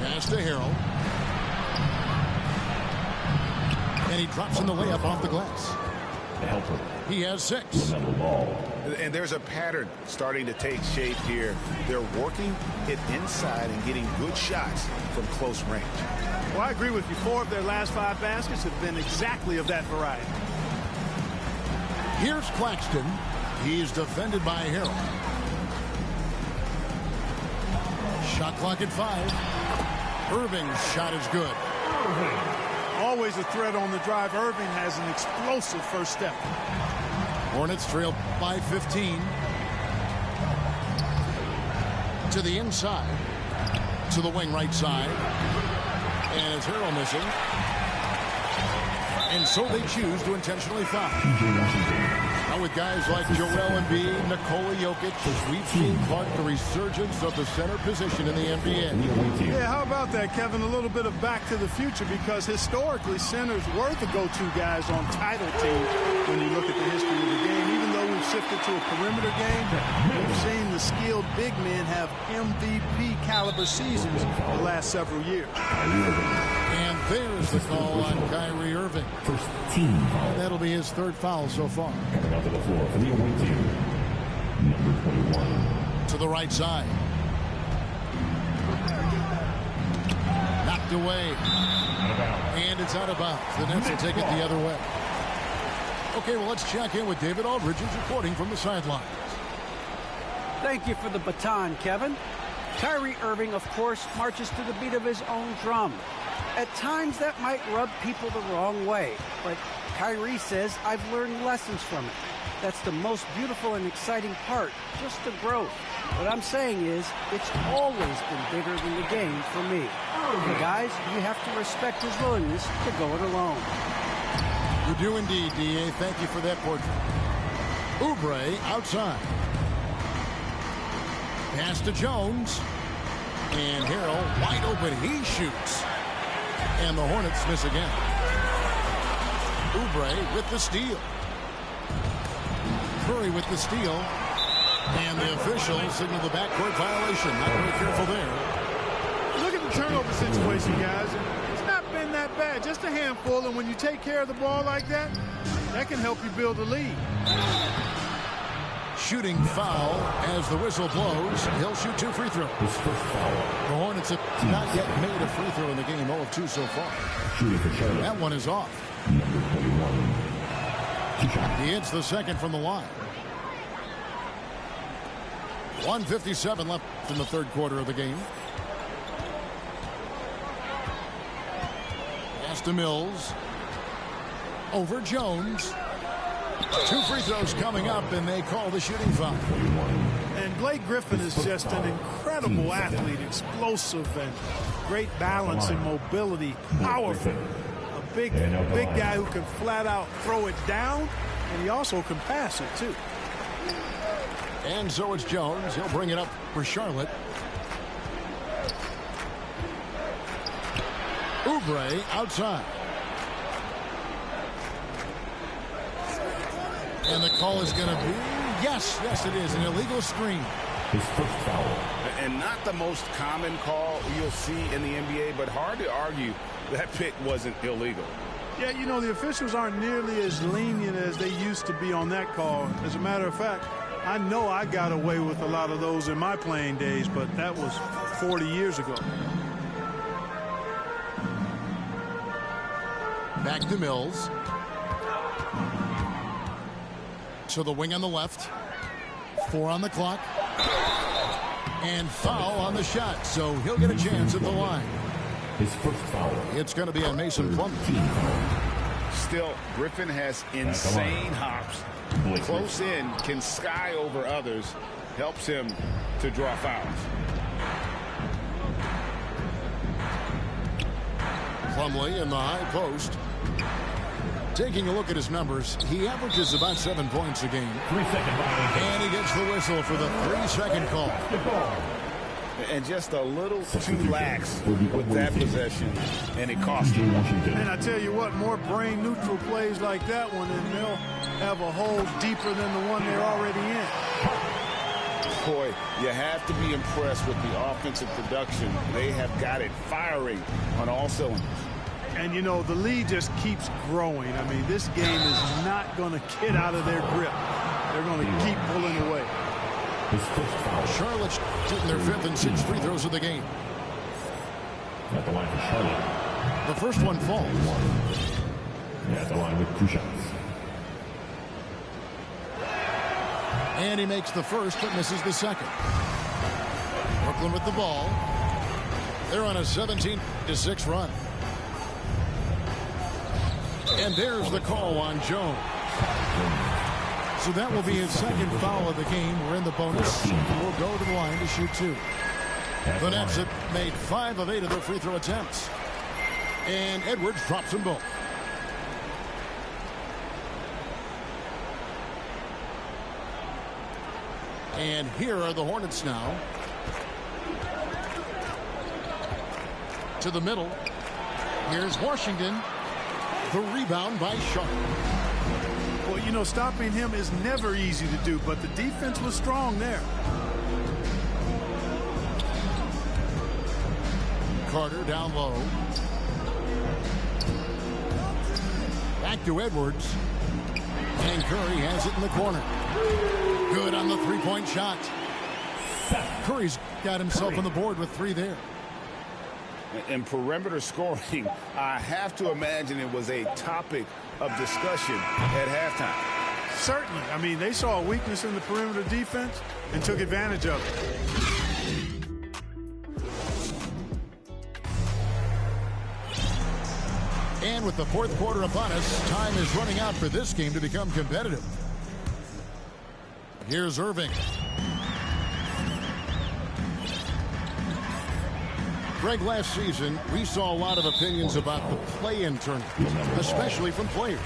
Pass to Harrell. And he drops in the layup off the glass. He has 6. And there's a pattern starting to take shape here. They're working it inside and getting good shots from close range. Well, I agree with you. 4 of their last 5 baskets have been exactly of that variety. Here's Claxton. He's defended by Harrell. Shot clock at 5. Irving's shot is good. Always a threat on the drive. Irving has an explosive first step. Hornets trail by 15. To the inside. To the wing right side. And it's Harrell missing. And so they choose to intentionally foul. Now with guys like Joel Embiid, Nikola Jokic, we've seen, Clark, the resurgence of the center position in the NBA. Yeah, how about that, Kevin? A little bit of back to the future, because historically centers were the go-to guys on title teams when you look at the history of the game. Even though we've shifted to a perimeter game, we've seen the skilled big men have MVP caliber seasons the last several years. And there's the call on Kyrie Irving. First team foul. That'll be his 3rd foul so far. Coming onto the floor for the away team, number 21. To the right side. Knocked away. And it's out of bounds. The Nets will take it the other way. Okay, well, let's check in with David Aldridge, who's reporting from the sidelines. Thank you for the baton, Kevin. Kyrie Irving, of course, marches to the beat of his own drum. At times, that might rub people the wrong way, but Kyrie says, I've learned lessons from it. That's the most beautiful and exciting part, just the growth. What I'm saying is, it's always been bigger than the game for me. And guys, you have to respect his willingness to go it alone. You do indeed, D.A. Thank you for that portrait. Oubre outside. Pass to Jones. And Harrell wide open. He shoots. And the Hornets miss again. Oubre with the steal. Curry with the steal. And the officials signal the backcourt violation. Not very careful there. Look at the turnover situation, guys. It's not been that bad. Just a handful. And when you take care of the ball like that, that can help you build a lead. Shooting foul as the whistle blows. He'll shoot 2 free throws. His first foul. The Hornets have not yet made a free throw in the game. 0 of 2 so far. Shooting for Charlotte. That one is off. Number 21. He hits the second from the line. 1:57 left in the 3rd quarter of the game. Pass to Mills. Over Jones. 2 free throws coming up, and they call the shooting foul. And Blake Griffin is just an incredible athlete, explosive and great balance and mobility, powerful. A big guy who can flat out throw it down, and he also can pass it too. And so it's Jones. He'll bring it up for Charlotte. Oubre outside. And the call is going to be, yes, it is, an illegal screen. His first foul. And not the most common call you'll see in the NBA, but hard to argue that pick wasn't illegal. Yeah, you know, the officials aren't nearly as lenient as they used to be on that call. As a matter of fact, I know I got away with a lot of those in my playing days, but that was 40 years ago. Back to Mills. To the wing on the left. 4 on the clock. And foul on the shot, so he'll get a chance at the line. His first foul. It's going to be on Mason Plumlee. Still, Griffin has insane hops. Close in, can sky over others, helps him to draw fouls. Plumlee in the high post. Taking a look at his numbers, he averages about 7 points a game. 3 second violation. And he gets the whistle for the 3-second call. And just a little too lax with that possession, and it cost him. And I tell you what, more brain-neutral plays like that one, and they'll have a hole deeper than the one they're already in. Boy, you have to be impressed with the offensive production. They have got it firing on all cylinders. And, you know, the lead just keeps growing. I mean, this game is not going to get out of their grip. They're going to keep pulling away. Charlotte's shooting their 5th and 6th free throws of the game. At the line for Charlotte. The first one falls. At the line with 2 shots. And he makes the first but misses the second. Brooklyn with the ball. They're on a 17-6 run. And there's the call on Jones. So that will be his second foul of the game. We're in the bonus. We'll go to the line to shoot 2. The Nets have made 5 of 8 of their free throw attempts. And Edwards drops them both. And here are the Hornets now. To the middle. Here's Washington. The rebound by Sharp. Well, you know, stopping him is never easy to do, but the defense was strong there. Carter down low. Back to Edwards. And Curry has it in the corner. Good on the 3-point shot. Curry's got himself on the board with 3 there. In perimeter scoring, I have to imagine it was a topic of discussion at halftime. Certainly. I mean, they saw a weakness in the perimeter defense and took advantage of it. And with the 4th quarter upon us, time is running out for this game to become competitive. Here's Irving. Greg, last season, we saw a lot of opinions about the play-in tournament, especially from players.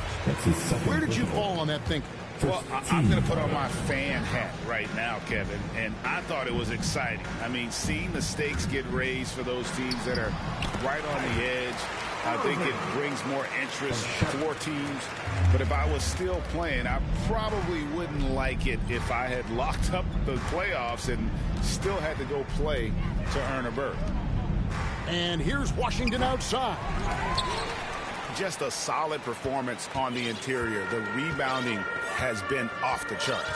Where did you fall on that thinking? Well, I'm going to put on my fan hat right now, Kevin, and I thought it was exciting. I mean, seeing the stakes get raised for those teams that are right on the edge, I think it brings more interest for teams. But if I was still playing, I probably wouldn't like it if I had locked up the playoffs and still had to go play to earn a berth. And here's Washington outside. Just a solid performance on the interior. The rebounding has been off the charts.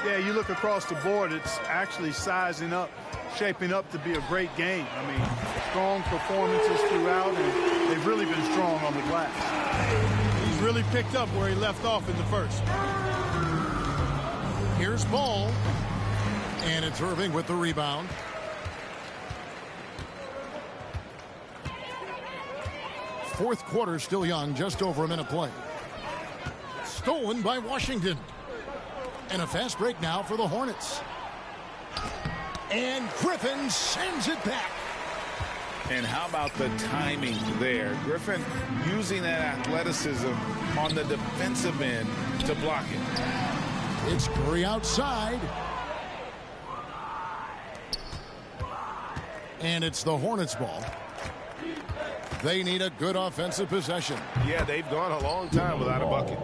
Yeah, you look across the board, it's actually sizing up, shaping up to be a great game. I mean, strong performances throughout, and they've really been strong on the glass. He's really picked up where he left off in the first. Here's Ball. And it's Irving with the rebound. Fourth quarter still young, just over a minute play. Stolen by Washington. And a fast break now for the Hornets. And Griffin sends it back. And how about the timing there? Griffin using that athleticism on the defensive end to block it. It's Curry outside. And it's the Hornets ball. They need a good offensive possession. Yeah, they've gone a long time without a bucket.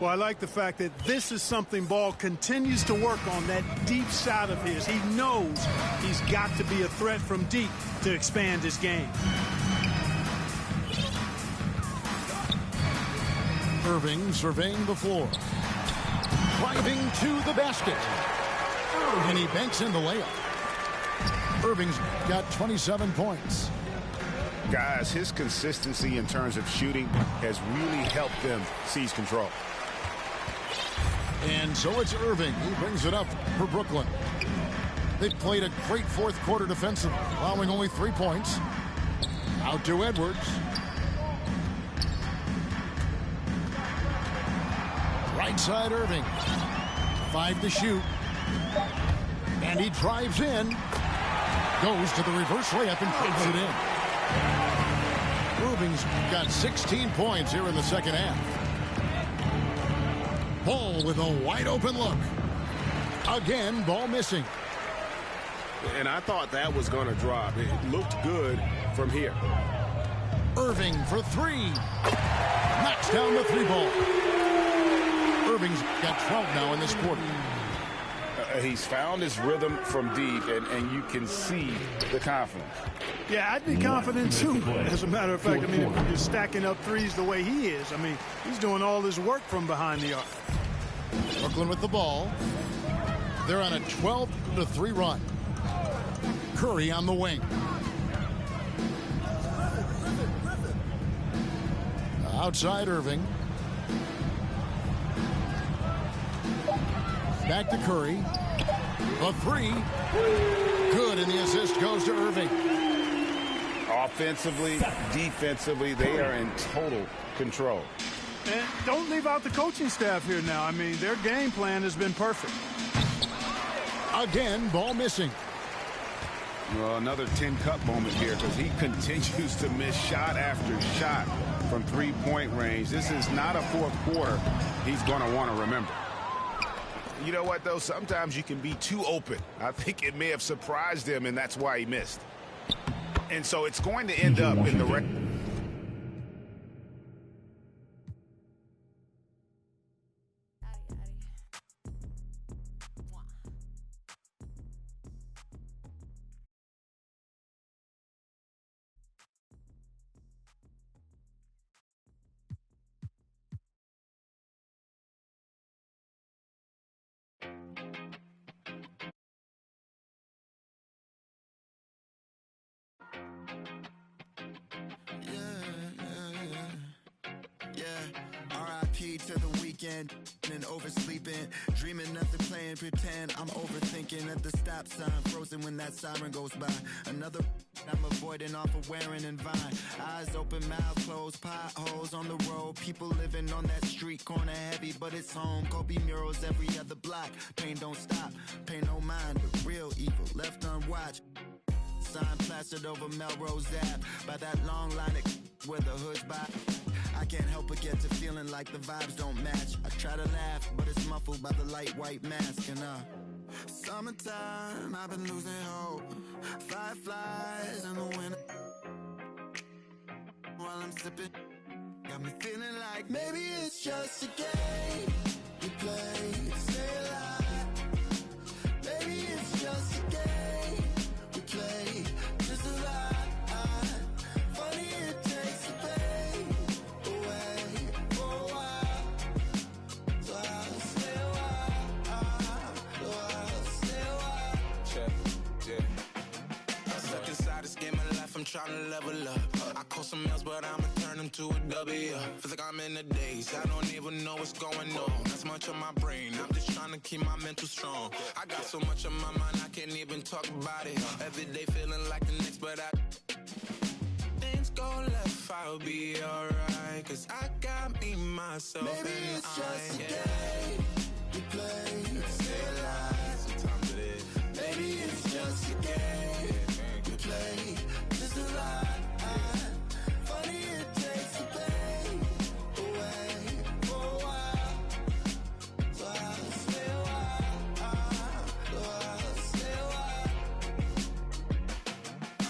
Well, I like the fact that this is something Ball continues to work on, that deep shot of his. He knows he's got to be a threat from deep to expand his game. Irving surveying the floor. Driving to the basket. And he banks in the layup. Irving's got 27 points. Guys, his consistency in terms of shooting has really helped them seize control. And so it's Irving. He brings it up for Brooklyn. They've played a great fourth quarter defensively, allowing only 3 points. Out to Edwards. Right side Irving. 5 to shoot. And he drives in. Goes to the reverse layup and puts it in. Irving's got 16 points here in the second half. Ball with a wide open look. Again, ball missing. And I thought that was going to drop. It looked good from here. Irving for three. Knocks down the three ball. Irving's got 12 now in this quarter. He's found his rhythm from deep, and you can see the confidence. Yeah, I'd be confident too. As a matter of fact, I mean, if you're stacking up threes the way he is, I mean, he's doing all his work from behind the arc. Brooklyn with the ball. They're on a 12-3 run. Curry on the wing. Outside Irving. Back to Curry. A three. Good, and the assist goes to Irving. Offensively, defensively, they are in total control. And don't leave out the coaching staff here now. I mean, their game plan has been perfect. Again, ball missing. Well, another 10-cup moment here because he continues to miss shot after shot from three-point range. This is not a fourth quarter he's going to want to remember. You know what, though? Sometimes you can be too open. I think it may have surprised him, and that's why he missed. And so it's going to end up in the R.I.P. to the weekend and oversleeping, dreaming nothing, playing pretend. I'm overthinking at the stop sign, frozen when that siren goes by. Another I'm avoiding off of wearing and Vine. Eyes open, mouth closed, potholes on the road. People living on that street corner heavy, but it's home. Kobe murals every other block. Pain don't stop, pay no mind. The real evil left unwatched. Sign plastered over Melrose Ave by that long line of where the hood's by. I can't help but get to feeling like the vibes don't match. I try to laugh, but it's muffled by the light white mask. And summertime, I've been losing hope. Fireflies in the winter while I'm sipping. Got me feeling like maybe it's just a game we play to stay alive. Maybe it's just a game we play to survive. Funny it takes the pain away for a while, so I'll stay a while, so I'll stay a while. Check, yeah. Stuck inside this game of life, I'm trying to level up. I call some L's, but I'ma turn them to a W. Feel like I'm in the days, I don't even know what's going on. That's much on my brain, I'm just trying to keep my mental strong. I got so much on my mind, I can't even talk about it. Every day feeling like the next, but things go left, I'll be alright. Cause I got me, myself, maybe and it's just a game we play to stay alive. Sometimes it is. Maybe it's just a game we play to survive. Funny it takes the pain away for a while, so I'll stay a while, so I'll stay a while.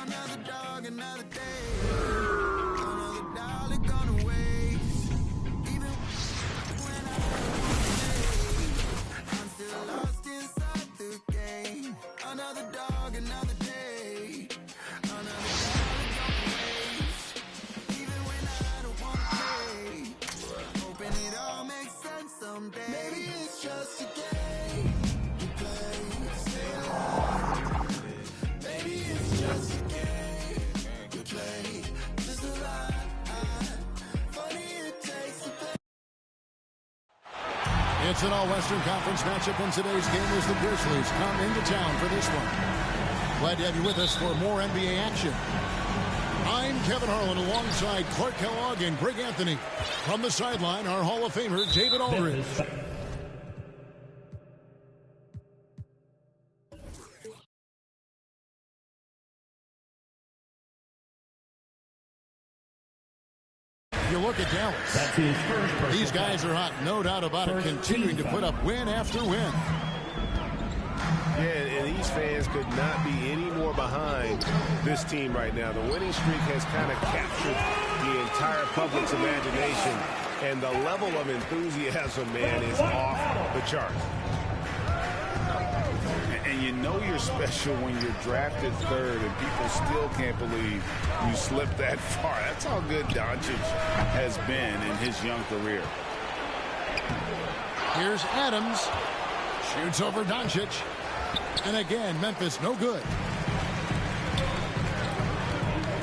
Another dog, another day, another dollar gonna waste. Even when I'm still lost inside the game. Another dog, another day, another dollar gonna waste. Even when I don't wanna play, hoping it all makes sense someday. Maybe it's just a game we play to stay alive. Maybe it's just a game we play to survive. Funny it takes the pain. It's an all-Western Conference matchup, and today's game is the Grizzlies come into town for this one. Glad to have you with us for more NBA action. I'm Kevin Harlan alongside Clark Kellogg and Greg Anthony. From the sideline, our Hall of Famer, David Aldridge. you look at Dallas, these guys are hot, no doubt about it, continuing to put up win after win. Yeah, and these fans could not be any more behind this team right now. The winning streak has kind of captured the entire public's imagination, and the level of enthusiasm, man, is off the charts. And you know you're special when you're drafted third and people still can't believe you slipped that far. That's how good Doncic has been in his young career. Here's Adams. Shoots over Doncic. And again, Memphis no good.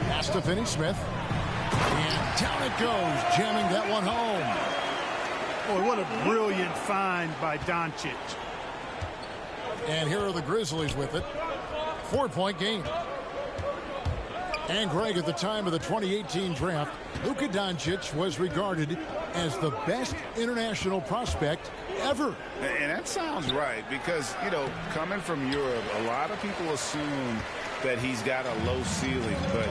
Pass to Finney-Smith. And down it goes, jamming that one home. Boy, what a brilliant find by Doncic. And here are the Grizzlies with it. 4-point game. And Greg, at the time of the 2018 draft, Luka Doncic was regarded as the best international prospect ever. And that sounds right because, you know, coming from Europe, a lot of people assume that he's got a low ceiling, but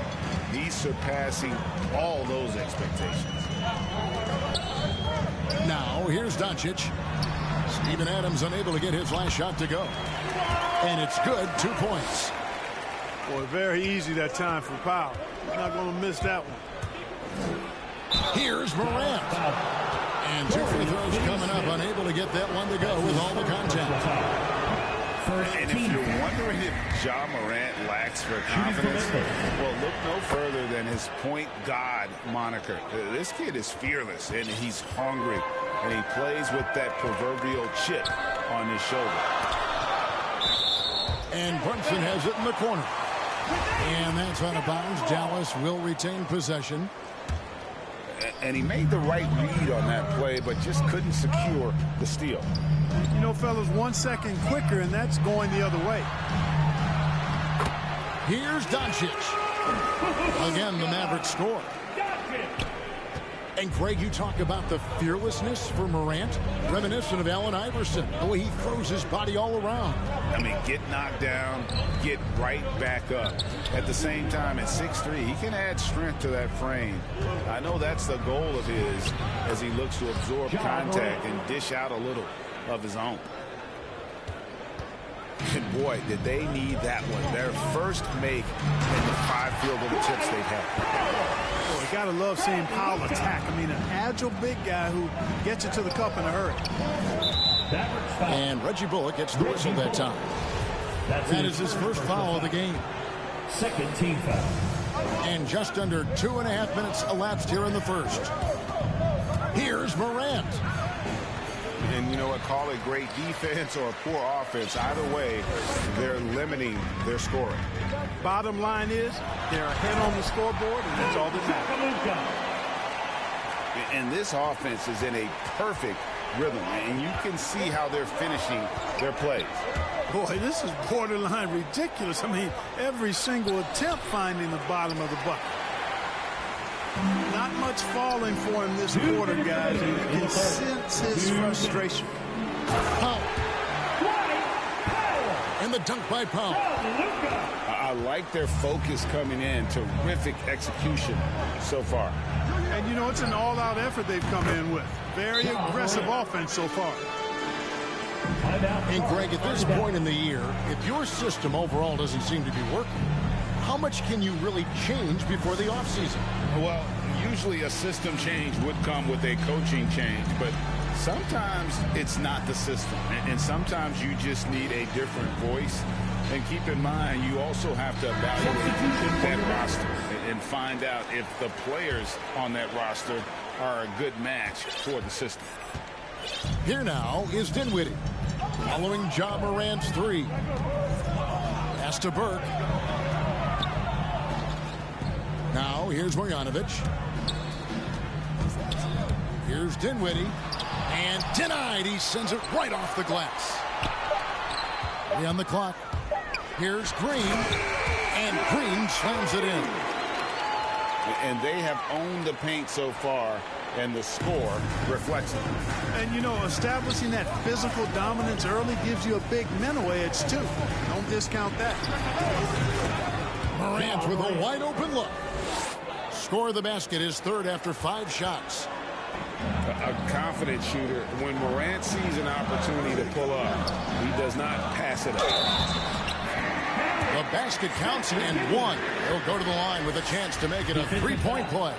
he's surpassing all those expectations. Now, here's Doncic. Steven Adams unable to get his last shot to go. And it's good, 2 points. Boy, very easy that time for Powell. He's not going to miss that one. Here's Morant. And 2 free throws coming up, unable to get that one to go with all the contact. And if you're wondering if Ja Morant lacks for confidence, well, look no further than his point guard moniker. This kid is fearless, and he's hungry, and he plays with that proverbial chip on his shoulder. And Brunson has it in the corner. And that's out of bounds. Dallas will retain possession. And he made the right read on that play, but just couldn't secure the steal. You know, fellas, 1 second quicker, and that's going the other way. Here's Doncic. Again, the Mavericks score. And, Greg, you talk about the fearlessness for Morant, reminiscent of Allen Iverson, the way he throws his body all around. I mean, get knocked down, get right back up. At the same time, at 6'3", he can add strength to that frame. I know that's the goal of his as he looks to absorb contact and dish out a little of his own. And boy, did they need that one. Their first make in the 5 field goal attempts they've had. Boy, gotta love seeing Powell attack. I mean, an agile big guy who gets it to the cup in a hurry. And Reggie Bullock gets the whistle that time. That is his first foul of the game. Second team foul. And just under 2.5 minutes elapsed here in the first. Here's Morant. And you know what, call it great defense or poor offense. Either way, they're limiting their scoring. Bottom line is, they're ahead on the scoreboard, and that's all that matters. And this offense is in a perfect rhythm, and you can see how they're finishing their plays. Boy, this is borderline ridiculous. I mean, every single attempt finding the bottom of the bucket. Not much falling for him this quarter, guys. You can sense his frustration. Powell. And the dunk by Powell. I like their focus coming in. Terrific execution so far. And, you know, it's an all-out effort they've come in with. Very aggressive offense so far. And, Greg, at this point in the year, if your system overall doesn't seem to be working, how much can you really change before the offseason? Well, usually a system change would come with a coaching change, but sometimes it's not the system, and sometimes you just need a different voice. And keep in mind, you also have to evaluate that roster and find out if the players on that roster are a good match for the system. Here now is Dinwiddie, following Ja Morant's 3. Pass to Burke. Now here's Marjanovic. Here's Dinwiddie. And denied. He sends it right off the glass. 3 on the clock. Here's Green. And Green slams it in. And they have owned the paint so far, and the score reflects it. And, you know, establishing that physical dominance early gives you a big mental edge, too. Don't discount that. Morant with a wide open look. score of the basket, his third after 5 shots. A confident shooter. When Morant sees an opportunity to pull up, he does not pass it up. The basket counts and 1. He'll go to the line with a chance to make it a 3-point play.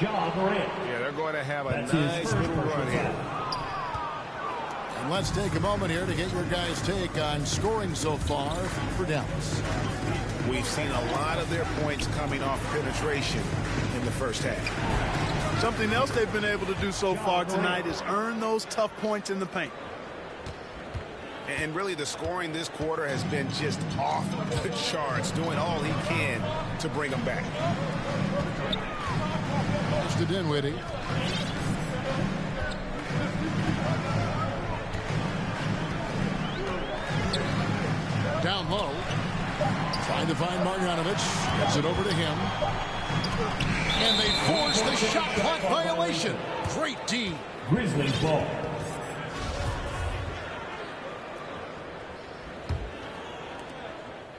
Yeah, they're going to have a nice little run here. And let's take a moment here to get your guys' take on scoring so far for Dallas. We've seen a lot of their points coming off penetration in the first half. Something else they've been able to do so far tonight is earn those tough points in the paint. And really the scoring this quarter has been just off the charts, doing all he can to bring them back. To Dinwiddie. Down low. Trying to find Marjanovic. Gets it over to him. And they force the shot clock violation. Great D. Grizzlies ball.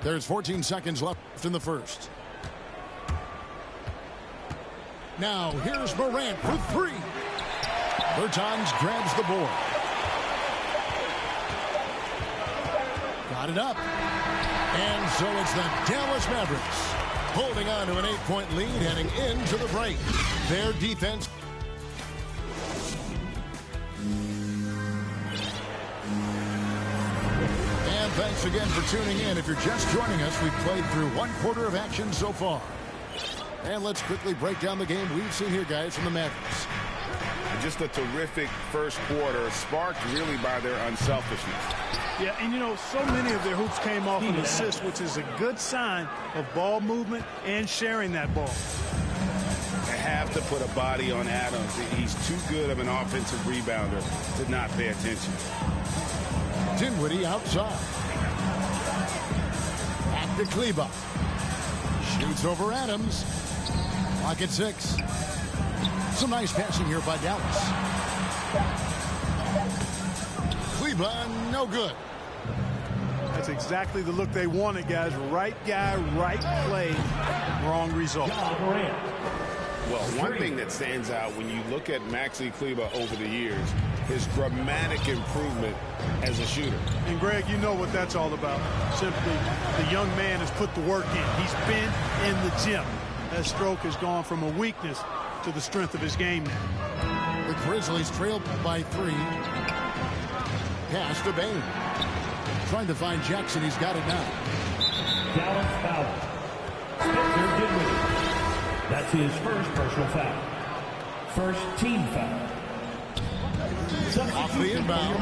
There's 14 seconds left in the first. Now, here's Morant for 3. Bertans grabs the board. Got it up. And so it's the Dallas Mavericks holding on to an 8-point lead heading into the break. Their defense. And thanks again for tuning in. If you're just joining us, we've played through 1 quarter of action so far. And let's quickly break down the game we've seen here, guys, from the Mavericks. Just a terrific first quarter, sparked really by their unselfishness. Yeah, and you know, so many of their hoops came off an assist, which is a good sign of ball movement and sharing that ball. They have to put a body on Adams. He's too good of an offensive rebounder to not pay attention. Dinwiddie outside. Back to Kleba. Shoots over Adams. Clock at 6. Some nice passing here by Dallas. Kleba, no good. That's exactly the look they wanted, guys. Right guy, right play, wrong result. Well, one thing that stands out when you look at Maxi Kleba over the years is dramatic improvement as a shooter. And, Greg, you know what that's all about. Simply, the young man has put the work in. He's been in the gym. That stroke has gone from a weakness to the strength of his game now. The Grizzlies trail by 3. Pass to Bain. Trying to find Jackson. He's got it now. Dallas foul. Spencer Dinwiddie. That's his first personal foul. First team foul. Off the inbound.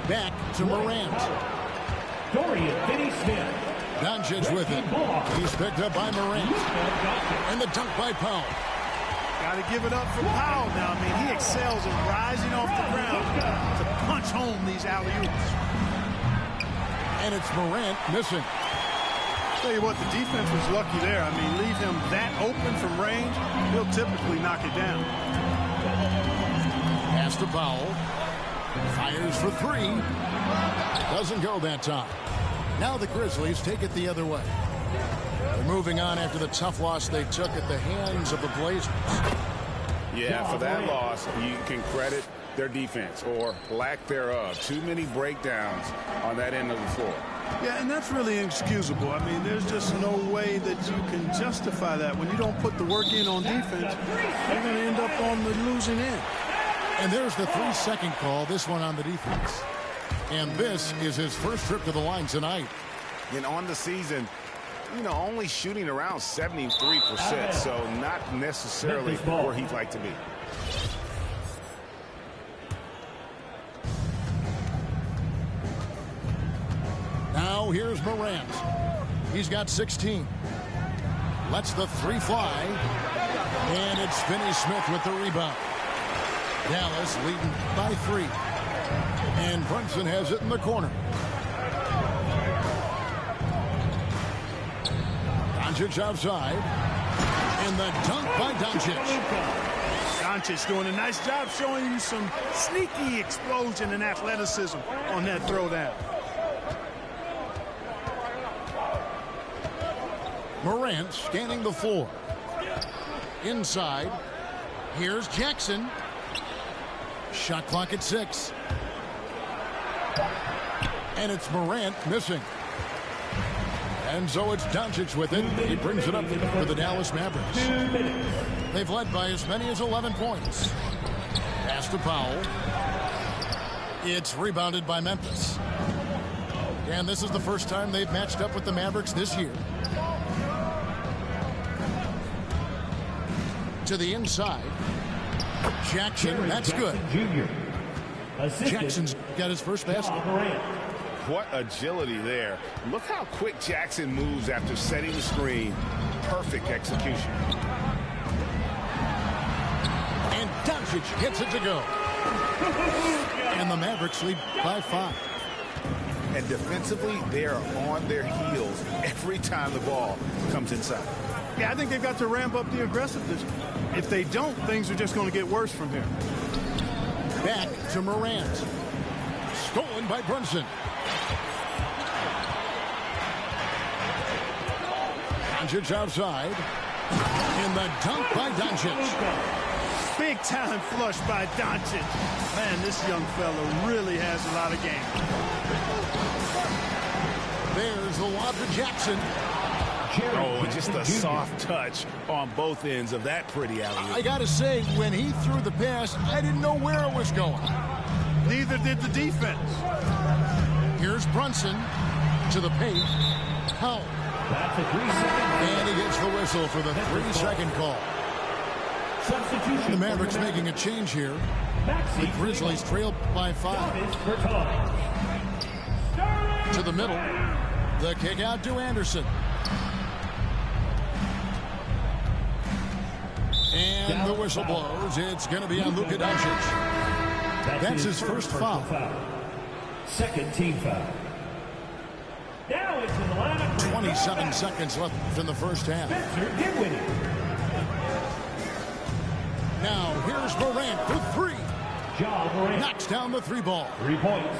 Back to Morant. Dorian Finney-Smith. Doncic with it. He's picked up by Morant. And the dunk by Powell. Got to give it up for Powell now. I mean, he excels in rising off the ground to punch home these alley-oops. And it's Morant missing. Tell you what, the defense was lucky there. I mean, leave him that open from range, he'll typically knock it down. Pass to Powell. Fires for 3. Doesn't go that time. Now the Grizzlies take it the other way. They're moving on after the tough loss they took at the hands of the Blazers. Yeah, for that loss, you can credit their defense or lack thereof. Too many breakdowns on that end of the floor. Yeah, and that's really inexcusable. I mean, there's just no way that you can justify that. When you don't put the work in on defense, you're going to end up on the losing end. And there's the 3-second call, this one on the defense. And this is his first trip to the line tonight. And on the season, you know, only shooting around 73%, so not necessarily where he'd like to be. Now here's Morant. He's got 16. Lets the 3 fly. And it's Finney-Smith with the rebound. Dallas leading by 3. And Brunson has it in the corner. Doncic outside. And the dunk by Doncic. Doncic doing a nice job showing you some sneaky explosion and athleticism on that throwdown. Morant scanning the floor. inside. Here's Jackson. Shot clock at 6. And it's Morant missing. And so it's Doncic with it. He brings it up for the Dallas Mavericks. They've led by as many as 11 points. Pass to Powell. It's rebounded by Memphis. And this is the first time they've matched up with the Mavericks this year. To the inside. Jackson, that's good. Jackson's got his first basket. What agility there. Look how quick Jackson moves after setting the screen. Perfect execution. And Doncic gets it to go. And the Mavericks lead by 5. And defensively, they are on their heels every time the ball comes inside. Yeah, I think they've got to ramp up the aggressiveness. If they don't, things are just going to get worse from here. Back to Morant. Stolen by Brunson. Doncic outside. And the dunk by Doncic. Big time flush by Doncic. Man, this young fella really has a lot of game. There's the lob to Jackson. Oh, just a soft touch on both ends of that pretty alley-oop. I got to say, when he threw the pass, I didn't know where it was going. Neither did the defense. Here's Brunson to the paint. Powell. That's a 3-second. And he gets the whistle for the 3-second call. The Mavericks making a change here. The Grizzlies trail by 5. To the middle. The kick out to Anderson. And the whistle blows. It's going to be on Luka Doncic. That's his first foul. Second team foul. Now it's in the lineup. 27 seconds left in the first half. Now here's Morant for 3. Knocks down the 3 ball. 3 points.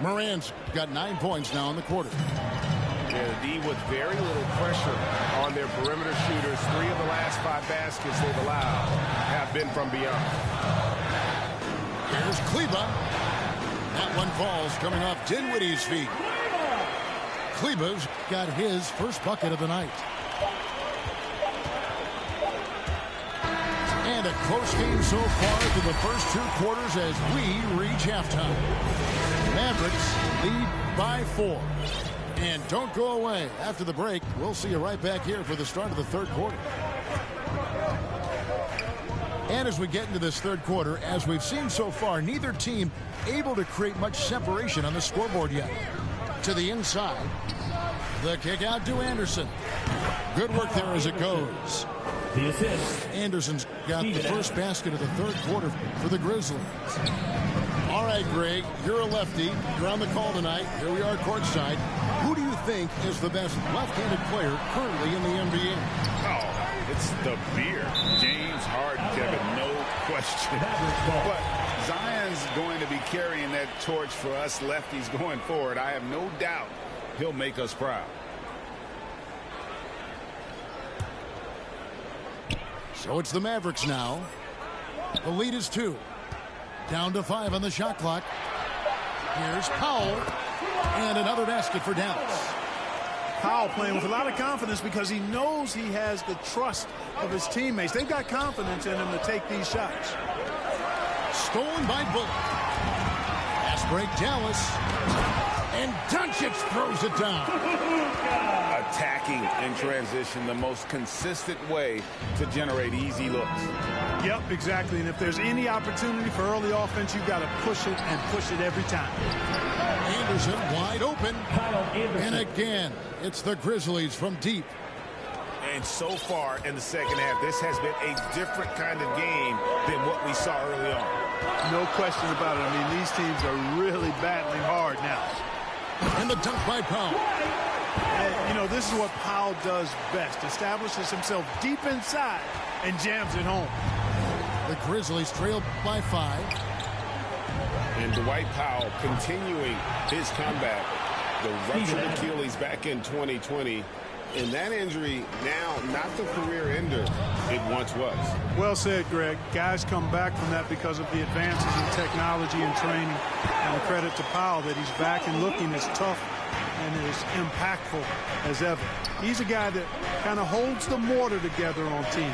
Morant's got 9 points now in the quarter. Yeah, the D with very little pressure on their perimeter shooters. 3 of the last 5 baskets they've allowed have been from beyond. Here's Kleba. That one falls coming off Dinwiddie's feet. Kleba's got his first bucket of the night. And a close game so far through the first 2 quarters as we reach halftime. Mavericks lead by 4. And don't go away. After the break, we'll see you right back here for the start of the third quarter. And as we get into this third quarter, as we've seen so far, neither team able to create much separation on the scoreboard yet. To the inside. The kick out to Anderson. Good work there as it goes. The assist. Anderson's got the first basket of the third quarter for the Grizzlies. All right, Greg, you're a lefty. You're on the call tonight. Here we are courtside. Who do you think is the best left-handed player currently in the NBA? Oh, it's the beer. James Harden, Kevin, no question. But Zion's going to be carrying that torch for us lefties going forward. I have no doubt he'll make us proud. So it's the Mavericks now. The lead is 2. Down to 5 on the shot clock. Here's Powell. And another basket for Dallas. Powell playing with a lot of confidence because he knows he has the trust of his teammates. They've got confidence in him to take these shots. Stolen by Bullock. Pass break Dallas. And Doncic throws it down. Attacking in transition, the most consistent way to generate easy looks. Yep, exactly. And if there's any opportunity for early offense, you've got to push it and push it every time. Anderson wide open. And again, it's the Grizzlies from deep. And so far in the second half, this has been a different kind of game than what we saw early on. No question about it. I mean, these teams are really battling hard now. And the dunk by Powell. And, you know, this is what Powell does best. Establishes himself deep inside and jams it home. The Grizzlies trail by 5. And Dwight Powell continuing his comeback. The ruptured Achilles back in 2020 And that injury now not the career ender it once was. Well said, Greg. Guys come back from that because of the advances in technology and training. And a credit to Powell that he's back and looking as tough and as impactful as ever. He's a guy that kind of holds the mortar together on team.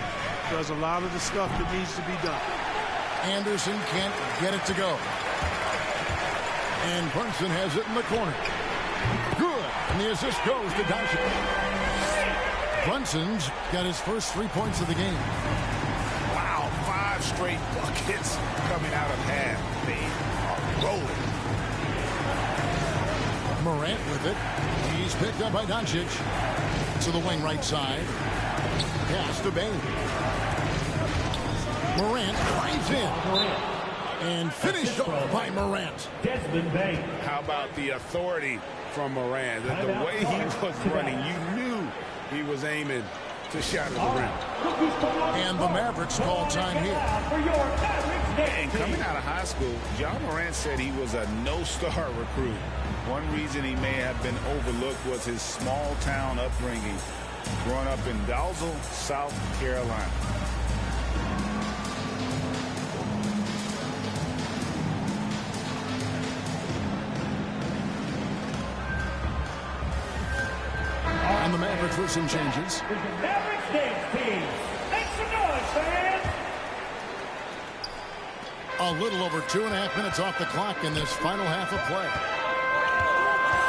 Does a lot of the stuff that needs to be done. Anderson can't get it to go. And Brunson has it in the corner. Good. And the assist goes to Doncic. Brunson's got his first 3 points of the game. Wow, 5 straight buckets coming out of half. They are rolling. Morant with it. He's picked up by Doncic. To the wing right side. Pass to Bain. Morant drives in. And finished off by Morant. Desmond Bain. How about the authority from Morant? The way he was running, you knew he was aiming to shatter the rim. And the Mavericks call time here. And coming out of high school, John Morant said he was a no-star recruit. One reason he may have been overlooked was his small-town upbringing, growing up in Dalzell, South Carolina. And the Mavericks with some changes. Mavericks dance team. Make some noise, fans. A little over 2.5 minutes off the clock in this final half of play.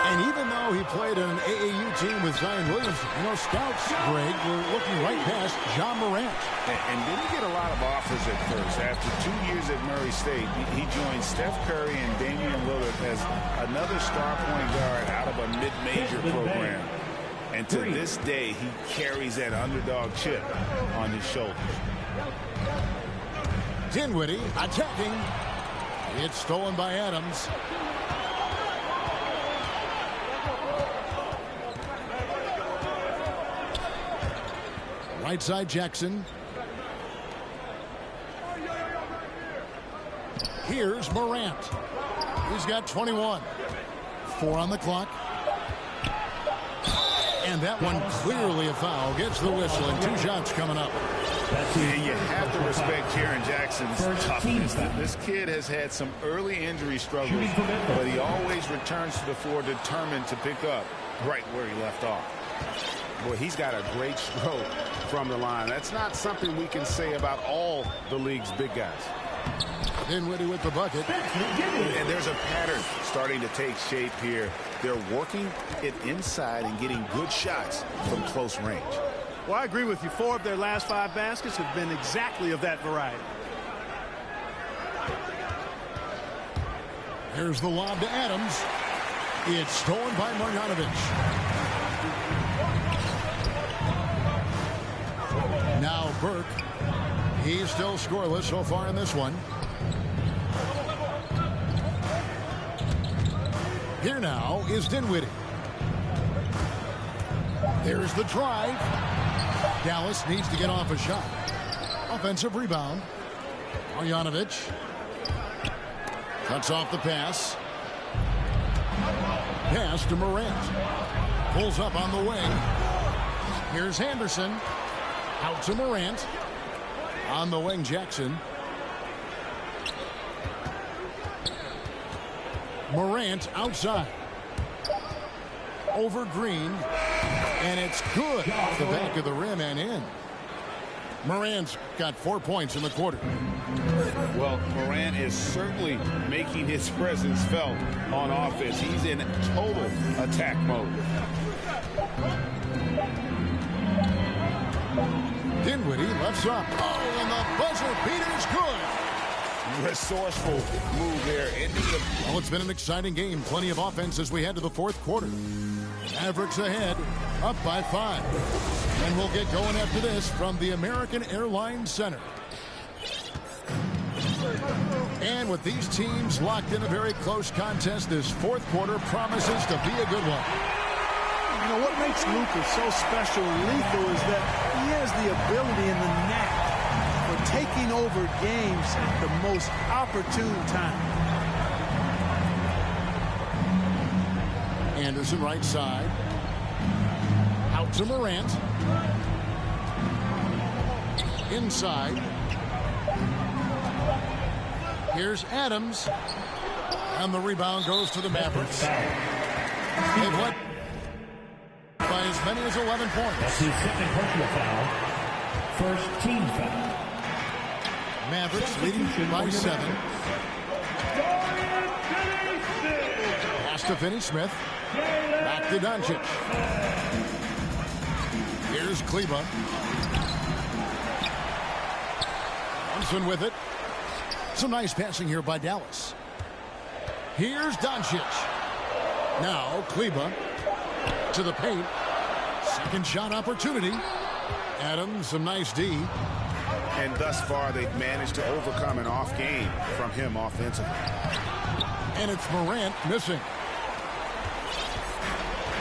And even though he played on an AAU team with Zion Williams, you know, scouts, Greg, were looking right past John Morant. And didn't get a lot of offers at first. After 2 years at Murray State, he joined Steph Curry and Damian Lillard as another star point guard out of a mid-major program. And to this day, he carries that underdog chip on his shoulders. Dinwiddie attacking. It's stolen by Adams. Right side Jackson. Here's Morant. He's got 21. 4 on the clock. And that one clearly a foul. Gets the whistle and 2 shots coming up. And you have to respect Jaren Jackson's toughness. This kid has had some early injury struggles, but he always returns to the floor determined to pick up right where he left off. Boy, he's got a great stroke from the line. That's not something we can say about all the league's big guys. Dinwiddie with the bucket. And there's a pattern starting to take shape here. They're working it inside and getting good shots from close range. Well, I agree with you. 4 of their last 5 baskets have been exactly of that variety. Here's the lob to Adams. It's stolen by Marjanovic. Now Burke. He's still scoreless so far in this one. Here now is Dinwiddie. There's the drive. Dallas needs to get off a shot. Offensive rebound. Marjanovic cuts off the pass. Pass to Morant. Pulls up on the wing. Here's Henderson. Out to Morant. On the wing, Jackson. Morant outside. Over Green. And it's good off the back of the rim and in. Morant's got 4 points in the quarter. Well, Morant is certainly making his presence felt on offense. He's in total attack mode. Dinwiddie lefts up. Oh, and the buzzer beater's good. Resourceful move there. Well, it's been an exciting game. Plenty of offense as we head to the 4th quarter. Mavericks ahead, up by 5. And we'll get going after this from the American Airlines Center. And with these teams locked in a very close contest, this 4th quarter promises to be a good one. You know, what makes Luka so special and lethal is that he has the ability and the knack for taking over games at the most opportune time. Anderson right side. Out to Morant. Inside. Here's Adams. And the rebound goes to the Mavericks. They've led by as many as 11 points. That's his second personal foul. First team foul. Mavericks leading by 7. Pass to Finney-Smith. Back to Doncic. Here's Kleber. Thompson with it. Some nice passing here by Dallas. Here's Doncic. Now Kleber to the paint. Second shot opportunity. Adams, some nice D. And thus far, they've managed to overcome an off game from him offensively. And it's Morant missing.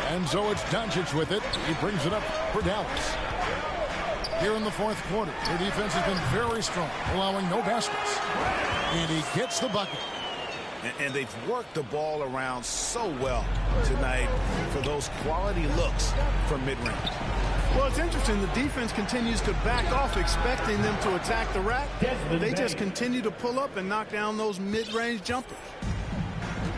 And so it's Doncic with it. He brings it up for Dallas. Here in the fourth quarter, their defense has been very strong, allowing no baskets. And he gets the bucket. And they've worked the ball around so well tonight for those quality looks from mid-range. Well, it's interesting. The defense continues to back off, expecting them to attack the rack. They just continue to pull up and knock down those mid-range jumpers.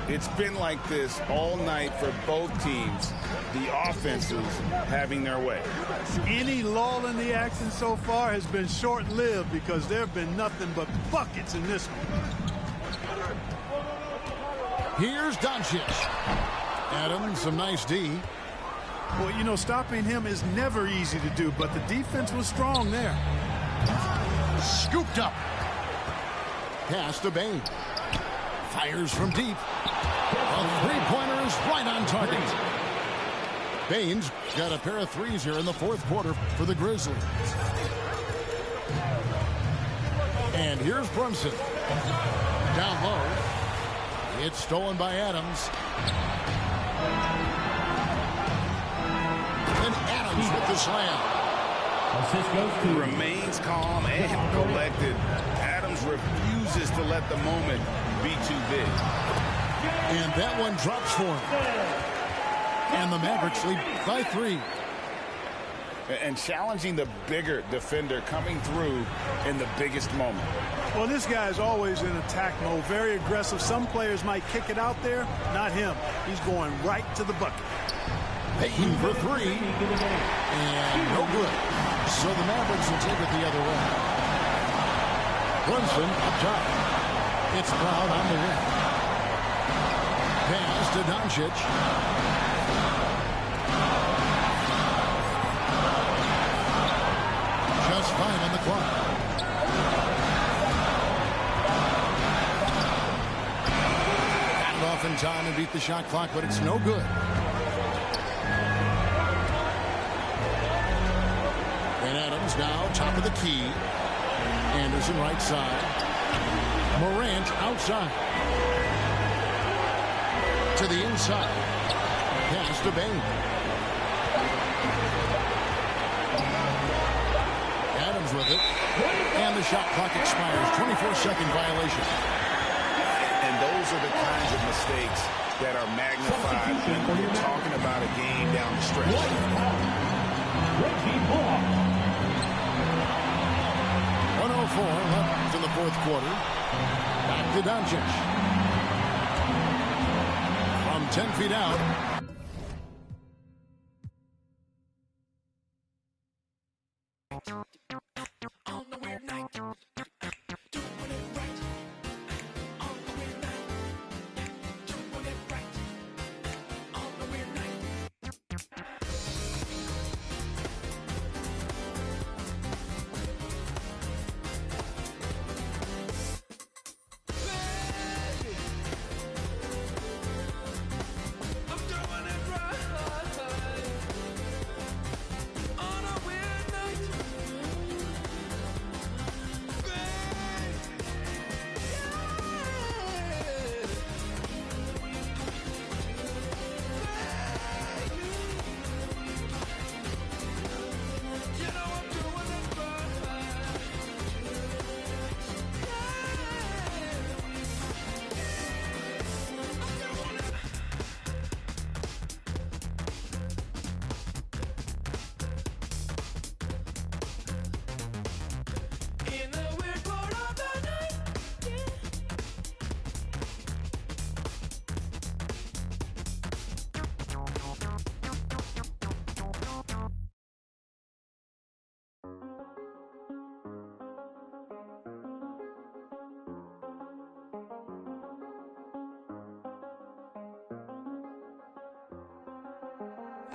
It's been like this all night for both teams. The offenses having their way. Any lull in the action so far has been short-lived because there have been nothing but buckets in this one. Here's Doncic. Adams, some nice D. Well, you know, stopping him is never easy to do, but the defense was strong there. Scooped up. Pass to Bain. Fires from deep. A three-pointer is right on target. Bain's got a pair of threes here in the fourth quarter for the Grizzlies. And here's Brunson. Down low. It's stolen by Adams. And Adams with the slam. Remains calm and collected. Adams refuses to let the moment be too big. And that one drops for him. And the Mavericks lead by 3. And challenging the bigger defender coming through in the biggest moment. Well, this guy is always in attack mode, very aggressive. Some players might kick it out there, not him. He's going right to the bucket. Payton for 3. And no good. So the Mavericks will take it the other way. Brunson up top. It's Brown on the wing. Pass to Doncic. Just 5 on the clock. Got it off in time and beat the shot clock, but it's no good. And Adams now top of the key. Anderson right side. Morant outside. To the inside. Pass to Bain. Adams with it. And the shot clock expires. 24-second violation. And those are the kinds of mistakes that are magnified when you're talking about a game down the stretch. 104 left in the fourth quarter. Back to Doncic. From 10 feet out.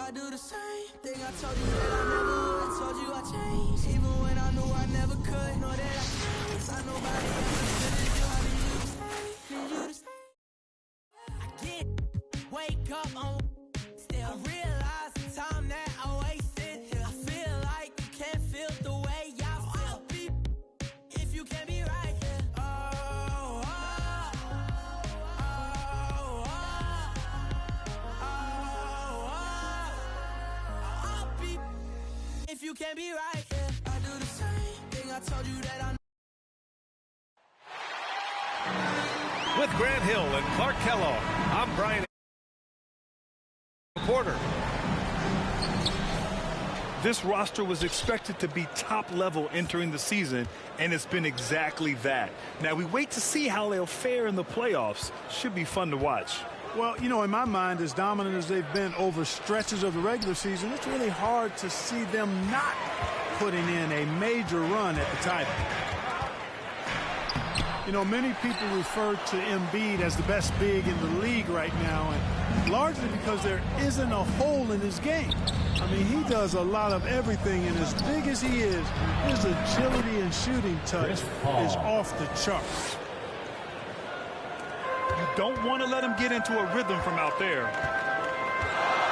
I do the same thing I told you that I never would. Told you I changed, even when I knew I never could. Know that I can't find nobody else as good as you. I need you to stay, need you to stay. I get wake up on still. I realize the time that I wasted. I feel like you can't feel the way I feel. If you can't be right here. If you can't be right, yeah, I do the same thing I told you that I. With Grant Hill and Clark Kellogg, I'm Brian Porter. This roster was expected to be top level entering the season, and it's been exactly that. Now we wait to see how they'll fare in the playoffs. Should be fun to watch. Well, you know, in my mind, as dominant as they've been over stretches of the regular season, it's really hard to see them not putting in a major run at the title. You know, many people refer to Embiid as the best big in the league right now, and largely because there isn't a hole in his game. I mean, he does a lot of everything, and as big as he is, his agility and shooting touch is off the charts. You don't want to let him get into a rhythm from out there.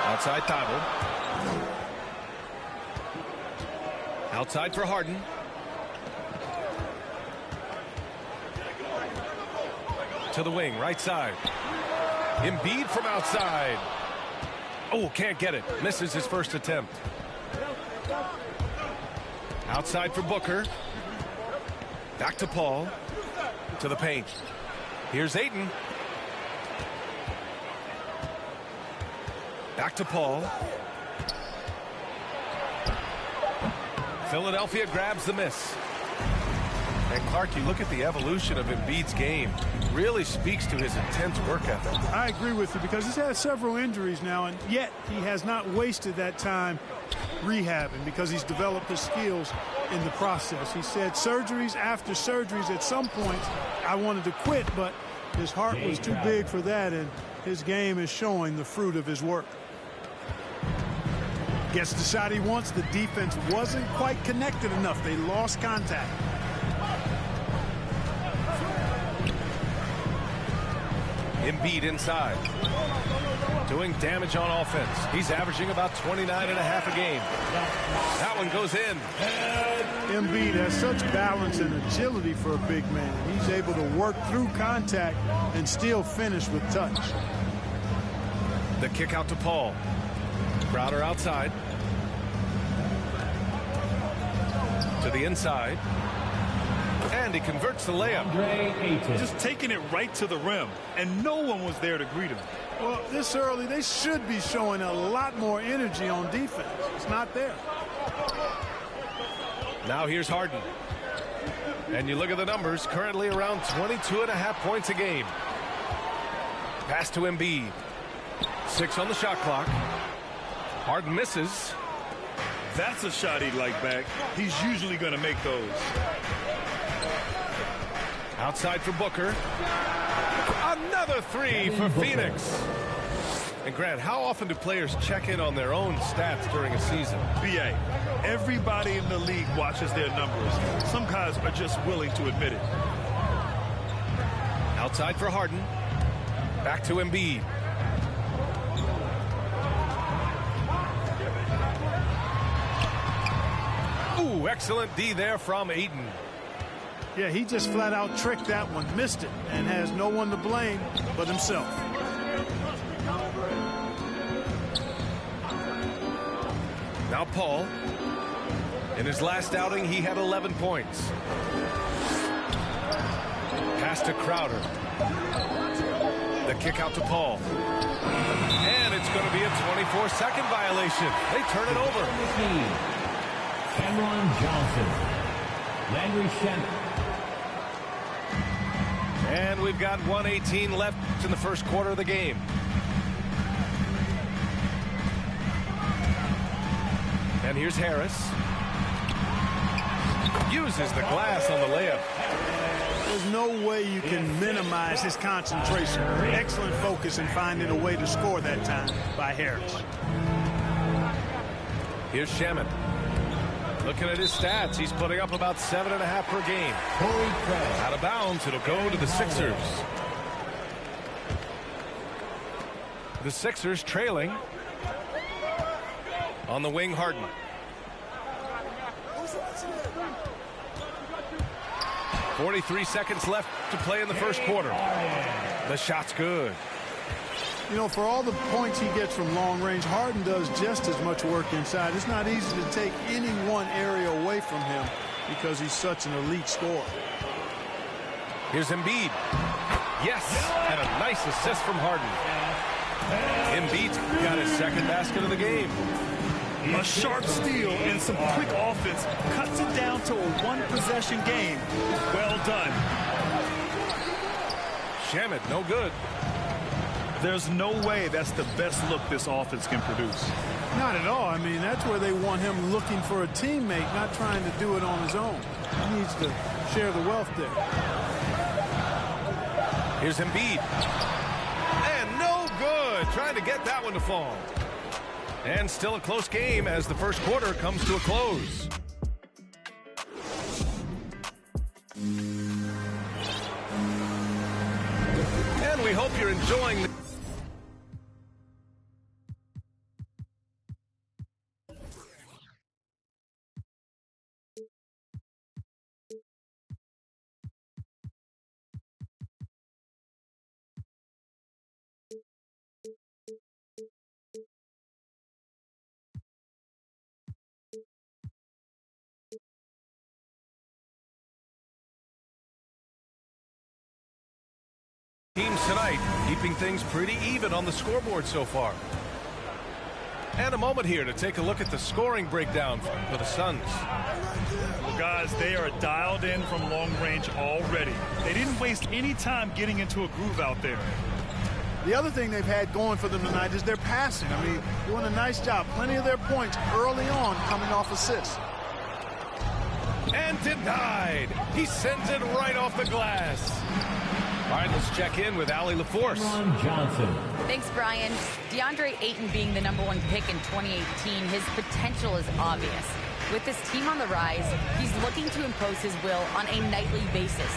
Outside Thibault. Outside for Harden. To the wing, right side. Embiid from outside. Oh, can't get it. Misses his first attempt. Outside for Booker. Back to Paul. To the paint. Here's Ayton. Back to Paul. Philadelphia grabs the miss. And Clark, you look at the evolution of Embiid's game. Really speaks to his intense work ethic. I agree with you because he's had several injuries now, and yet he has not wasted that time rehabbing because he's developed his skills in the process. He said surgeries after surgeries, at some points I wanted to quit, but his heart was too big for that, and his game is showing the fruit of his work. Gets the shot he wants. The defense wasn't quite connected enough. They lost contact. Embiid inside. Doing damage on offense. He's averaging about 29.5 a game. That one goes in. Embiid has such balance and agility for a big man. He's able to work through contact and still finish with touch. The kick out to Paul. Crowder outside. To the inside. And he converts the layup. Just taking it right to the rim, and no one was there to greet him. Well, this early, they should be showing a lot more energy on defense. It's not there. Now here's Harden. And you look at the numbers, currently around 22.5 points a game. Pass to Embiid. 6 on the shot clock. Harden misses. That's a shot he'd like back. He's usually going to make those. Outside for Booker. Another three for Phoenix. And Grant, how often do players check in on their own stats during a season? BA, everybody in the league watches their numbers. Some guys are just willing to admit it. Outside for Harden. Back to Embiid. Ooh, excellent D there from Ayton. Yeah, he just flat out tricked that one, missed it, and has no one to blame but himself. Now Paul. In his last outing, he had 11 points. Pass to Crowder. The kick out to Paul. And it's going to be a 24-second violation. They turn it over. Cameron Johnson. Landry Shamet. And we've got 1:18 left in the first quarter of the game. And here's Harris. Uses the glass on the layup. There's no way you can minimize his concentration. Excellent focus in finding a way to score that time by Harris. Here's Shaman. Looking at his stats, he's putting up about 7.5 per game. Out of bounds, it'll go to the Sixers. The Sixers trailing. On the wing, Harden. .43 seconds left to play in the first quarter. The shot's good. You know, for all the points he gets from long range, Harden does just as much work inside. It's not easy to take any one area away from him because he's such an elite scorer. Here's Embiid. Yes, and a nice assist from Harden. Embiid's got his second basket of the game. A sharp steal and some quick offense cuts it down to a one-possession game. Well done. Shaman, no good. There's no way that's the best look this offense can produce. Not at all. I mean, that's where they want him looking for a teammate, not trying to do it on his own. He needs to share the wealth there. Here's Embiid. And no good. Trying to get that one to fall. And still a close game as the first quarter comes to a close. And we hope you're enjoying the teams tonight, keeping things pretty even on the scoreboard so far. And a moment here to take a look at the scoring breakdown for the Suns. Well, guys, they are dialed in from long range already. They didn't waste any time getting into a groove out there. The other thing they've had going for them tonight is their passing. I mean, doing a nice job. Plenty of their points early on coming off assists. And denied. He sends it right off the glass. All right, let's check in with Allie LaForce. Thanks, Brian. DeAndre Ayton being the #1 pick in 2018, his potential is obvious. With this team on the rise, he's looking to impose his will on a nightly basis.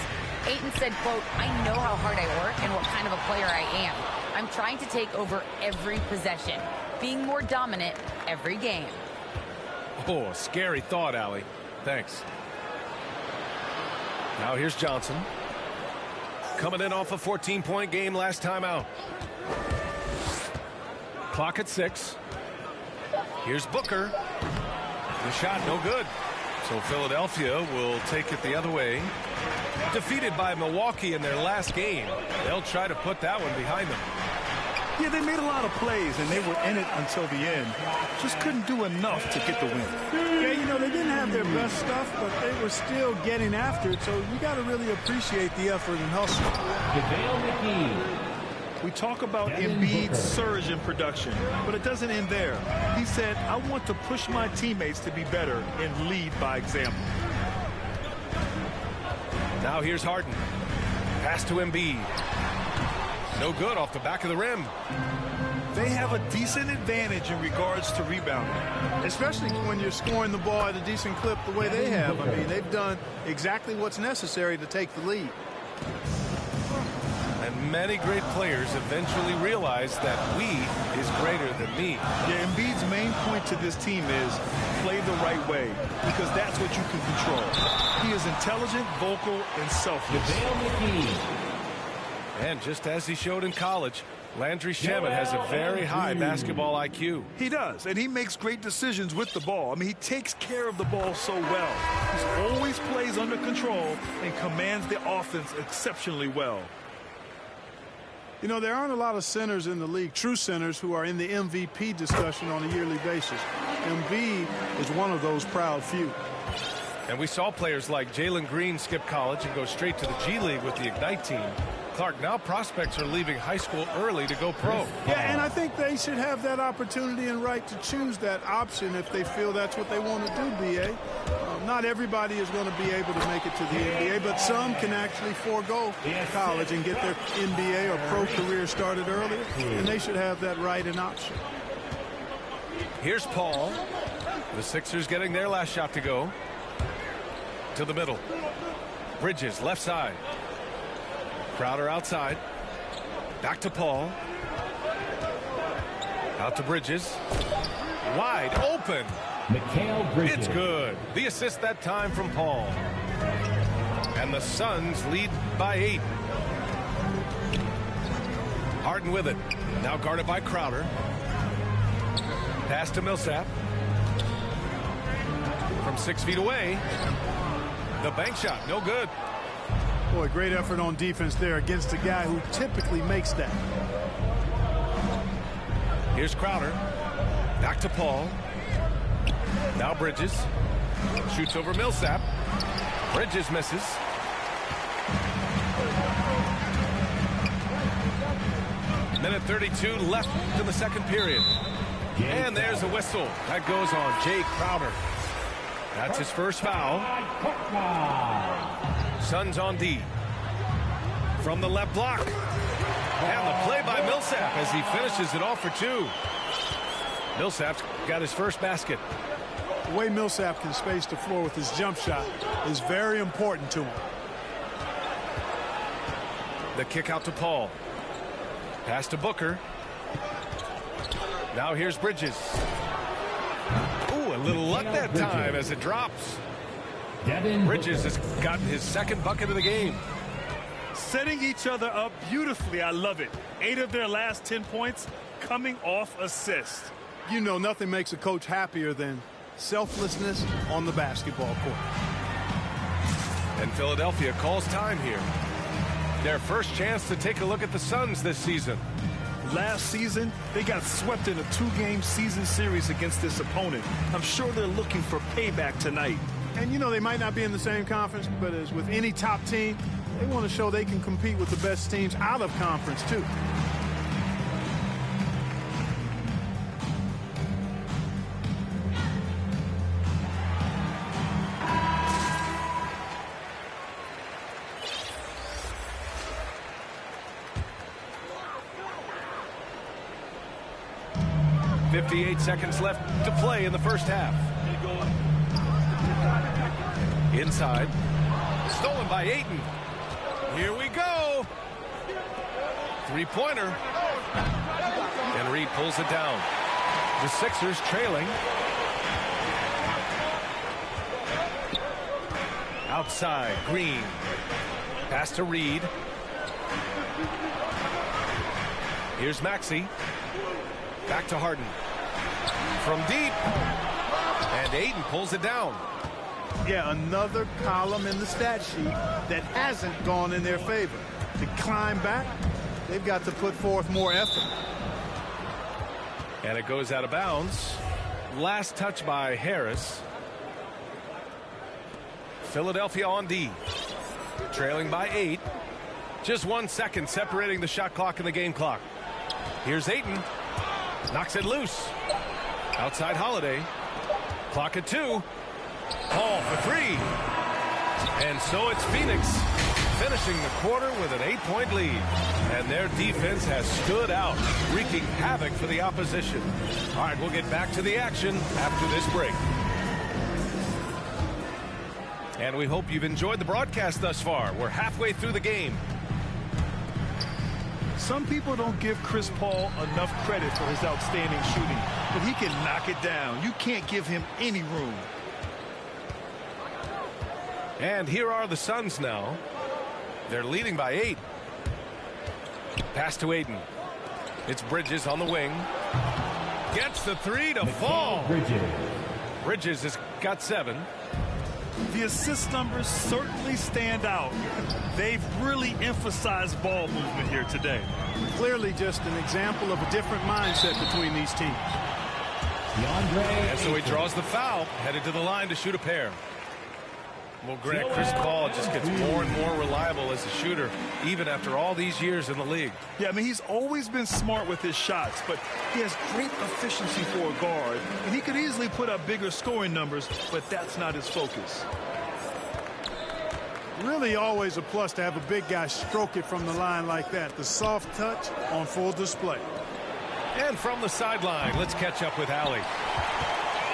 Ayton said, quote, "I know how hard I work and what kind of a player I am. I'm trying to take over every possession, being more dominant every game." Oh, a scary thought, Allie. Thanks. Now here's Johnson. Coming in off a 14-point game last time out. Clock at 6. Here's Booker. The shot no good. So Philadelphia will take it the other way. Defeated by Milwaukee in their last game. They'll try to put that one behind them. Yeah, they made a lot of plays, and they were in it until the end. Just couldn't do enough to get the win. Yeah, you know, they didn't have their best stuff, but they were still getting after it, so you got to really appreciate the effort and hustle. We talk about Embiid's surge in production, but it doesn't end there. He said, "I want to push my teammates to be better and lead by example." Now here's Harden. Pass to Embiid. No good off the back of the rim. They have a decent advantage in regards to rebounding. Especially when you're scoring the ball at a decent clip the way they have. I mean, they've done exactly what's necessary to take the lead. And many great players eventually realize that we is greater than me. Yeah, Embiid's main point to this team is play the right way, because that's what you can control. He is intelligent, vocal, and selfless. And just as he showed in college, Landry Shamet has a very high basketball IQ. He does, and he makes great decisions with the ball. I mean, he takes care of the ball so well. He always plays under control and commands the offense exceptionally well. You know, there aren't a lot of centers in the league, true centers, who are in the MVP discussion on a yearly basis. Embiid is one of those proud few. And we saw players like Jalen Green skip college and go straight to the G League with the Ignite team. Clark, now prospects are leaving high school early to go pro. Yeah, and I think they should have that opportunity and right to choose that option if they feel that's what they want to do, B.A. Not everybody is going to be able to make it to the NBA, but some can actually forego college and get their NBA or pro career started earlier, and they should have that right and option. Here's Paul. The Sixers getting their last shot to go. To the middle. Bridges, left side. Crowder outside. Back to Paul. Out to Bridges. Wide open. It's good. The assist that time from Paul. And the Suns lead by 8. Harden with it. Now guarded by Crowder. Pass to Millsap. From 6 feet away. The bank shot, no good. Boy, great effort on defense there against a guy who typically makes that. Here's Crowder. Back to Paul. Now Bridges. Shoots over Millsap. Bridges misses. Minute 32 left in the second period. And there's a whistle. That goes on Jay Crowder. That's his first foul. Suns on D. From the left block. And the play by Millsap as he finishes it off for 2. Millsap's got his first basket. The way Millsap can space the floor with his jump shot is very important to him. The kick out to Paul. Pass to Booker. Now here's Bridges. Ooh, a little luck that time as it drops. Bridges has gotten his second bucket of the game. Setting each other up beautifully. I love it. 8 of their last 10 points coming off assist. You know, nothing makes a coach happier than selflessness on the basketball court. And Philadelphia calls time here. Their first chance to take a look at the Suns this season. Last season, they got swept in a 2-game season series against this opponent. I'm sure they're looking for payback tonight. And, you know, they might not be in the same conference, but as with any top team, they want to show they can compete with the best teams out of conference, too. .58 seconds left to play in the first half. Inside. Stolen by Ayton. Here we go. Three-pointer. And Reed pulls it down. The Sixers trailing. Outside, Green. Pass to Reed. Here's Maxey. Back to Harden. From deep. And Ayton pulls it down. Yeah, another column in the stat sheet that hasn't gone in their favor. To climb back, they've got to put forth more effort. And it goes out of bounds. Last touch by Harris. Philadelphia on D. Trailing by 8. Just 1 second separating the shot clock and the game clock. Here's Ayton. Knocks it loose. Outside Holiday. Clock at 2. Paul for 3. And so it's Phoenix finishing the quarter with an 8-point lead. And their defense has stood out, wreaking havoc for the opposition. All right, we'll get back to the action after this break. And we hope you've enjoyed the broadcast thus far. We're halfway through the game. Some people don't give Chris Paul enough credit for his outstanding shooting, but he can knock it down. You can't give him any room. And here are the Suns now. They're leading by 8. Pass to Ayton. It's Bridges on the wing. Gets the 3 to fall. Bridges has got 7. The assist numbers certainly stand out. They've really emphasized ball movement here today. Clearly just an example of a different mindset between these teams. And so he draws the foul, headed to the line to shoot a pair. Well, Grant, Chris Paul just gets more and more reliable as a shooter, even after all these years in the league. Yeah, I mean, he's always been smart with his shots, but he has great efficiency for a guard, and he could easily put up bigger scoring numbers, but that's not his focus. Really always a plus to have a big guy stroke it from the line like that. The soft touch on full display. And from the sideline, let's catch up with Allie.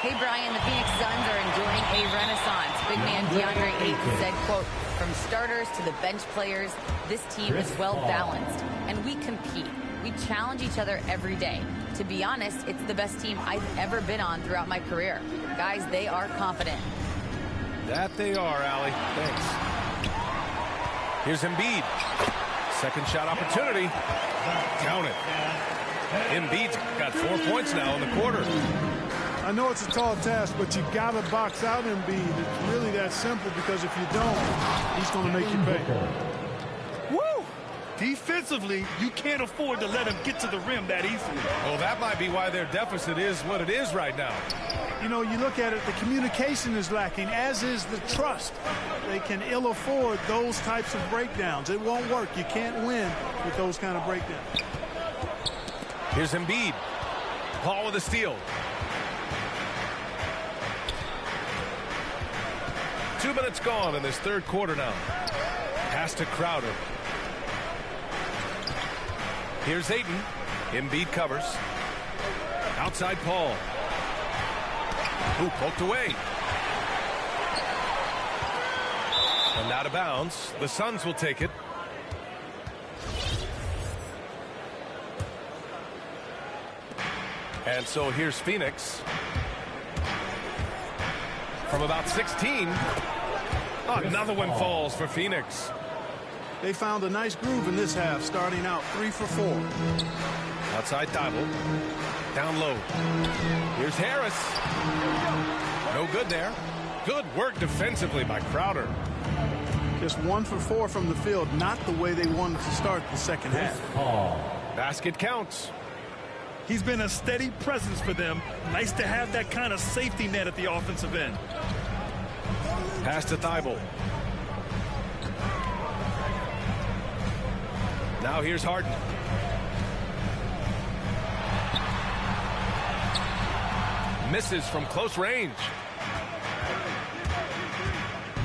Hey, Brian, the Phoenix Suns are enjoying a renaissance. Big man DeAndre Ayton said, quote, "From starters to the bench players, this team is well-balanced, and we compete. We challenge each other every day. To be honest, it's the best team I've ever been on throughout my career. Guys, they are confident." That they are, Allie. Thanks. Here's Embiid. Second shot opportunity. Count it. Embiid's got 4 points now in the quarter. I know it's a tall task, but you got to box out Embiid. It's really that simple, because if you don't, he's going to make you pay. Woo! Defensively, you can't afford to let him get to the rim that easily. Well, that might be why their deficit is what it is right now. You know, you look at it, the communication is lacking, as is the trust. They can ill afford those types of breakdowns. It won't work. You can't win with those kind of breakdowns. Here's Embiid. Paul with a steal. 2 minutes gone in this third quarter now. Pass to Crowder. Here's Ayton. Embiid covers. Outside Paul. Who poked away. And out of bounds. The Suns will take it. And so here's Phoenix. From about 16. Another one falls for Phoenix. They found a nice groove in this half, starting out 3 for 4. Outside Thibault. Down low. Here's Harris. No good there. Good work defensively by Crowder. Just 1 for 4 from the field, not the way they wanted to start the second half. Basket counts. He's been a steady presence for them. Nice to have that kind of safety net at the offensive end. Pass to Thibault. Now here's Harden. Misses from close range.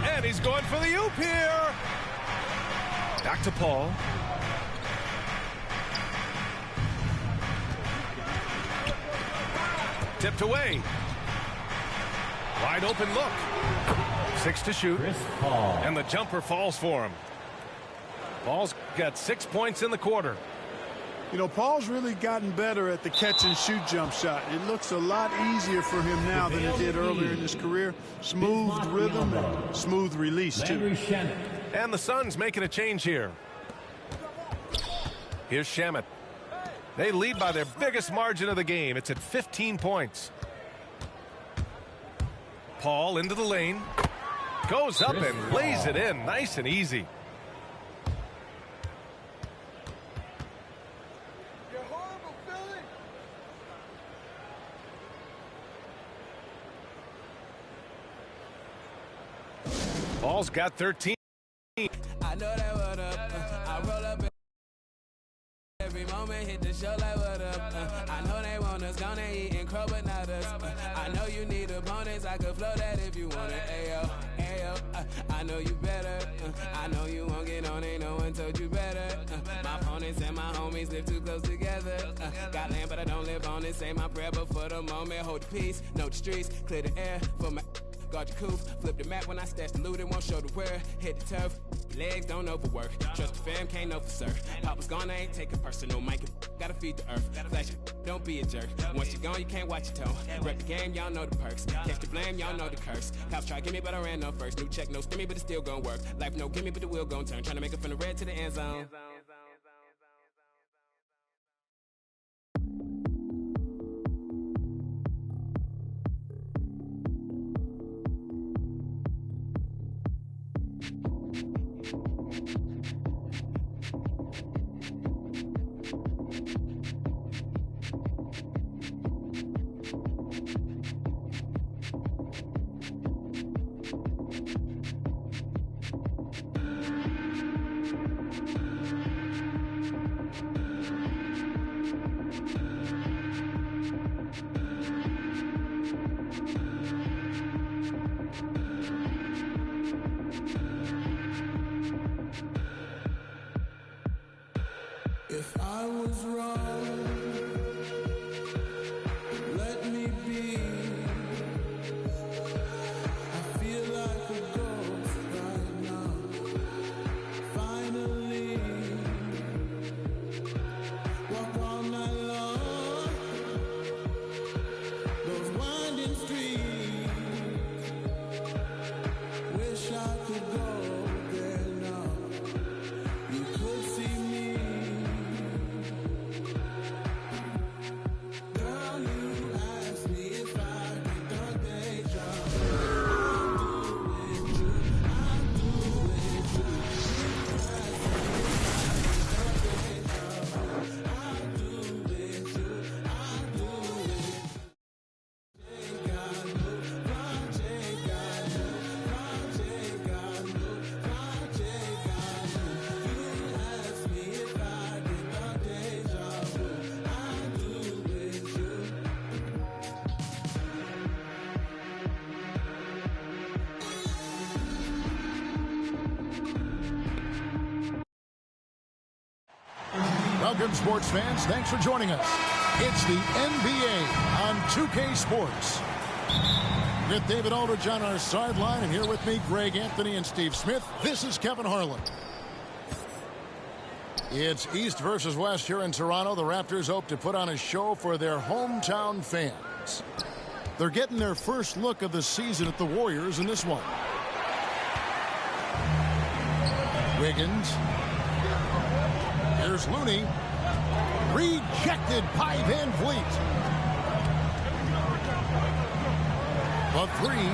And he's going for the oop here. Back to Paul. Tipped away. Wide open look. 6 to shoot. And the jumper falls for him. Paul's got 6 points in the quarter. You know, Paul's really gotten better at the catch-and-shoot jump shot. It looks a lot easier for him now than it did earlier in his career. Smooth rhythm and smooth release, too. And the Suns making a change here. Here's Shamet. They lead by their biggest margin of the game. It's at 15 points. Paul into the lane. Goes up and lays it in. Nice and easy. Paul's got 13. I know that what up. I roll up every moment, hit the show like what up. I know they want us gonna eat and crow, but not us. I know you need opponents. I could flow that if you want it. Ayo, ayo. I know you better. I know you won't get on. Ain't no one told you better. My opponents and my homies live too close together. Got land, but I don't live on it. Say my prayer, but for the moment, hold the peace. Know the streets, clear the air for my. Guard your coupe, flip the map when I stash the loot and won't show the where. Hit the turf, legs don't overwork. Trust the fam, can't know for certain. Papa's gone, I ain't taking personal. Mike, gotta feed the earth. Flash, don't be a jerk. Once you're gone, you can't watch your tone. Rep the game, y'all know the perks. Catch the blame, y'all know the curse. Cops try to get me, but I ran no first. New check, no stimmy, but it's still gonna work. Life no gimme, but the wheel gon' turn. Trying to make it from the red to the end zone. Welcome, sports fans. Thanks for joining us. It's the NBA on 2K Sports. With David Aldridge on our sideline, and here with me, Greg Anthony and Steve Smith. This is Kevin Harlan. It's East versus West here in Toronto. The Raptors hope to put on a show for their hometown fans. They're getting their first look of the season at the Warriors in this one. Wiggins. Here's Looney. Rejected by Van Vliet. The three.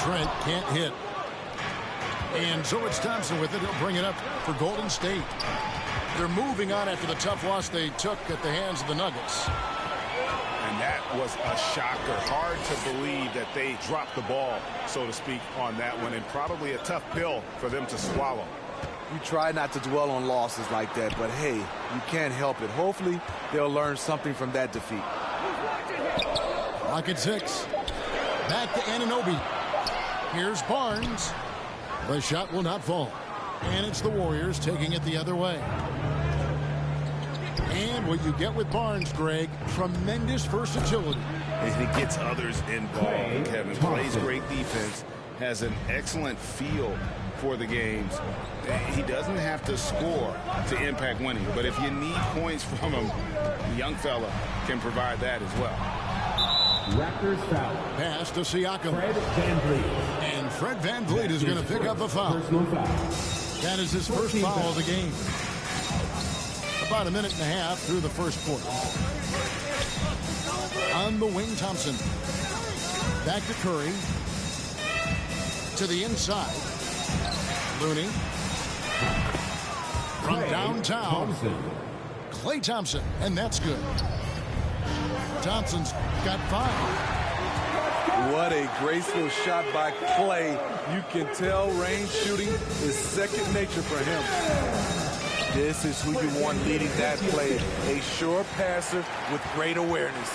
Trent can't hit. And so it's Thompson with it. He'll bring it up for Golden State. They're moving on after the tough loss they took at the hands of the Nuggets. And that was a shocker. Hard to believe that they dropped the ball, so to speak, on that one. And probably a tough pill for them to swallow. You try not to dwell on losses like that, but hey, you can't help it. Hopefully, they'll learn something from that defeat. Clock at 6. Back to Anunoby. Here's Barnes. The shot will not fall. And it's the Warriors taking it the other way. And what you get with Barnes, Greg, tremendous versatility. And he gets others involved, Kevin. Plays great defense. Has an excellent feel for the games. He doesn't have to score to impact winning. But if you need points from him, the young fella can provide that as well. Raptors foul. Pass to Siakam. Fred VanVleet. And Fred VanVleet is going to pick up a foul. That is his first foul of the game. About a minute and a half through the first quarter. On the wing, Thompson. Back to Curry. To the inside. Looney. From downtown. Klay Thompson. And that's good. Thompson's got 5. What a graceful shot by Klay. You can tell range shooting is second nature for him. This is who you want leading that play. A sure passer with great awareness.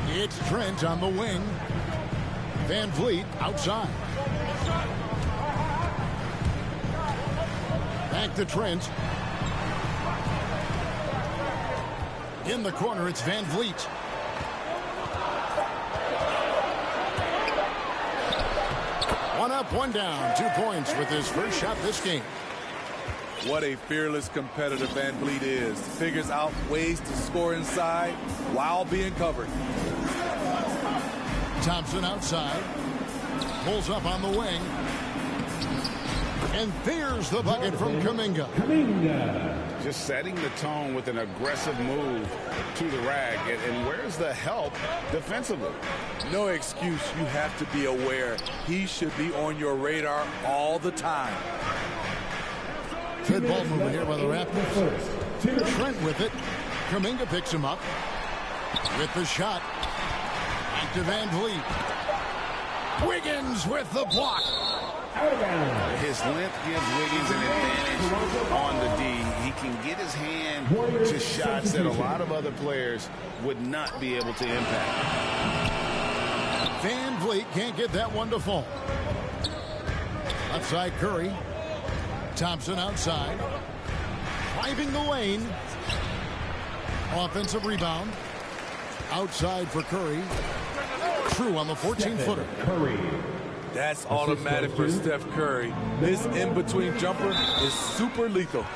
It's Trent on the wing. Van Vliet outside. Back to Trent. In the corner, it's Van Vliet. One up, one down. 2 points with his first shot this game. What a fearless competitor Van Vliet is. Figures out ways to score inside while being covered. Thompson outside. Pulls up on the wing. And there's the bucket from Kuminga. Just setting the tone with an aggressive move to the rag. And where's the help defensively? No excuse. You have to be aware. He should be on your radar all the time. Good ball movement here by the Raptors. Trent with it. Kuminga picks him up. With the shot. Back to Van Vliet. Wiggins with the block. His length gives Wiggins an advantage on the D. He can get his hand to shots that a lot of other players would not be able to impact. Van Vliet can't get that one to fall. Outside Curry. Thompson outside. Driving the lane. Offensive rebound. Outside for Curry. True on the 14-footer. Curry. That's automatic for Steph Curry. This in-between jumper is super lethal.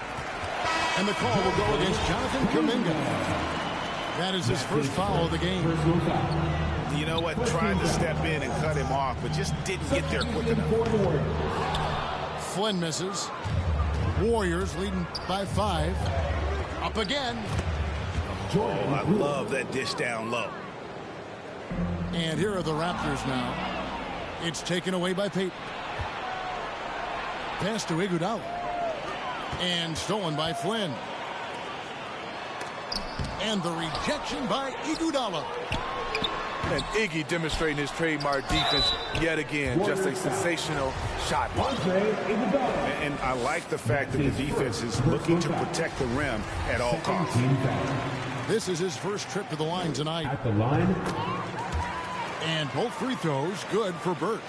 And the call will go against Jonathan Kuminga. That is his first foul of the game. You know what? Tried to step in and cut him off, but just didn't get there quick enough. Flynn misses. Warriors leading by 5. Up again. Oh, I love that dish down low. And here are the Raptors now. It's taken away by Payton. Pass to Iguodala. And stolen by Flynn. And the rejection by Iguodala. And Iggy demonstrating his trademark defense yet again. Just a sensational shot block. And I like the fact that the defense is looking to protect the rim at all costs. This is his first trip to the line tonight. At the line. And both free throws good for Birch.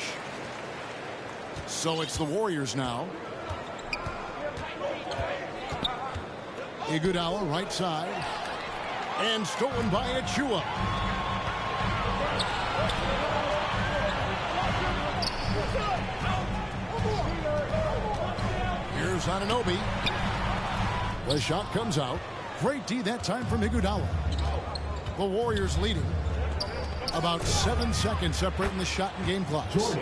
So it's the Warriors now. Iguodala right side. And stolen by Achua. Here's Anunoby. The shot comes out. Great D that time from Iguodala. The Warriors leading. About 7 seconds separating the shot and game clocks.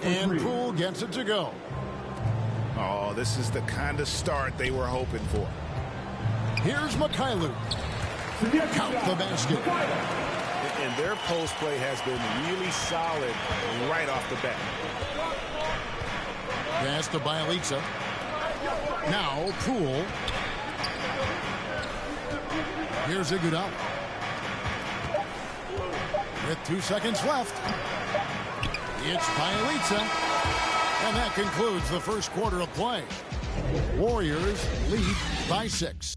And Poole gets it to go. Oh, this is the kind of start they were hoping for. Here's McKaylu. Count the basket. And their post play has been really solid right off the bat. Pass to Bielitsa. Now Poole. Here's Iguodala. With 2 seconds left. It's Bielitsa. And that concludes the first quarter of play. Warriors lead by 6.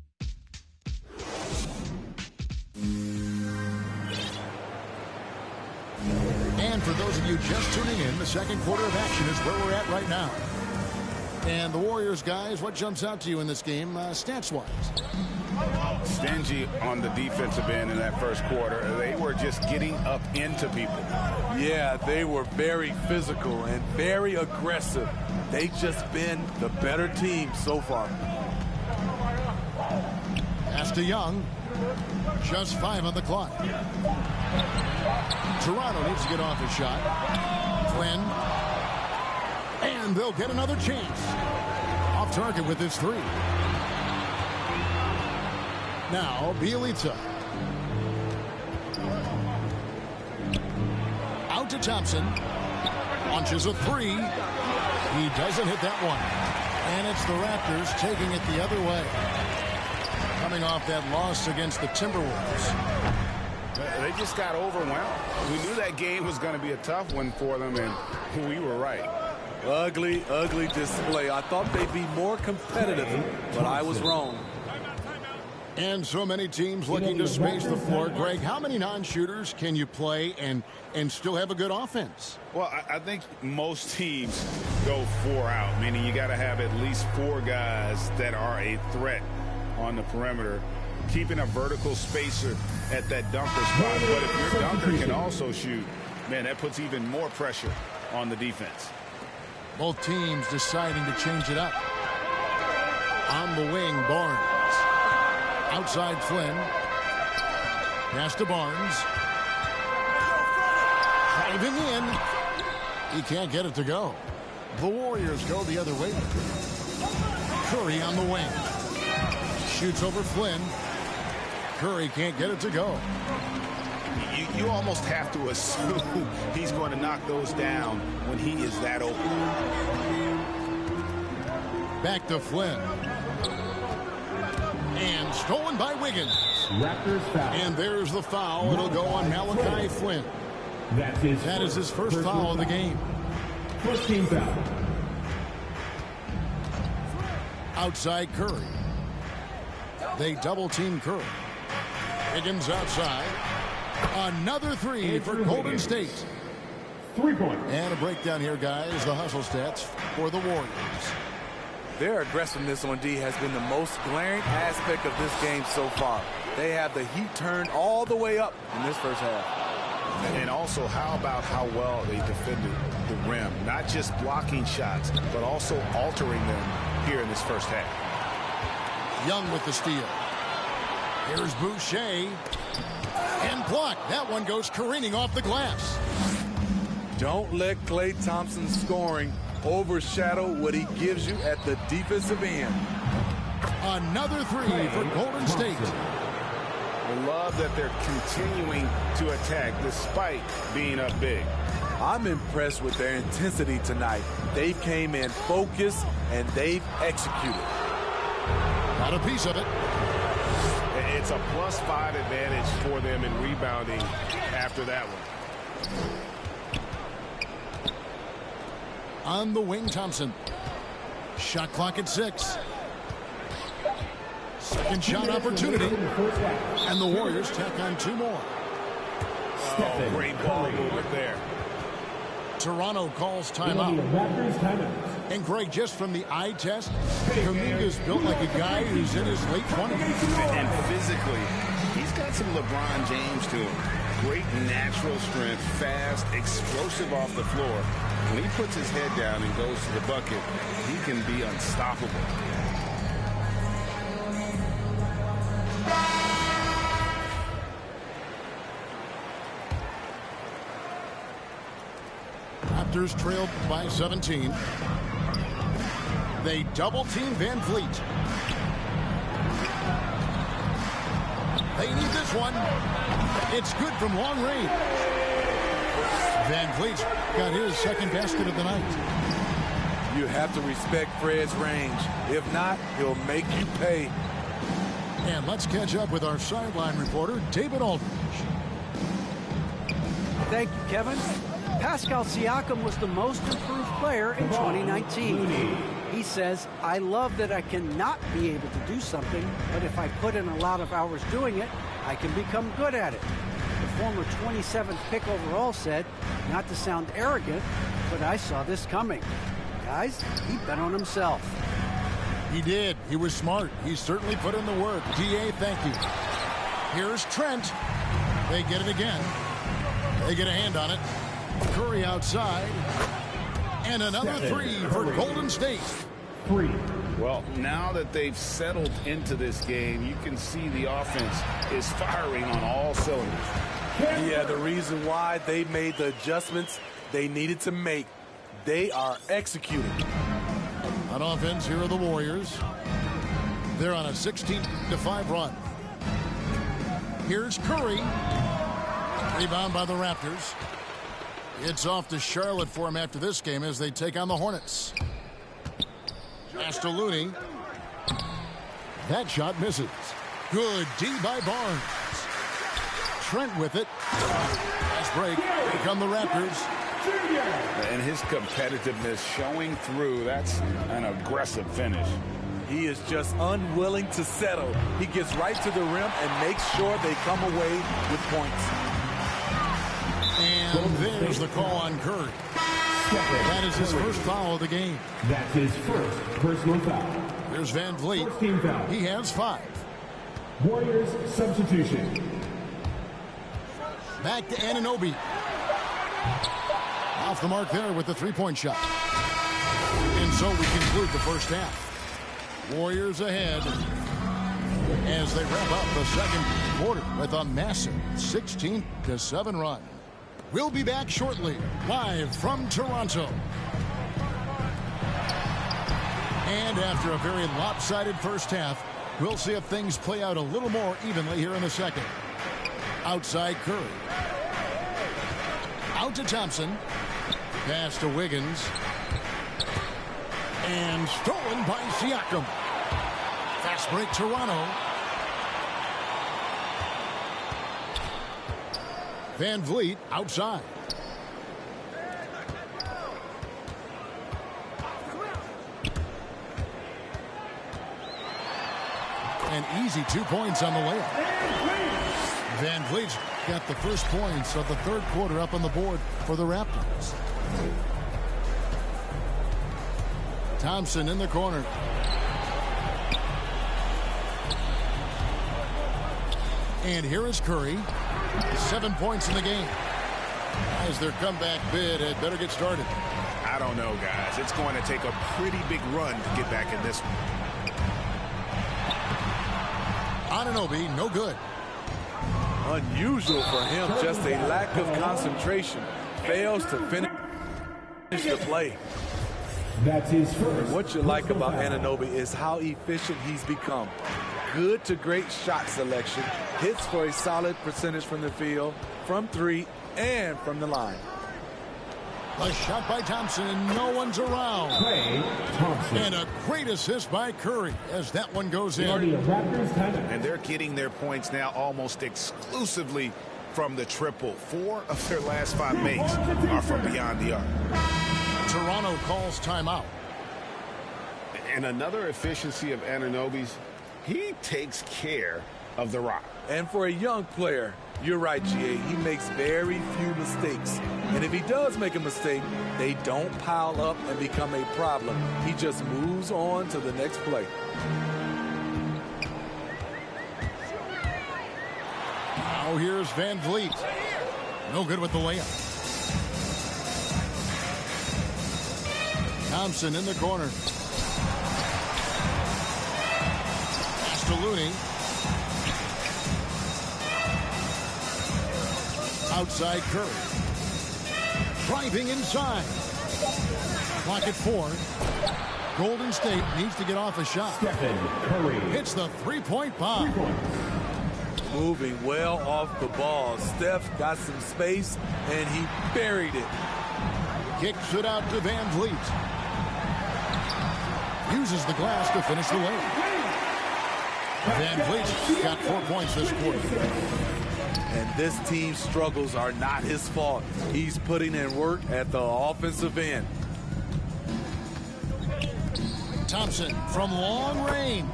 And for those of you just tuning in, the second quarter of action is where we're at right now. And the Warriors, guys, what jumps out to you in this game, stats-wise? Stingy on the defensive end in that first quarter. They were just getting up into people. Yeah, they were very physical and very aggressive. They've just been the better team so far. Pass to Young. Just 5 on the clock. Toronto needs to get off a shot. Flynn. And they'll get another chance. Off target with his 3. Now, Bielitsa. Out to Thompson. Launches a 3. He doesn't hit that one. And it's the Raptors taking it the other way. Coming off that loss against the Timberwolves. They just got overwhelmed. We knew that game was going to be a tough one for them, and we were right. Ugly, ugly display. I thought they'd be more competitive, but I was wrong. And so many teams looking to space the floor. Greg, how many non-shooters can you play and still have a good offense? Well, I think most teams go 4 out, meaning you got to have at least 4 guys that are a threat on the perimeter, keeping a vertical spacer at that dunker spot. But if your dunker can also shoot, man, that puts even more pressure on the defense. Both teams deciding to change it up. On the wing, Barnes. Outside Flynn. Pass to Barnes. Driving in. He can't get it to go. The Warriors go the other way. Curry on the wing. Shoots over Flynn. Curry can't get it to go. You almost have to assume he's going to knock those down when he is that open. Back to Flynn. And stolen by Wiggins. Raptors foul. And there's the foul. It'll go on aMileHiii Flynn. That is his first foul of the game. First team foul. Outside Curry. They double team Curry. Wiggins outside. Another 3 for Golden State. 3-point. And a breakdown here, guys. The hustle stats for the Warriors. Their aggressiveness on D has been the most glaring aspect of this game so far. They have the heat turned all the way up in this first half. And also, how about how well they defended the rim? Not just blocking shots, but also altering them here in this first half. Young with the steal. Here's Boucher. And blocked. That one goes careening off the glass. Don't let Klay Thompson's scoring overshadow what he gives you at the defensive end. Another 3 for Golden State. I love that they're continuing to attack despite being up big. I'm impressed with their intensity tonight. They came in focused and they've executed. Got a piece of it. It's a +5 advantage for them in rebounding after that one. On the wing, Thompson. Shot clock at 6. Second shot opportunity. And the Warriors tack on 2 more. Oh, great ball movement there. Toronto calls timeout. And Greg, just from the eye test, Kuminga's built like a guy who's in his late 20s. And physically, he's got some LeBron James to him. Great natural strength, fast, explosive off the floor. When he puts his head down and goes to the bucket, he can be unstoppable. Raptors trailed by 17. They double-team Van Vliet. They need this one. It's good from long range. Van Vliet's got his second basket of the night. You have to respect Fred's range. If not, he'll make you pay. And let's catch up with our sideline reporter, David Aldridge. Thank you, Kevin. Pascal Siakam was the most improved player in 2019. He says, I love that I cannot be able to do something, but if I put in a lot of hours doing it, I can become good at it. The former 27th pick overall said, not to sound arrogant, but I saw this coming. Guys, he bet on himself. He did. He was smart. He certainly put in the work. DA, thank you. Here's Trent. They get it again. They get a hand on it. Curry outside. And another three for Golden State. Well, now that they've settled into this game, you can see the offense is firing on all cylinders. Yeah, the reason why they made the adjustments they needed to make. They are executing. On offense, here are the Warriors. They're on a 16-5 run. Here's Curry. Rebound by the Raptors. It's off to Charlotte for him after this game as they take on the Hornets. Pass to Looney. That shot misses. Good D by Barnes. Trent with it. Nice break. Here come the Raptors. And his competitiveness showing through. That's an aggressive finish. He is just unwilling to settle. He gets right to the rim and makes sure they come away with points. And there's the call on Curry. That is his first foul of the game. That's his first personal foul. There's Van Vliet. He has 5. Warriors substitution. Back to Anunoby. Off the mark there with the three-point shot. And so we conclude the first half. Warriors ahead as they wrap up the second quarter with a massive 16-7 run. We'll be back shortly, live from Toronto. And after a very lopsided first half, we'll see if things play out a little more evenly here in the second. Outside Curry. Out to Thompson. Pass to Wiggins. And stolen by Siakam. Fast break Toronto. Van Vliet outside. An easy 2 points on the layup. Van Vliet's got the first points of the third quarter up on the board for the Raptors. Thompson in the corner. And here is Curry. 7 points in the game. As their comeback bid had better get started. I don't know, guys. It's going to take a pretty big run to get back in this one. Anunoby, no good. Unusual for him, just a lack of concentration. Fails to finish the play. That's his first. What you like about Anunoby is how efficient he's become. Good to great shot selection. Hits for a solid percentage from the field, from 3, and from the line. A shot by Thompson, and no one's around. And a great assist by Curry as that one goes in. And they're getting their points now almost exclusively from the triple. 4 of their last 5 makes are from beyond the arc. Toronto calls timeout. And another efficiency of Anunoby's, he takes care of the rock. And for a young player, You're right, GA. He makes very few mistakes. And if he does make a mistake, they don't pile up and become a problem. He just moves on to the next play. Now here's Van Vliet. No good with the layup. Thompson in the corner. Pass to Looney. Outside Curry. Driving inside. Clock at 4. Golden State needs to get off a shot. Curry hits the three-point bomb. Moving well off the ball. Steph got some space, and he buried it. Kicks it out to Van Vliet. Uses the glass to finish the lane. Van Vliet's got 4 points this quarter. And this team's struggles are not his fault. He's putting in work at the offensive end. Thompson from long range.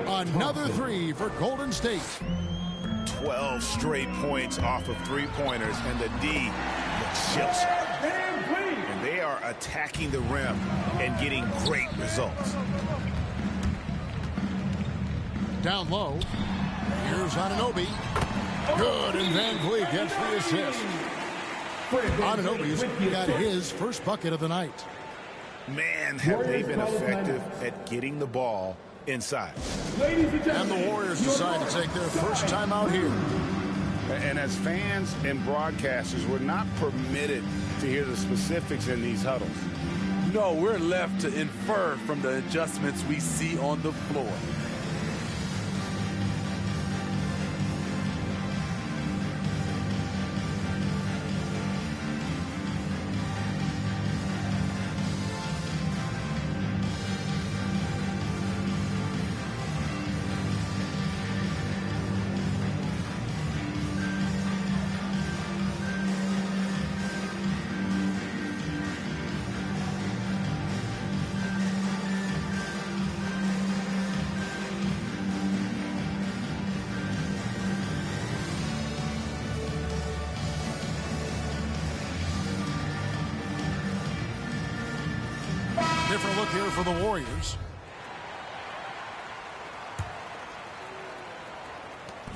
Another three for Golden State. 12 straight points off of three-pointers, and the D looks shell-shocked. And they are attacking the rim and getting great results. Down low. Here's Anunoby. Good, and Van Vliet gets the assist. Anunoby's got his first bucket of the night. Man, have they been effective at getting the ball inside. And the Warriors decide to take their first time out here. And as fans and broadcasters, we're not permitted to hear the specifics in these huddles. No, we're left to infer from the adjustments we see on the floor. Different look here for the Warriors.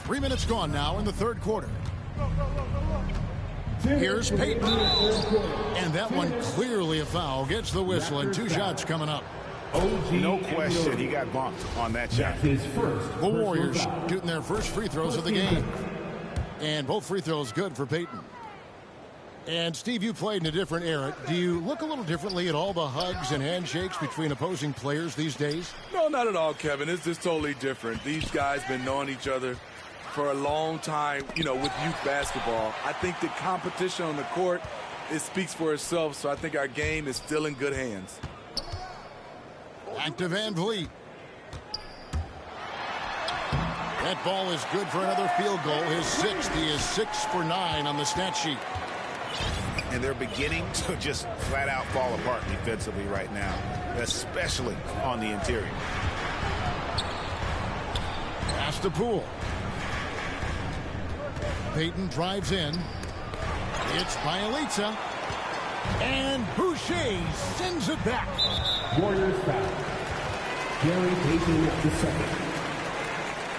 3 minutes gone now in the third quarter. Here's Payton. And that one clearly a foul. Gets the whistle and 2 shots coming up. No question he got bumped on that shot. The Warriors shooting their first free throws of the game. And both free throws good for Payton. And, Steve, you played in a different era. Do you look a little differently at all the hugs and handshakes between opposing players these days? No, not at all, Kevin. It's just totally different. These guys been knowing each other for a long time, you know, with youth basketball. I think the competition on the court, it speaks for itself, so I think our game is still in good hands. Back to Van Vliet. That ball is good for another field goal. His 6th. He is 6 for 9 on the stat sheet. And they're beginning to just flat out fall apart defensively right now, especially on the interior. Pass to Poole. Payton drives in. It's Bielitsa. And Boucher sends it back. Warriors foul. Gary Payton II.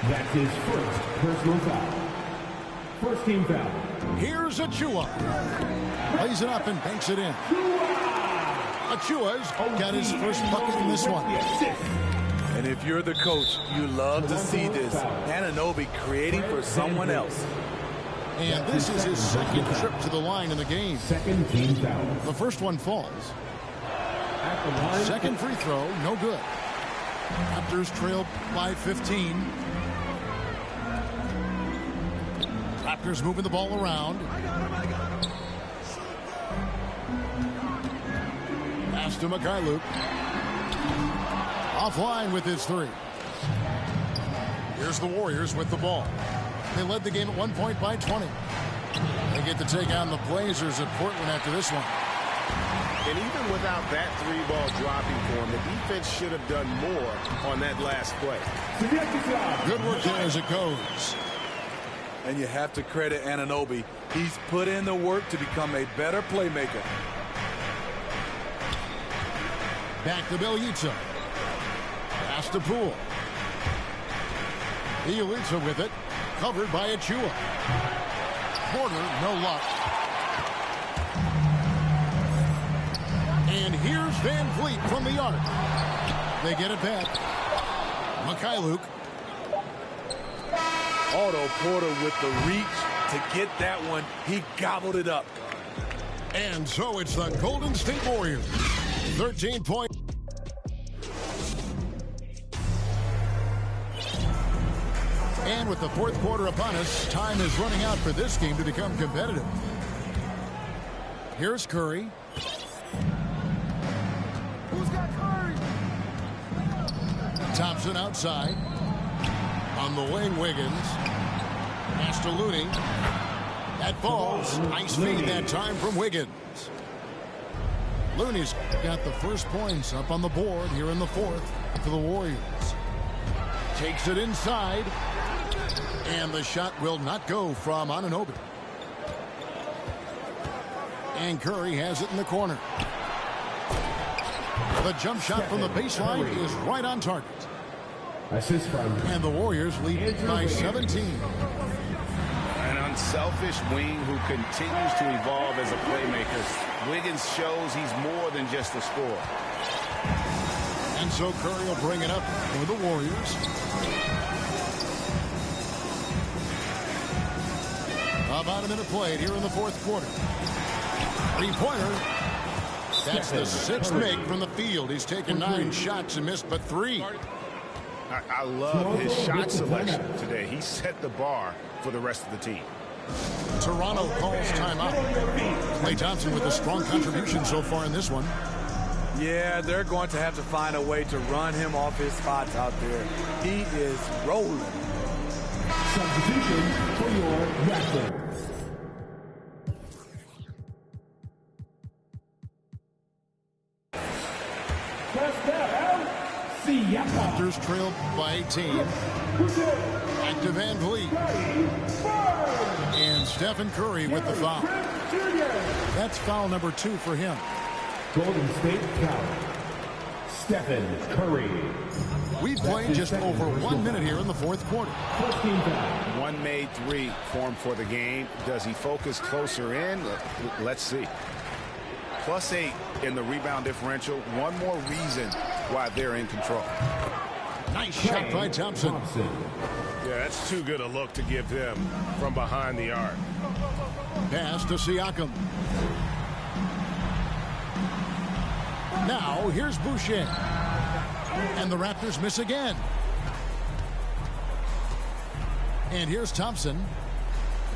That's his first personal foul. First team foul. Here's Achua. Lays it up and banks it in. Achua's got his first bucket in this one. And if you're the coach, you love to see this. Anunoby creating for someone else. And this is his second trip to the line in the game. Second team foul. The first one falls. Second free throw, no good. Raptors trail by 15. Raptors moving the ball around. Pass to Mikhailuk. Offline with his 3. Here's the Warriors with the ball. They led the game at 1 point by 20. They get to take on the Blazers at Portland after this one. And even without that 3-ball dropping for him, the defense should have done more on that last play. Good work there as it goes. And you have to credit Anunoby. He's put in the work to become a better playmaker. Back to Bielitsa. Pass to Poole. Bielitsa with it. Covered by Achua. Porter, no luck. And here's Van Vliet from the arc. They get it back. Mikhailuk. Otto Porter with the reach to get that one. He gobbled it up. And so it's the Golden State Warriors. 13 points. And with the fourth quarter upon us, time is running out for this game to become competitive. Here's Curry. Who's got Curry? Thompson outside. On the wing, Wiggins. Pass to Looney. That falls. Nice feed that time from Wiggins. Looney's got the first points up on the board here in the fourth for the Warriors. Takes it inside. And the shot will not go from Anunoby. And Curry has it in the corner. The jump shot from the baseline is right on target. Assist from. And the Warriors lead by 17. An unselfish wing who continues to evolve as a playmaker. Wiggins shows he's more than just a scorer. And so Curry will bring it up for the Warriors. About a minute played here in the fourth quarter. Three-pointer. That's the sixth make from the field. He's taken 9 shots and missed but 3. I love his shot selection today. He set the bar for the rest of the team. Toronto calls timeout. Klay Thompson with a strong contribution so far in this one. Yeah, they're going to have to find a way to run him off his spots out there. He is rolling. Substitution for your Raptors. Raptors trailed by 18. Back to Van Vliet. And Stephen Curry with the foul. That's foul number 2 for him. Golden State foul. Stephen Curry. We've played just over 1 minute here in the fourth quarter. One made 3 formed for the game. Does he focus closer in? Let's see. +8 in the rebound differential. One more reason why they're in control. Nice shot by Thompson. Yeah, that's too good a look to give him from behind the arc. Pass to Siakam. Now here's Boucher. And the Raptors miss again. And here's Thompson.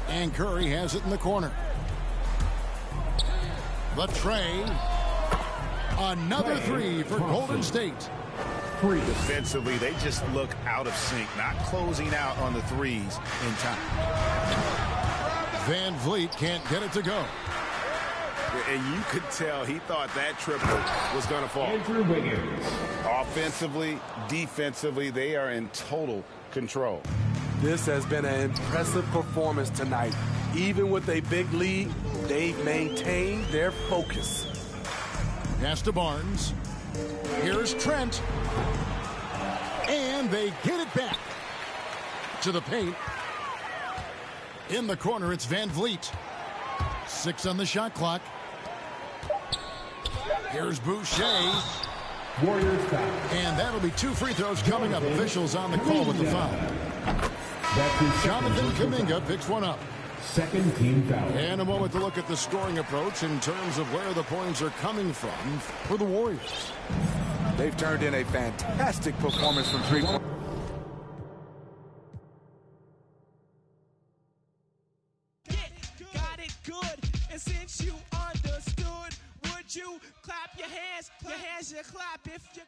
And Curry has it in the corner. The tray. Another 3 for Golden State. Defensively, they just look out of sync, not closing out on the threes in time. Van Vliet can't get it to go. And you could tell he thought that triple was going to fall. Andrew Wiggins. Offensively, defensively, they are in total control. This has been an impressive performance tonight. Even with a big lead, they've maintained their focus. Pass to Barnes. Here's Trent. And they get it back to the paint. In the corner, it's Van Vliet. 6 on the shot clock. Here's Boucher. Warriors foul. And that'll be 2 free throws coming up. Officials on the call with the foul. Jonathan Kuminga picks one up. Second team foul. And a moment to look at the scoring approach in terms of where the points are coming from for the Warriors. They've turned in a fantastic performance from 3-point. Got it good, and since you understood, would you clap your hands? Your hands should clap if you